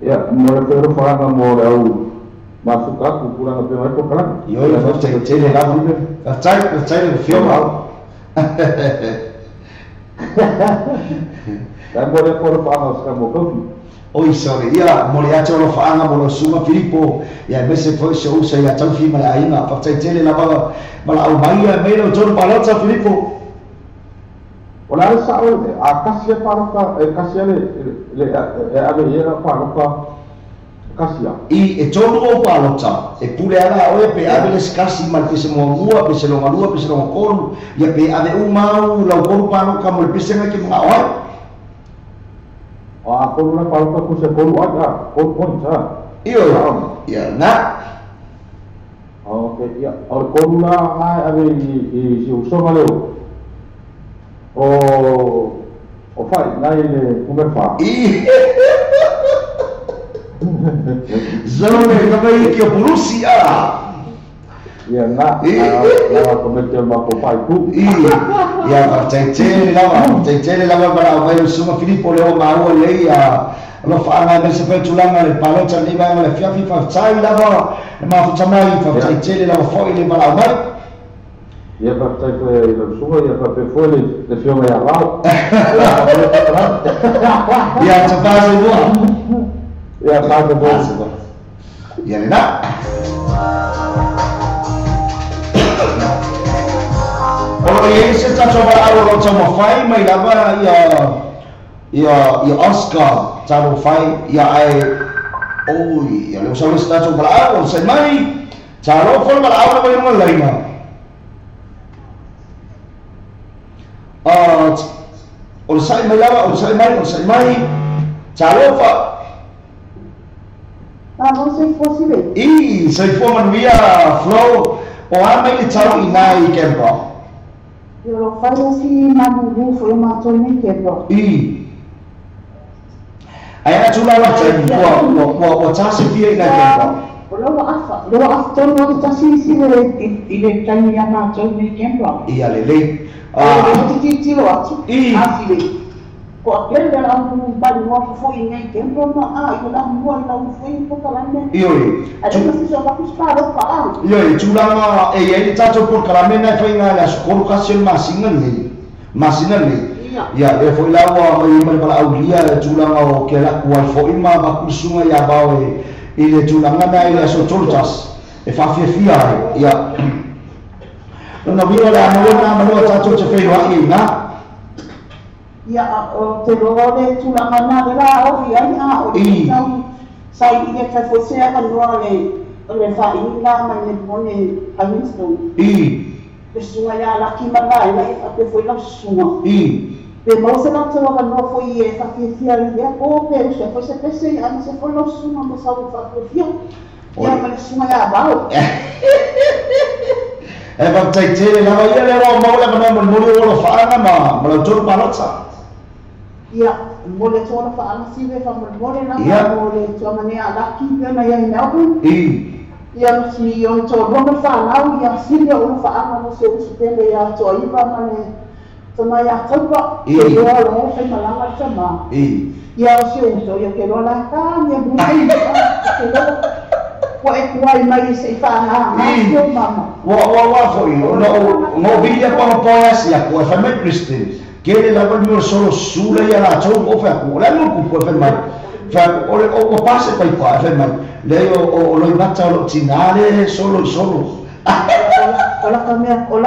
Ya, mula pero parang mo raw masuk ako kurang apa mereka kan? Yo, yo cek lah ni. Cek film out. Dan boleh por parang sekarang kopi. Oi, sorry. Ya, mulai aja lo faanga mo suma Filippo. Ya, bese foi show saya tahu film la ainga. Pa cek lah bala au mai melo jor palotsa Filippo. Wala sa o akasia para akasia le ave era para akasia e tonu o palota e pule ala o pe ave skasi mal pese mo lua pese lo malua pese lo kolu ya pe ave u mau la kolu pano kamo pese nga ki ma o a kolu na palota ko se kolu aga kolu ponta io ya na okay ya o kolu na ave i uso maleo o fai, dai come fa? Zone come che Russia. Ya na come che ma po fai tu. Ya cecele lava para vai suma Filippo leo mau lei lo fa na se fa tulanga le paloccia lì vai le fiafi fa sai lava ma faccia mai fa cecele lava fuori le para mai. Ia papai foi lo sumo ia papai foi le filme ia rau. Ia cepat semua. Ia papai semua. Ia nak. Oh ini saya coba awal macam fai mai lama ia Oscar caro fai ia ai oh ia le usah kita coba awal saya mai caro fai mal awal mai mal lain. Usai mai caro fa você fosse ver. Saya for manusia flow o amai le caro inai kempo. Eu faço assim na bubu foi uma torne quebra. Aí a chula lá tem o chassi dia na quebra. Lo after no chassi se ele tem ya na torne quebra. Iya lele. Titi lo acho. Assim. Ko aquele era bali mo foi nem quebra eu lá não foi por calame. Iyo. Aí você só vai buscar o pau. Iyo, chula ma ele tato por calame na foi na las colocación masinan ni. Ya, dia foi lá mai bala aulia chula ma que la qual foi ma ba kursunga ya bawe. Ile chula ngana ile so chultas. E fa fia ya. Una vio la no tato che fei wa ina. Ya, te lo de chula ngana de la o ya sai ile que fosse a le fa ina ma ne pone amisto. Pessoa ya la ki manga ila e fa foi la suma. Pe mo se na tsoa no foi e fa que sia ia o pe se foi se pese a se foi la suma mo sa fa fia. Ya ma suma ya bao. E va taitele la va ia le ro mo le mo mo lo fa na ma lo tur palotsa. Ya, mo le tsoa fa ana si ve fa mo le na mo le tsoa mane ala ki pe na ya ina ko. Ia si yo to rono fa na ia si yo no fa ana no se usi tele ya to iba mane toma ya topa yo lo fe malanga chama ia si yo yo que lo la ka ni bu que lo wa e kuai mai se fa na yo mama wa fo yo no villa pa poia si a ko fa me Christian que la volvió solo sula ya la chou o fa ko la no ko fa mai fa o passe poi qua fa mai lei o lo invata lo cinale solo Ola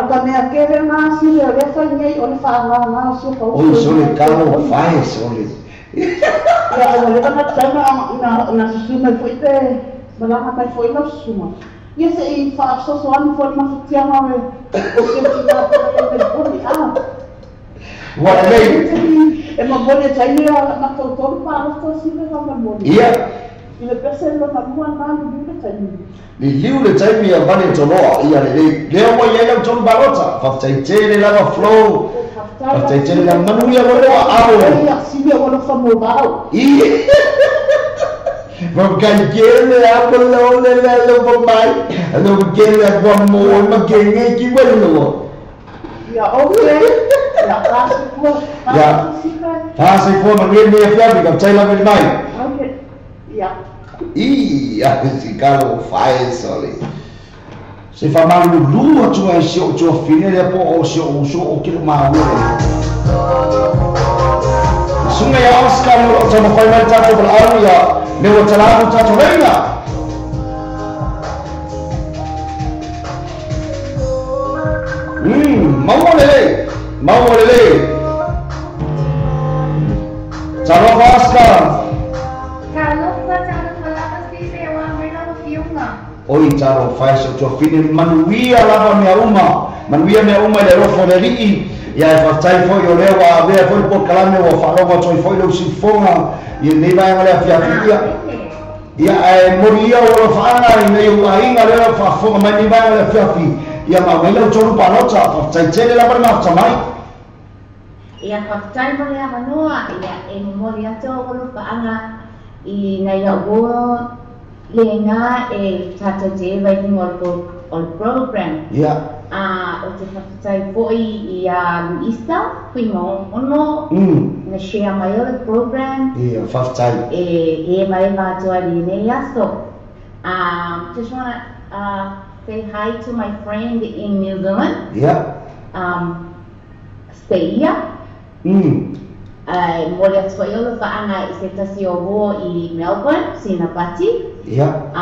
kamea kere na si le fa ngai o le fa na so ko o sole calo fai sole ya o le kana tama na suma foi te malanga kai foi na suma ia se fa so an foi ma futia ma o que na wa lei e ma bone tai na to pa to si me va bone ia ile pese lo na mua na lu tai li liu le tai mi avane to no ia le mo ia le ton balota fa tai tele la flow fa tai tele la manu ia lo au ia si me lo fa mo bao Vamos canjele a pelo le lo po mai lo gele a po mo ma genge ki wello ya okay ya se fue ma viene a fiabi ka tai la mai okay ya si calo fai sole se fa mal lu a tu ai sio tu fine le po o sio o kilo ma wo sunga ya Oscar lo sama fai mal tato bal aria le wo tala tato reina mau lele Chalo Oscar oi charo fai so to fine manuia lava mea uma le rofo de ri ya fa tai foi o lewa ve foi por calame o fa logo toi foi lo sifonga e nei vai ngale afia ya ai moria o fa ana nei o ainga le fa fo ma nei vai ngale afia fi ya ma vela o choro palota fa tai chele la per ma chamai ya fa tai mo ya manoa ya e moria to o fa ana i nei o Lenga e tata te vai o program. Yeah. O te whakatai foi I Easter, kui mo ono, na share mai o program. Yeah, whakatai. E mai mātua li nei aso. Just wanna say hi to my friend in New Zealand. Yeah. Stay here. Mole atu whai olo whaanga I se tasi o ho I Melbourne, Sinapati. Yeah.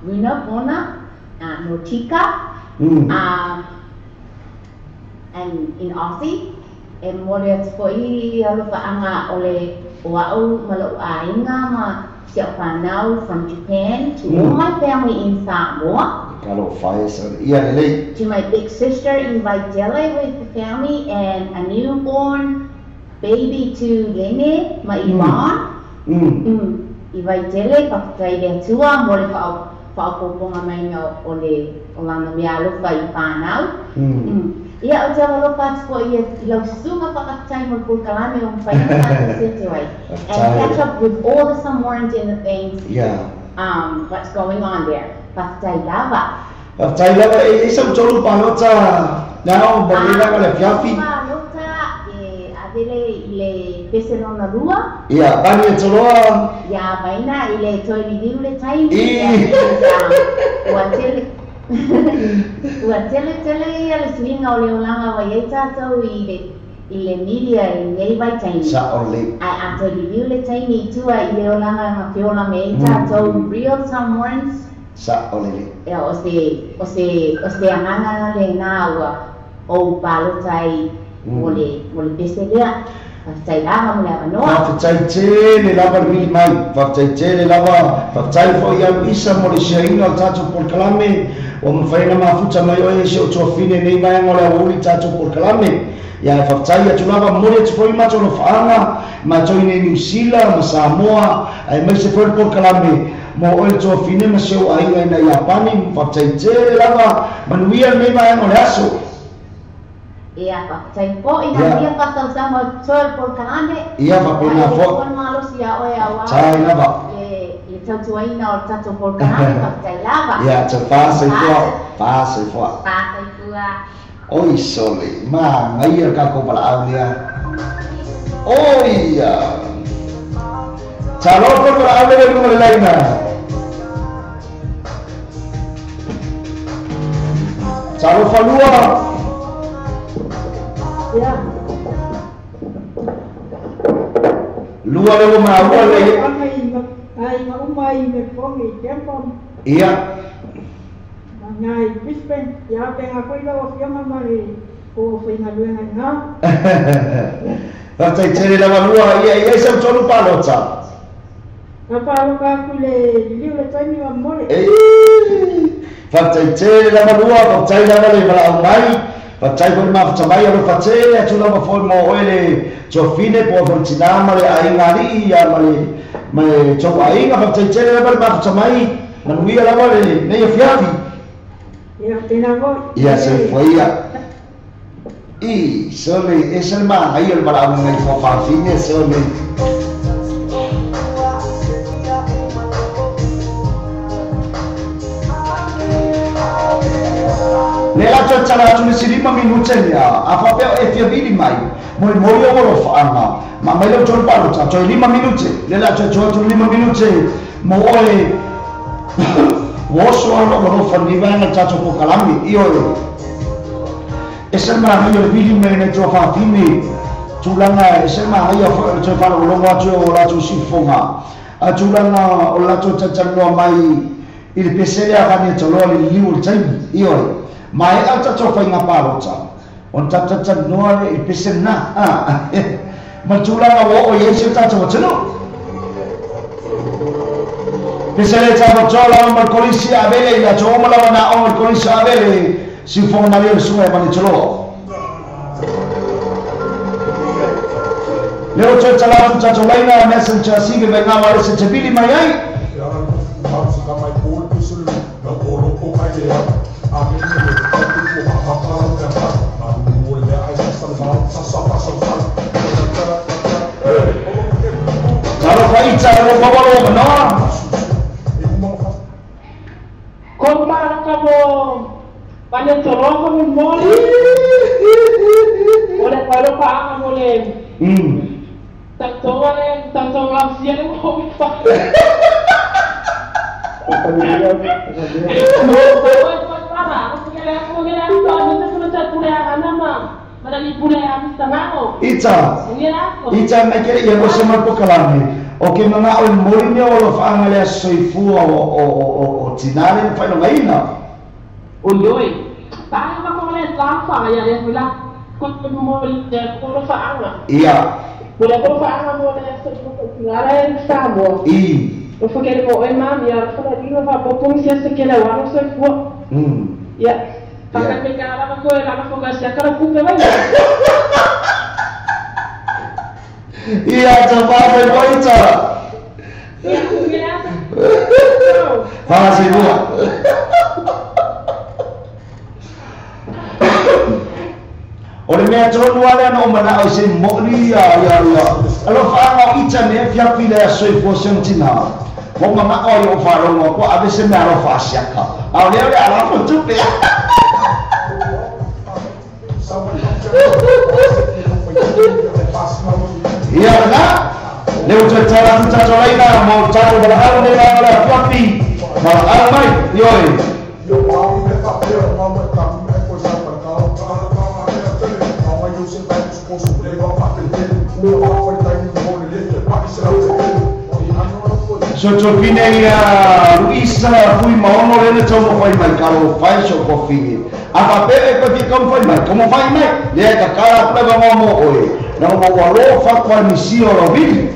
Runa Pona, Notika. And in Aussie. E mole atu whai olo whaanga ole wa'u malau ainga ma siap whanau from Japan to all my family in Samoa. To my big sister in Vaidele with the family and a newborn baby to Lene, my Ivan. I Vaidele, pakai dia tua, mole whaapoponga mai ngā ole lana mea lupa I whanau. Ia o te alo pātu po I lau sunga whakatai mo Pukalame o whainga se te wai. And catch up with all the Samoans and the things. Yeah. What's going on there. Whakatai lava. Whakatai lava e sa utolu palota. Nao, bagila ka le fiafi. Palota e adele I le pesenona lua. Ia, bani e toloa. Ia, baina I le toi li diu le taimi. Ua tele. Ua tele ia le swinga o le olanga wai e tātou I le media I nei vai taimi. Sa ole. Ai ato li diu le taimi tua I le olanga ma whiola me e tātou real Samoans. Sa ole. Ia o se anganga le nā ua o palotai mo le pese lea. Whakatai lava mo le avanoa. Whakatai tēne lava ri mai. Whakatai tēne lava. Whakatai fo I au isa mo le siaina o tātou Pukalame. O mwhaina mafuta mai o e se o tua whine nei mai ngole a uli tātou Pukalame. Ia e whakatai atu lava mori atu fwoi mato no whaanga. Ma toi nei New Zealand, ma Samoa. Ai mai se fwoi Pukalame. Mo o e tua whine ma seo aina ina Iapani. Whakatai tēne lava. Manuia nei mai ngole aso. Ia whakatai po I nga ia whakatau sama toi Pukalame. Ia whakona fo. Ia malusi a oe a wā. Tai lava. Le tautuaina o tātou Pukalame whakatai lava. Ia, te whāsai fua. Whāsai fua. Whāsai fua. Oi sole, ma ngai ar ka ko pala au nia. Oi ya. Chalo ko pala au le ko le laina. Chalo falua. Ya. Lua le ma lua le. Ai ma umai me fongi tempom. Iya. Ngai Brisbane, ya tenga koilo o fiama mai o fina luenga nga. Whakatai tere la malua, ia sa utolu palota. Ka palo ka kule liu le taimi wa mole. Whakatai tere la malua, whakatai la male malau mai. Whakatai kore mafuta mai alo whatere, atu lama foi mo oele tofine po whantina male aingari, ia male tau ainga, whakatai tere la male mafuta mai. Manuia la male, nei a fiafi. Ia tena go. Ia se foi ia. I sole ese ma ai el para un mai fo fa fine sole. Le la tocciala tu si rima minucella, a fa pe e fia vidi mai. Mo o lo fa ma mai lo tol palo, cioè 5 minuti. Le la tocciala tu 5 minuti. Mo ole Woso ono fanniva na Tātou Pukalame io ese ma io vili me ne tro fa fini tulanga ese ma io tro fa lo atu o la tu sifonga atulanga o la tu tatano mai il pesere a fani tolo li liu time io mai alta tro fa nga palota on tatano il pesere na ma tulanga wo o yese Tātou tano Pesare tava chola o Marcolisi avele la choma la wana o Marcolisi avele si fo na le sue mani cholo. Leo chala tu chacho laina messenger sige venga wale se chebili mayai. Chalo kai chalo bawalo no. Compara como vale tolo como mole. Ole palo pa mole. Tanto la cielo como pa. Ita mai kere ia ko semai ko kalame. O ke manga o moine o lo faanga le soifua o tinale fa no ngaina. O yoi. Ta ma ko le la fa ya le fila ko mo le ko lo faanga. Iya. Ko le ko faanga mo le ko tinale sabo. O fa ke mo e ma ya fa la dino fa po mi se ke le wa no soifua. Ya. Pakai pekala apa kau yang apa fokus ya kalau kupe mana? Iya coba berbicara. Iya kupe apa? Makasih Bu. Orang ni turun wala na umana o sin mokli ya. Alo fa icha ne fia pila soi posen tina. Mo mama o yo fa ro ko abise na ro fa siaka. Au le ala po tu pe. Iya benar. Lewat cara lainnya mau cara berhal dengan orang kopi, berhal mai, yoi. So pine ya Luisa fui mau le tomo fai mai kalau fai so kopi. Apa pere ko ti kom fai mai, como fai mai? Le ka kara prueba mo oi. No mo walo fa kwa misio ro vi.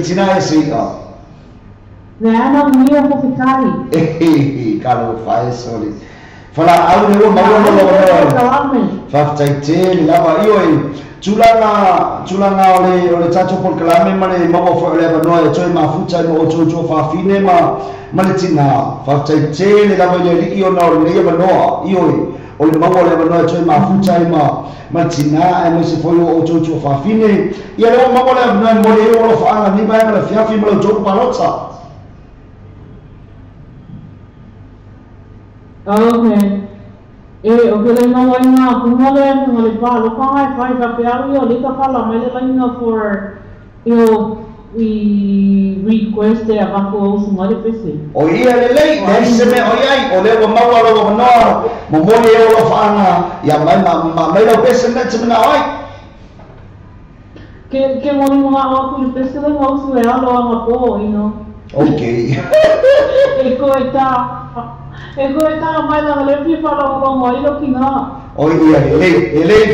Cina esse Não ia por ficar aí. Kalau faz oli. Fala au ni mau Faftaite lava io tulanga ole tato por kalame mane mau fo le no e choi mafuta no ojo fa fine ma le tina Faftaite lava io no le no io ole mau le no choi mafuta ma tina e mo se foi ojo fa fine ia le mau le no mo le o fa ni ba le fiafi mo jo palotsa. Okay. O que ele não vai na como ele fala, faz papel e ele tá falando, mas ele não for we request a banco o sumari PC. O ia lei, desse me o ia, o le mau lo no, mo mo le o fana, ya mai lo PC na tsena oi. Que mo no ma o PC le mo su ela lo po, Okay. Ego está mais na leve para o longo aí lo que não. Oi, ele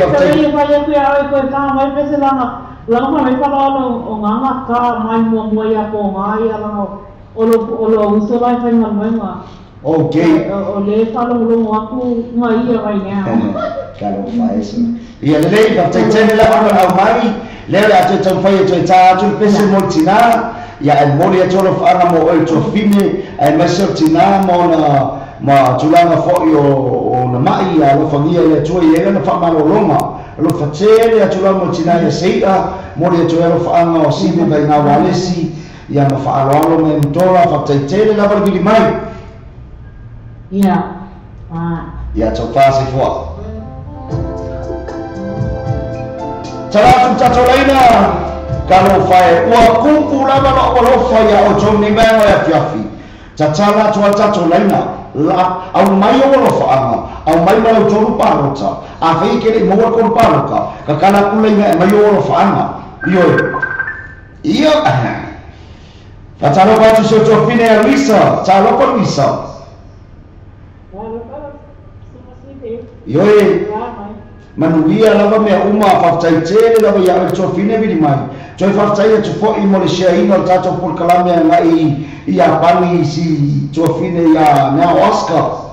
vai que ego está mais vezes lá vai para o nganga cá mais mo ia com aí lá o uso lá faz mal. Okay. O le fala o longo aku mai vai né. Kalau faz. E ele vai ter lá para o mai, leva a tu faz tu tá tu pese multina. Ya el mori atolo fana mo el trofine el mesel tina mo ma tulanga fo yo na mai ya lo famia ya tu ye na fa malo longa lo facele ya tulanga mo tina ya seita mori atolo fana o sime vai na walesi ya ma fa alo me mtola fa tele la per di mai ya ya to fase fo Talatu tatolaina kalau fai ua kuku lama no olofa ya o John Nimengo ya fiafi. Tatala tua tatolaina la au mai o olofa anga au mai ma o John Parota a fei kere mo ko Parota ka kana kulenga mai o olofa anga iyo Fatalo batu so Jofine ya Lisa talo ko Lisa Yoi manuia lava mea uma whaftai tere lava ia o Jofine vidi mai Joi whaftai e tufo i mole shea ino o tato por kalamea ngai i a pani si Jofine ia nea Oscar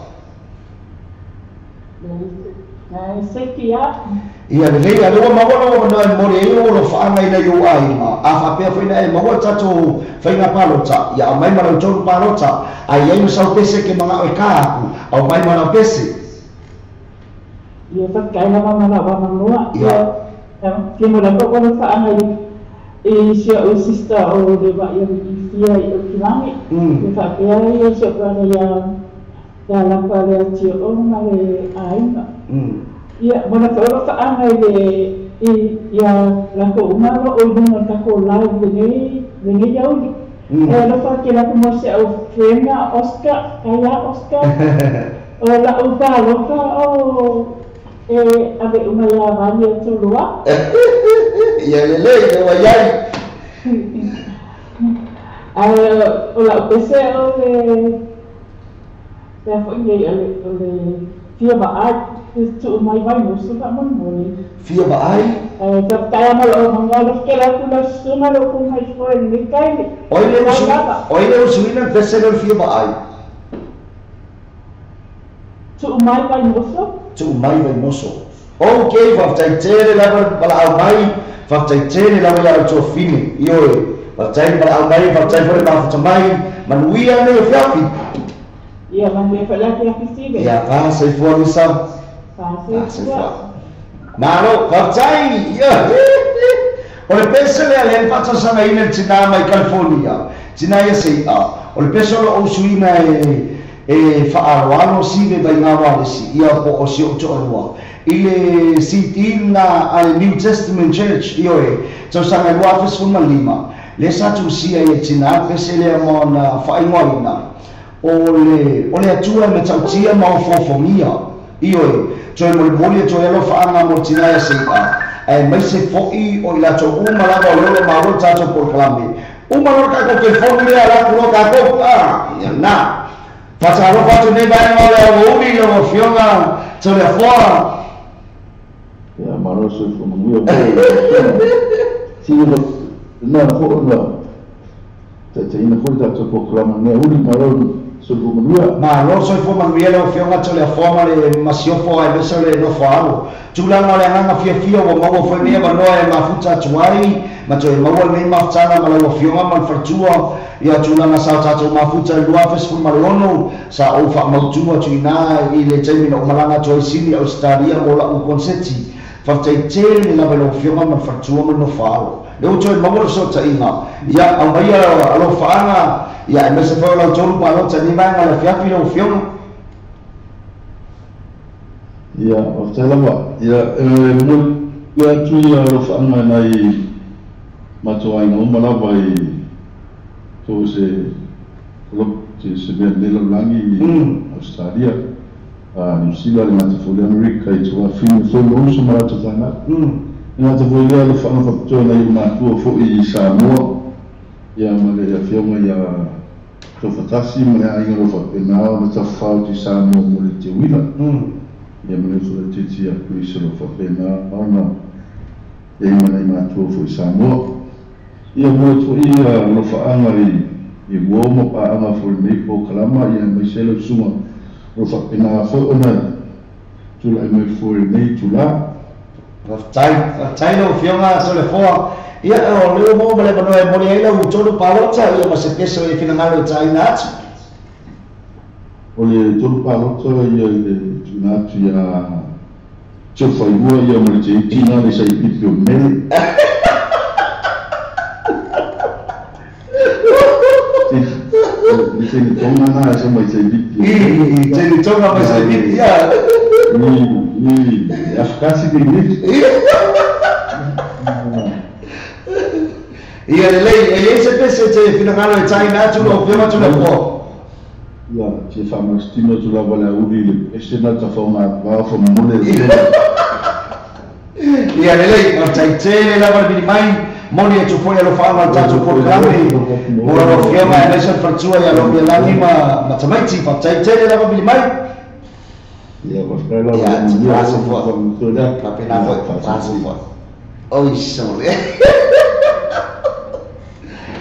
Ia le rei alewa mawala wa manoa mori e o lo whaanga ina i o ai a whapea whaina e maua tato whainga palota ia au mai marau tonu palota a iei masau pese ke mga oe ka aku au mai marau pese Ia whakai na mamana wa mamua ia ke mora koko na whaanga i sia o sista o rewa ia i fia i o kinami ke whapea ia sia prana ia lapa lea tio o na le aina Ia, mana whaora whaanga ia lako umaro o inunga tako live lengi yauri. Ia lapa ke lako mose au whenga Oscar, kaya Oscar. O la upa loka o ave umaya vani a tulua. Ia lele, ia waiai. O la upese o le pia whainga o le fia baat. Tu mai vai musu ka mon Fia baai? Ta kaya mal o mangalo kela kula suma lo kung mai foi ni kai. Oile usuina festival fia baai. Tu mai vai musu? Tu mai vai musu. Okay, whaftai tere lava bala au mai, whaftai tere lava ia o Jofine. Ioe, whaftai bala au mai, whaftai fore mafuta mai, manuia ne o whiapi. Ia mangue whalaki a pisibe. Ia whasai fua misa. Maro, whaftai! O le pese lea le whatasanga ina tina mai California. Tina ia sei a. O le pese o usuina e whaaroano sive bai ngā walesi. Ia po o si o to arua. I le sitina a le New Testament Church. Ioe, tau sanga i wafes fuma lima. Le satu sia ia tina pese lea mo na whaingoina. O le atua me tautia mau fofongia. Ioe, Joy moli to elo whaanga mo tina ia sei a. E mai se fo'i o ila to umalava o lele mauro tato por kalame. Umalo ka ko telefoni lea la kulo ka ko. Ia na. Pasaro pato ne vai mo le o uri lo fionga to le fora. Ya maro se fo mo yo. Si lo na fo la. Te ina fo tato por kalame ne uri maro Ma lo so fo manriele o fionga to le forma le masiofo e vesa le no falo. Tula no le hanga fia o mago foi ne ba no e mafuta tuai, ma to e mago ne maftsana ma lo fionga ma fartua ia tula na sa tato mafuta lua fes fu malono sa o fa mautua tuina i le temi no malanga to sini Australia mo la u konseti. Faftai tele la lo fionga ma fartua ma no falo. Le o to e mago so ta inga. Ia au mai alo faanga ia me se foi la tolu pa lo tani mai la fiafi lo fiona ia o te lava ia mo ia tu ia lo fanga nai mato ai no malava i to se lo se ben de lo langi Australia New Zealand ma te foi America i tu a fino so lo so mara to tana ina te foi ia lo fanga fa to nai ma tu fo i Samoa ia male ia fiona ia to fatasi mo le ainga lo fa pena o ta fauti Samoa mo le te wila ia mo le so te tia kuisa lo fa pena ona ia mana ima tu fo Samoa ia mo to ia lo fa anga i wo mo pa anga fo le po kalama ia mai se lo suma lo fa pena fo ona tu la mai fo le tu la Tai lo fionga so le foa ia o le mo male no e mori ai u tolu palota ia ma se peso e fina ngalo tai nat o le tolu palota ia le nat ia cho fai bua ia mo le tina le sai pipio mel se ni tonga na so mai sai pipio se ni tonga mai sai pipio ni afkasi de Ia lelei, e se pese te finangalo e tai na tu lo pema tu lo po. Ia, te whamastino tu la wale uri le esena ta whaunga wā whamone. Ia lelei, o tai tele la wale mai, moni e tu foi alo whaanga tatu programe, mora lo fiema e nesa fartua ia lo bielani ma tamaiti, pa tai tele la wale mai. Ia, wafrela wale mai. Ia, tu foi, ka pena foi, tu foi. Oi, sorry.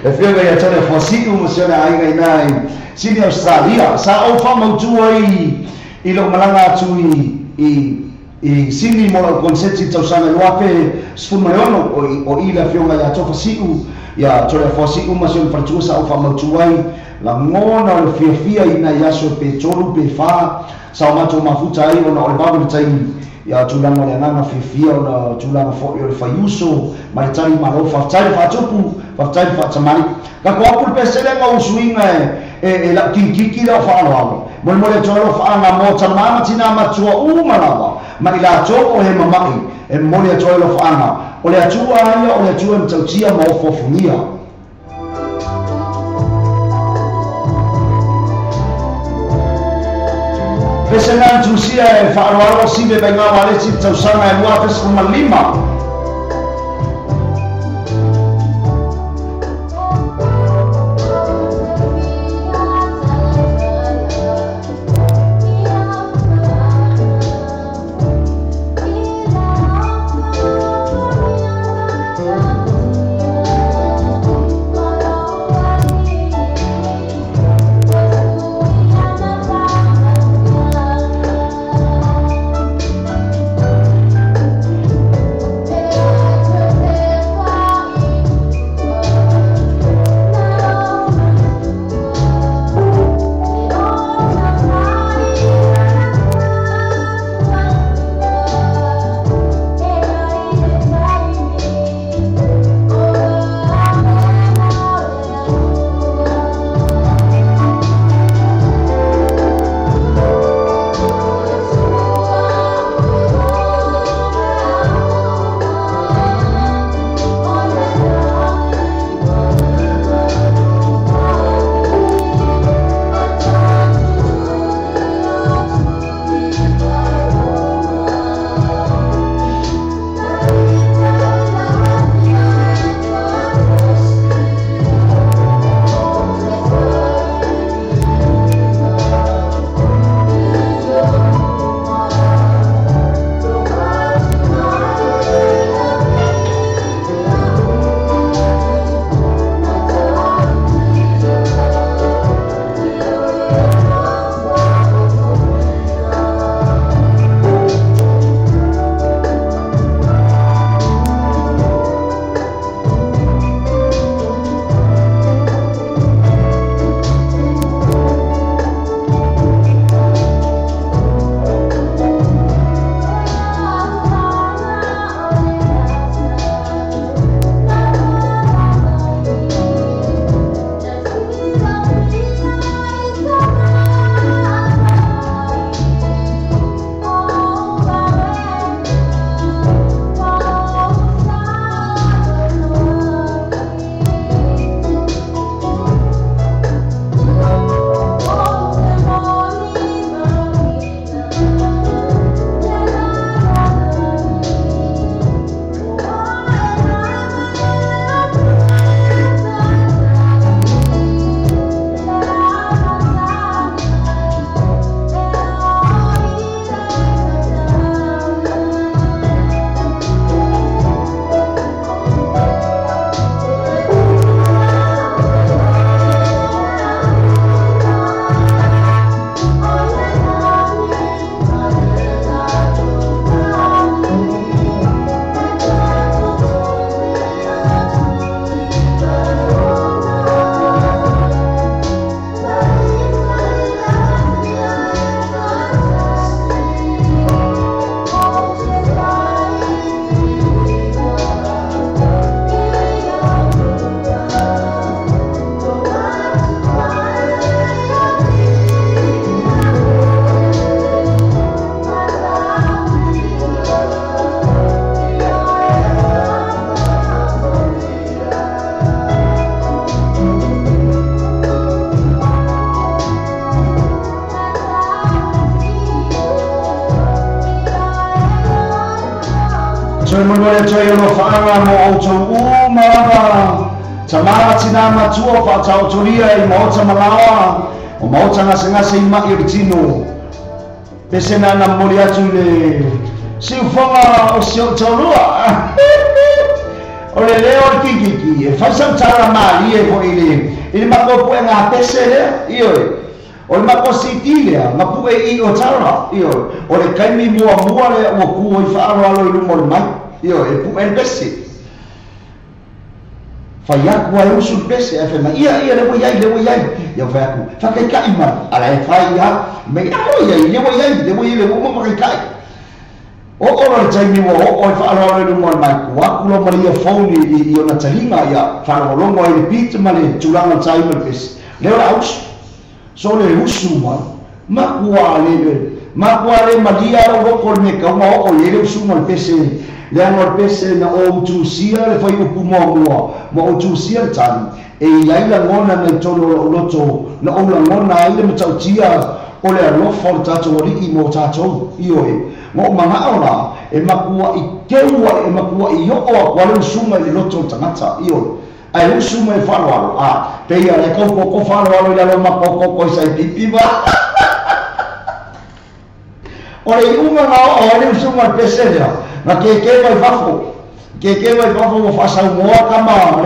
E whianga ia tone whasiku mo siona ainga inai sini Australia sa au whamautu ai i lo malanga atu i sini mo la konseti tausanga luape sfumayono o ila whianga ia to whasiku ia tone whasiku mo siona whartua sa au whamautu ai la ngona o whiawhia ina iaso pe toru pe wha sa o mato mafuta ai o na ole babu tai ia tulanga le ananga whiawhia o na tulanga fo i o le whaiuso mai tari malo whaftai whatupu whaftai whatamari ka ko apul pesele nga usuinga e la kinkiki la whaaloalo mole mole tolo whaanga mo tamama tina matua umalawa ma ila toko he mamai e mole tolo whaanga o le atua aia o le atua mtautia ma ofofunia pesena ntusia e whaaloalo sive benga wale si tausanga e mua pesu malima Joy mo joy no whaanga mo o tau umara. Tamara tina matua whaatau toria I maota malawa. O maota ngase I mai o tino. Pesena na mori atu le siufonga o sio taurua. O le leo kikiki. E whaisam tara mali e po ili mako pue ngā pese lea. Ioi. O le mako siti lea. Mapu e I o tara. Ioi. O le kaimi mua lea ua kuo I whaaro alo I lumo le mai. Ioi. E pu en pese. Whaiaku ai usu pese. E whema ia lewa iai. Ia whaiaku. Whakaikai man. Ala e whai ia. Me ako iai. Lewa iai. Le umo makaikai. O ora le taimi wa o whaaro alo I lumo le mai. Kua kulo maria phone I ona taringa ia. Whaaro longo ai le pita male. Tulanga taima le pese. Leo la usu. So le usu man. Makua le malia ro ko le ka mo o le usu mo pese le ano pese na o tu sia le foi upu mo o tu sia tani e ia la ngona na tolo loto na o la ngona ai le mtautia o le ro for tato ri mo tato io e mo manga ora e makua I keua e makua I o kwa le usu mo le loto tangata io ai usu mo e whalo pe ia le ko whalo le lo makoko ko sai pipi ba o le unga o le usu mo pese na ke vai fafo mo fasa moa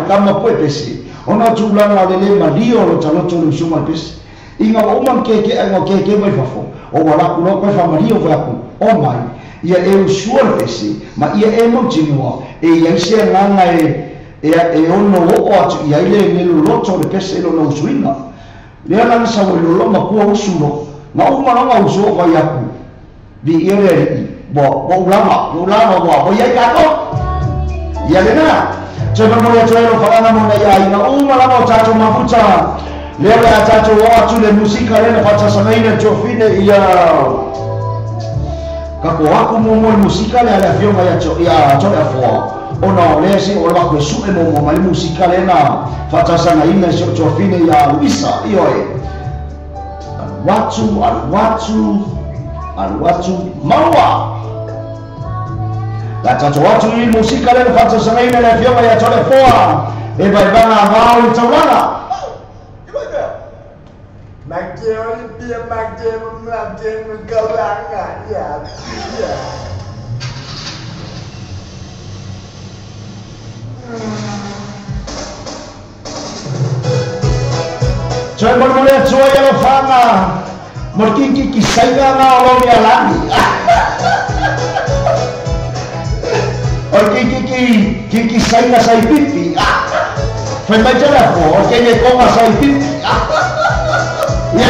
kama pue pese ona tulanga le mario lo talo tulu usu mo pese inga o man ke vai fafo o wala ku lo fa mario va ku o mai ia e usu pese ma ia e mo tinua e ia se nganga e ono o atu ia ile lo to le pese lo no suina le ala sa lo ma ku usu lo na o ma usu o ia ku di ire bo ulama bo ia kato ia lena coba mo lo falana mo ia ina malama tato mafuta leo ya tato watu le musika lena fata sanaina jofine ia kako aku mo musika le ala fioma ya ya fo ona le si o la ko su e mo mali musika lena fata sanaina jofine ya Luisa io watu mawa la tato watu I musika le fata sanaina le fioma ya tole foa e vai bana vao I taurana Makion galanga ya Coy boleh coy lo fanga morkinki kisaiga na lo mi alani Orkinki saiga sai pipi Foi mais telefone, quem me coma sai pipi Ya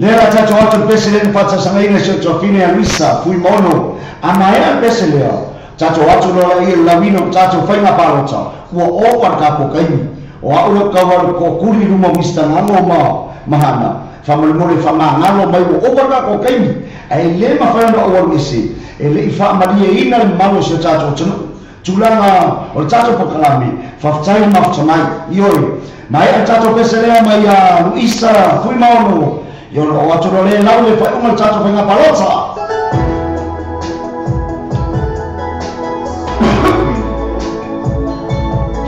Lera tato atu pese le fata sangaina se tofine a misa fui mono ama era pese lea tato atu no la ia lavino tato fainga parota ua opa ka kokai o au ka wa ko kuri ruma mista ngalo mahana famole mole fama ngalo mai o opa ka kokai ai le ma fa no o ngisi ele ifa maria ina le malo se tato tulanga o tato pokalami faftai maftamai ioi mai tato pese lea mai a Luisa fui mono yo lo watro le lau le fai un tato venga palozza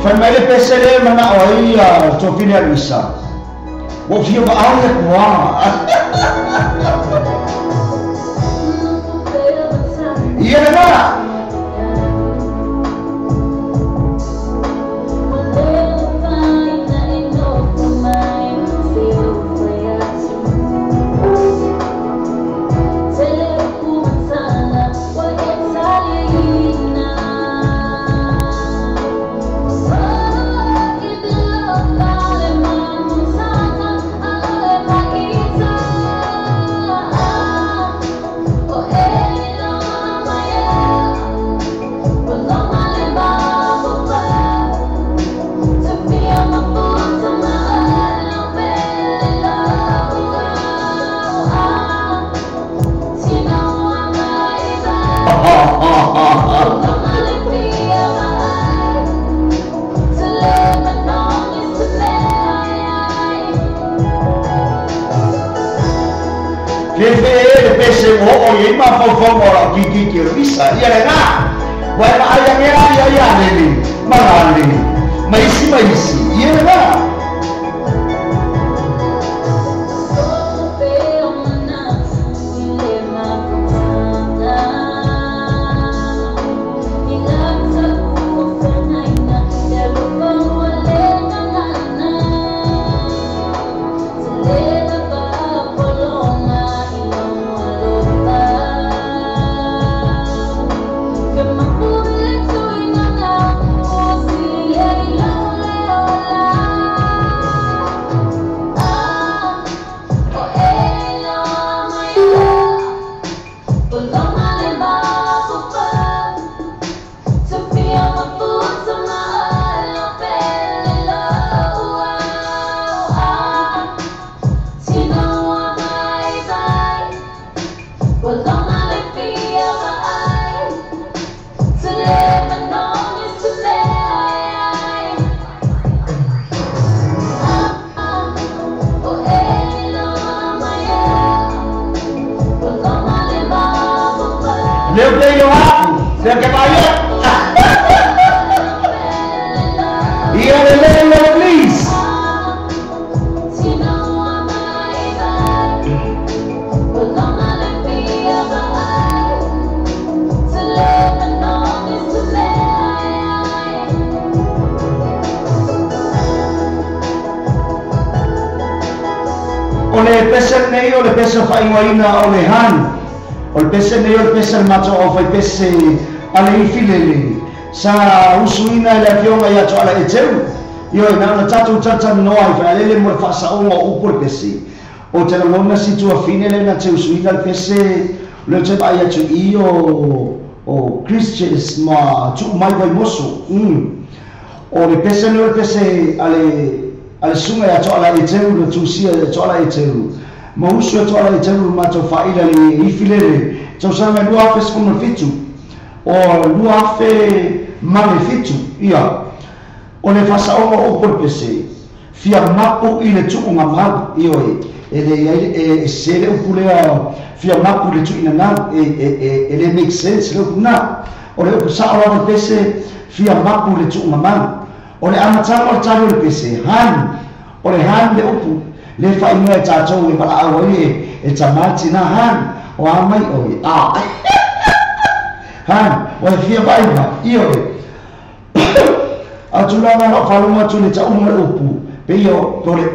fai mai le pesele mana oi a to fine Luisa wo fio ba aule kwa iene na pese o ye ma fo ora ki visa ia le nga wa ma aya nge ya le malali maisi ia le nga o le han o le pese macho o fai pese ale infilele sa usuina le afionga ya to ala eteu yo na tatu no ai fa le mo fa sa o por pese o te la si tu afine le na te usuina le pese le te ba ya tu io o Christians ma tu mai vai moso o le pese no le pese ale sunga ya to ala eteu le tu sia to ala eteu ma usu to ala telu ma to faida le ifilele to sama lua fes como fitu o lua fe male fitu ia o le fasa o por pese fia mapu ile tu nga ma io e se le pulea fia mapu le tu ina na ele make sense le na o le sa o pese fia mapu le tu nga ma o le amata o talo le pese han o le han le upu le fai mai tatou e para au e tamati na han o amai o han o fia vai ma io a tu la na fa lu tu le ta uma upu pe io to le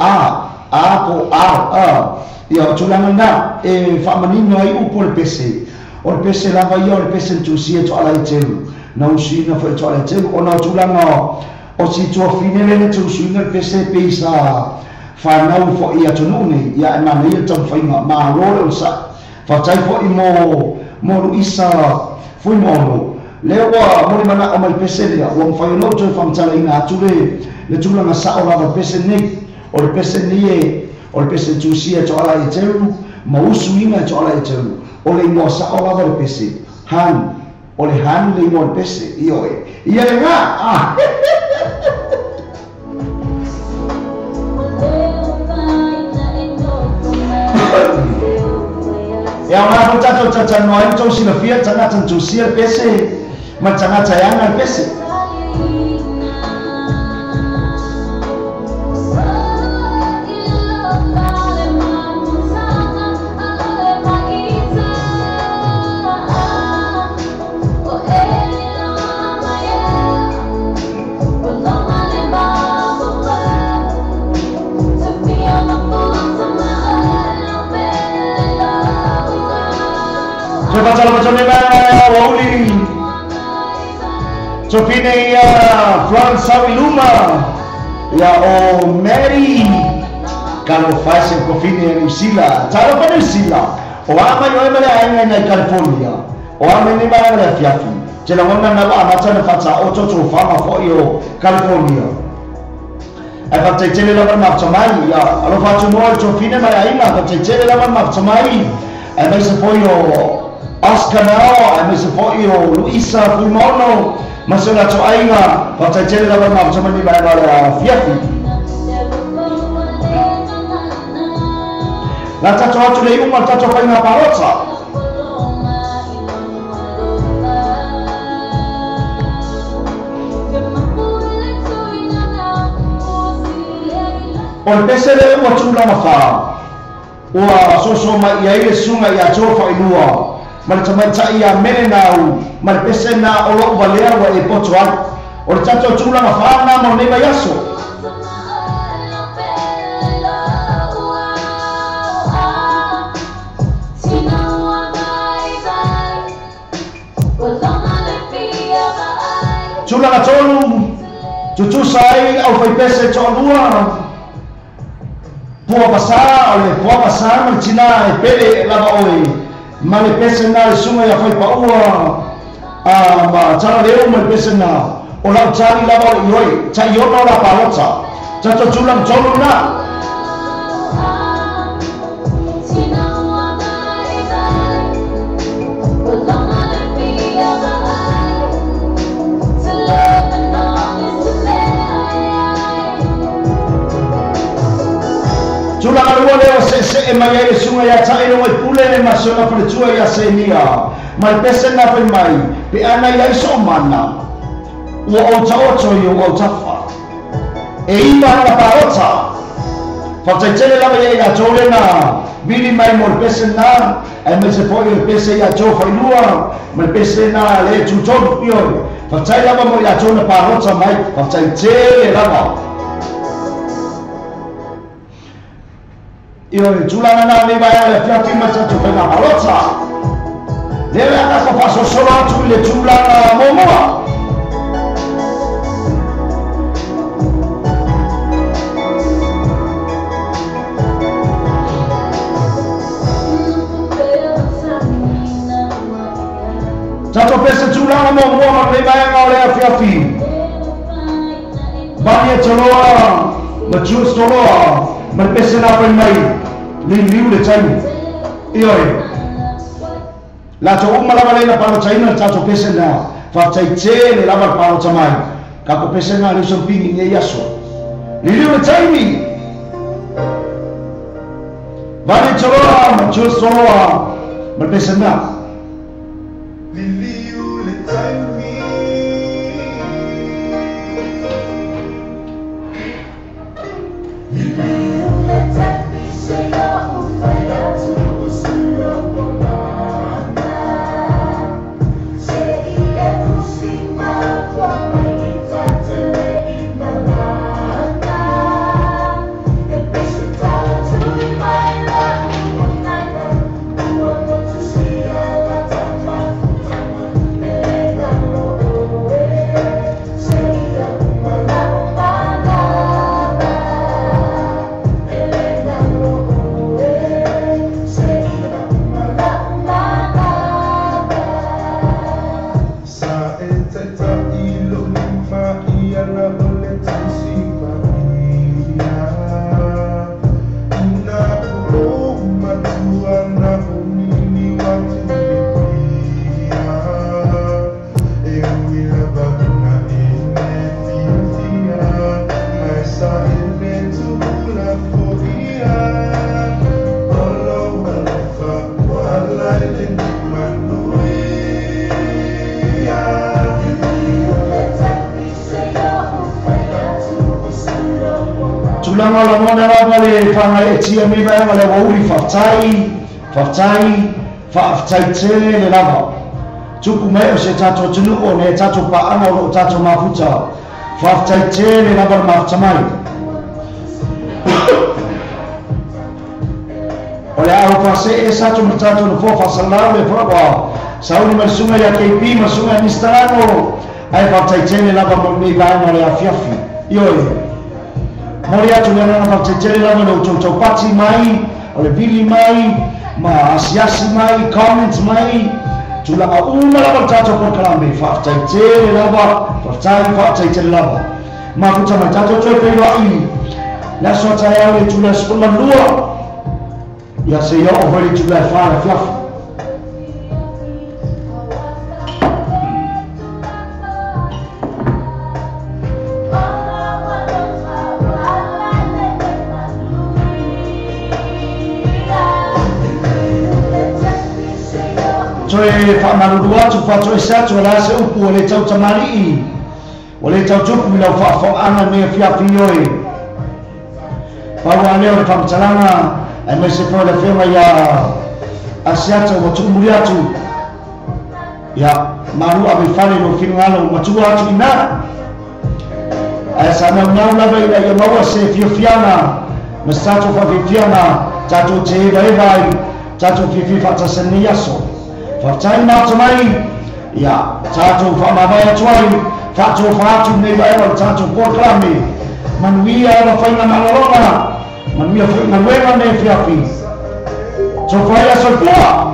io tu la na e fa manino ai upu le pese o le pese la vai o le pese tu si to ala telu na usina fa to ala telu o na tu la no o si tu fine le tu usina le pese pesa whanau fo ia tununi ia e mana ia tau whainga maa rore o sa whatai fo i mo ruisa fui mono leo wa mori mana o mai pese lea o mwhai no tui whamtala ina ature le tulanga sa o lava pese nei o le pese nie o le pese tusia to ala i teru ma usu inga to ala i teru o le ingoa sa o lava le pese han o le han le ingoa le pese io ia le ngā ya ona ko tato tata no ai to sina fia tanga tantu sia pese ma tanga tayanga pese Chopine ya Florence Sawiluma ya o Mary kalau faz em confine em Sila talo para Sila o ama yo emele ainga na California o ama ni ba na fiafi tela wona na ba mata na fata o to fama fo yo California e fa tele la ma tsamai ya alo fa tu mo chopine ma ainga fa tele la ma tsamai e mai se fo yo Oscar now e mai se fo yo Luisa Pulmono masela to ainga pata tele la ma tsamai ni ba na fiafi la tato atu le uma tato pa ina parota o le pese le ua tulaga fa ua soso mai ia ile sunga ia tofa ilua ma le tamaitaʻi ia mele nau ma le pese na o loʻu valea ua e poto ai o le tatou tulaga fa na mo nei mai aso tulaga tolu tutusa ai au fai pese toʻalua pua pasā o le pua pasā ma le tina e pele lava oe ma le pese na le sunga ia fai paua ma tala leo ma le pese na o lau tali lava o le ioi ta iona o la palota tato tulaga tolu na tulaga lua leo seʻeseʻe mai ai le suga ia taʻiloga i pule le masoga faletua ia senia ma le pese na fai mai pe ana iai so o mana ua otaoto i ou autafa e ima ana paota faataitele lava iai latou lena vili mai mo le pese na ae mai se foʻi le pese ia tou failua ma le pese na le tutonu ioe fatai lava mo i latou na paota mai faataitele lava io tulaga na nei vai ale fiafi ma tatou faiga palota lele agaka faasosolo atu i le tulaga momoa tatou pese tulaga momoa ma nei vai ale afiafi bani e toloa ma juice toloa ma le pese na fai mai liu le taimi ioe latou uma lava leina palotaina le tatou pese na faataitele lava le palota mai kako pese na le usampigi ngai aso liu le taimi vale toloa ma juice toloa ma le pese na liu le taimi tulaga lamona lava le fagaetia mi vaega le auauli faafetai faafetaitele le lava tupu mai o se tatou tunuu o le tatou paʻaga o loo tatou mafuta faafetaitele lava le mafutamai o le ao faasee satou ma tatou le foa faasalau le faaua sauli ma le suga ia kp ma suga nistalano ae faafetaitele lava mo nei vaega o le afiafi ioe mori atu le ana faafetaitele lava le outou pati mai o le vili mai ma asiasi mai comment mai tulaga uma lava le tatou polokalame faafetaitele lava faafetaitele lava mafuta mai tatou toe feiloaʻi le aso ataeau le tulae sepulumalua ia se ia o vai tulae falafiafi toe whamaruru atu whatoe se atu ala se upu o le tau tamalii o le tau tupu i lau whaafauanga mea whiawhi oe Pawa leo pamchalanga amesifona fema ya asiata watumuliatu ya maru abifani no finalo matuatu ina sana mnaula baina ya mawase fiana mstato fa fiana tatu teba ebai tatu fifi fatasania so fatai matumai ya tatu fa mabaya twai tatu fatu neba ewa tatu poklami manuia wafanya malolona manuia fanya wema ne fiafi so faya so kwa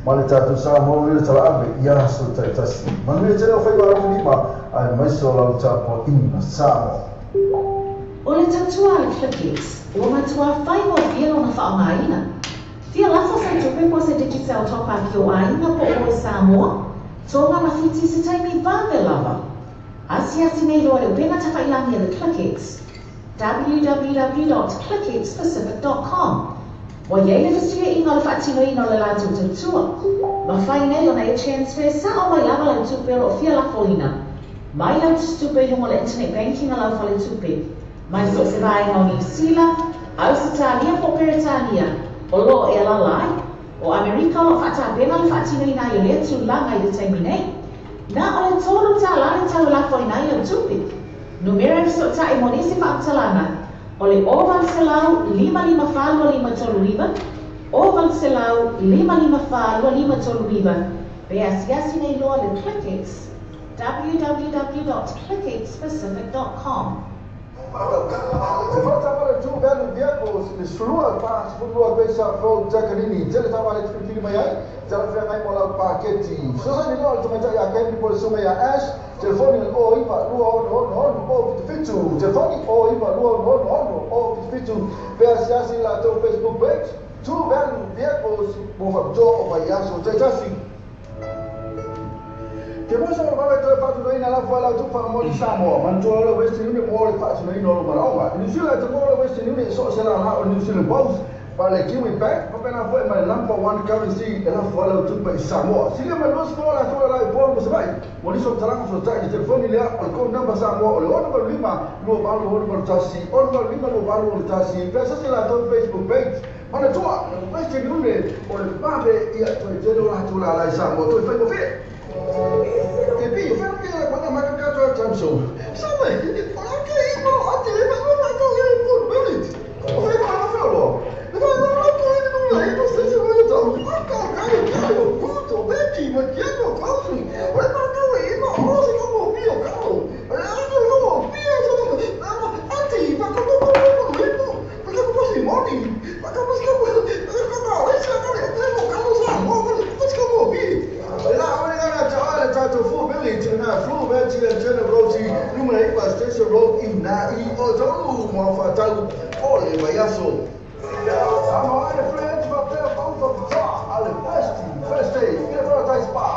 Malita tu sama mobil terakhir ya sudah terasi. Mana je nak faham orang ni mah ai mai so lau tapo ina Samoa. O le tautua le Clickix, ua matua whai o fielo na whaongaina. Fia lafa sa tupe po se digital topa ki o aina po o Samoa, tonga na fiti se taimi vave lava. Asi nei loa le upena tawhailangi le Clickix. www.clickixpacific.com. Wa yele fasilia inga le whaatino ino le la tautua. Ma whai nei o na e transfer sa o mai lava la tupe o fia la folina. Mai lau tupe lungo le internet banking a lau fale tupe. Mai so se vai no New Zealand, Australia po Peritania, o lo e la lai, o Amerika o whata bena le whaatino ina i le tu langa i le taimi nei. Na o le tolu ta la le tau la fo ina i o tupe. Numero e so ta i monisi whaatalana, o le oval se lau 555 tolu riva, oval se lau 555 tolu riva, pe asiasi nei loa le Clickix, www.clickixpacific.com. Se for tapare tu belo vehicles, le sulua pa sulua pesa fo jacarini, tele tapare tu kili mai ai, jala fe mai mola paketi. So sa ni lo tu mai ya kai por suma ya ash, telefoni o ipa lua o fitu, telefoni o ipa lua o fitu. Pe asiasi la tu Facebook page, tu belo vehicles mo fa do o pa yaso tasi. Ke mo so ba to fa tu ina la fa la tu fa mo di Samoa, man to lo west ni mo le fa tu ina lo marawa. Ni sila to mo lo west ni so se la ha o ni sila both. Ba le kiwi bank, pa pena foi my number one currency e la fa la tu pa Samoa. Sila ma lo so la to la po mo se vai. Mo ni so tarang so ta ni telefoni le o ko number Samoa o le o number 5 lo ba lo number tasi, o number 5 lo ba lo tasi. Pesa se la to Facebook page. Mana tua, west ni o le ba be ia to te lo la tu la Samoa to fa mo fe. E poi fai un po' quando mi ha cagato il Samsung. Sai, anche io a te ma non ho il bullet. Come fai a farlo? Ma non lo so, se vuoi to. Ma cagare, punto, vedi, ma che no così. Ma io non so come mio caro. Ma no, mio anzi, ma come si muove? Ma come si muove? To full village na full village na generosity numero 1 station road in na I o tolu mo fa tau ole bayaso amo ale friends va per out of the ale first day get for a spa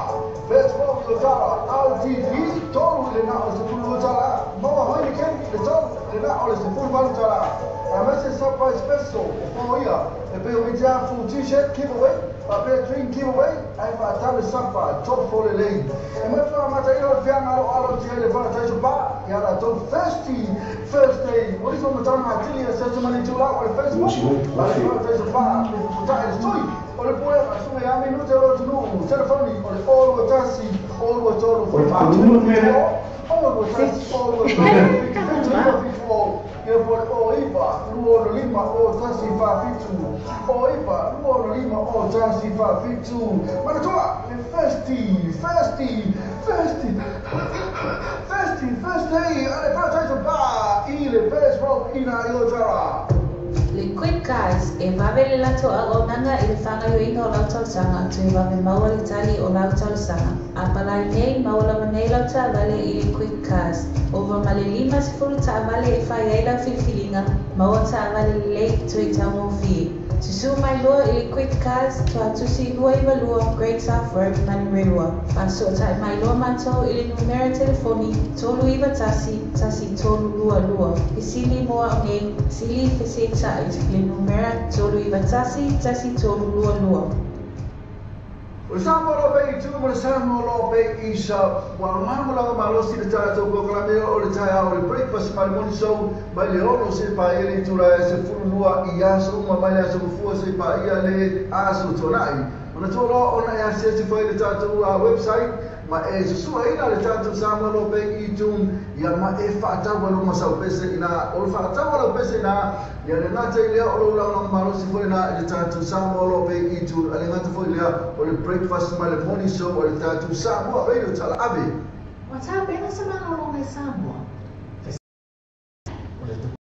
best for the tara LTV tolu le na o tolu tara mo ha ni ken le tolu le na o le full val tara amase surprise special for ya e pe o dia full t-shirt giveaway a drink giveaway ai fa tale sapa top for the lane e mo fa mata io fianga alo tele fa ta ba ya la top first day what is on the time atili e se mani tu la o Facebook la fa ta ba ta e stoi o le poi assume ya minuto lo tu no telefoni o lo tasi o lo toro for fa o lo tasi o lo io por oiba luo lima o tasi fa fitu oiba luo lima o tasi fa fitu mana toa le first day ale fa ta ba ile first rock ina yo tara Le quick cards e vavele lato agonanga il fanga yo inga o lauta sanga tu e vave maua li tali o lauta sanga. A palai nei maula manei lauta vale i quick cards. Over male 5 ta vale e fai eila fifilinga maua ta vale lei tu e tamo fi. Tusu mai lua i quick cards tu atusi lua i valua great software mani rewa. Paso ta mai lua manto i numero telefoni tolu iwa tasi tolu lua. Isili moa ngai sili fese ta le numero tolu iwa tasi tolu lua. O Samoa lo pe tu mo Samoa lo pe isa wa mamo la malo si ta to ko la me o le ta o le breakfast ma mo so ba le o se pa ele tu la se fu lua I aso ma mai aso fu se pa ia le aso tonai ona to lo ona ya se foi le ta to website ma e su ina le ta to Samoa lo pe I tu ya ma e fa ta wa lo ma sa pese ina o fa ta wa lo pese na ya le na te le o lo la malo si foi na le ta to Samoa lo pe I tu ale na to foi le o le breakfast ma le morning show o le ta to Samoa radio tala ave Wata bena sa mana o ngai Samoa.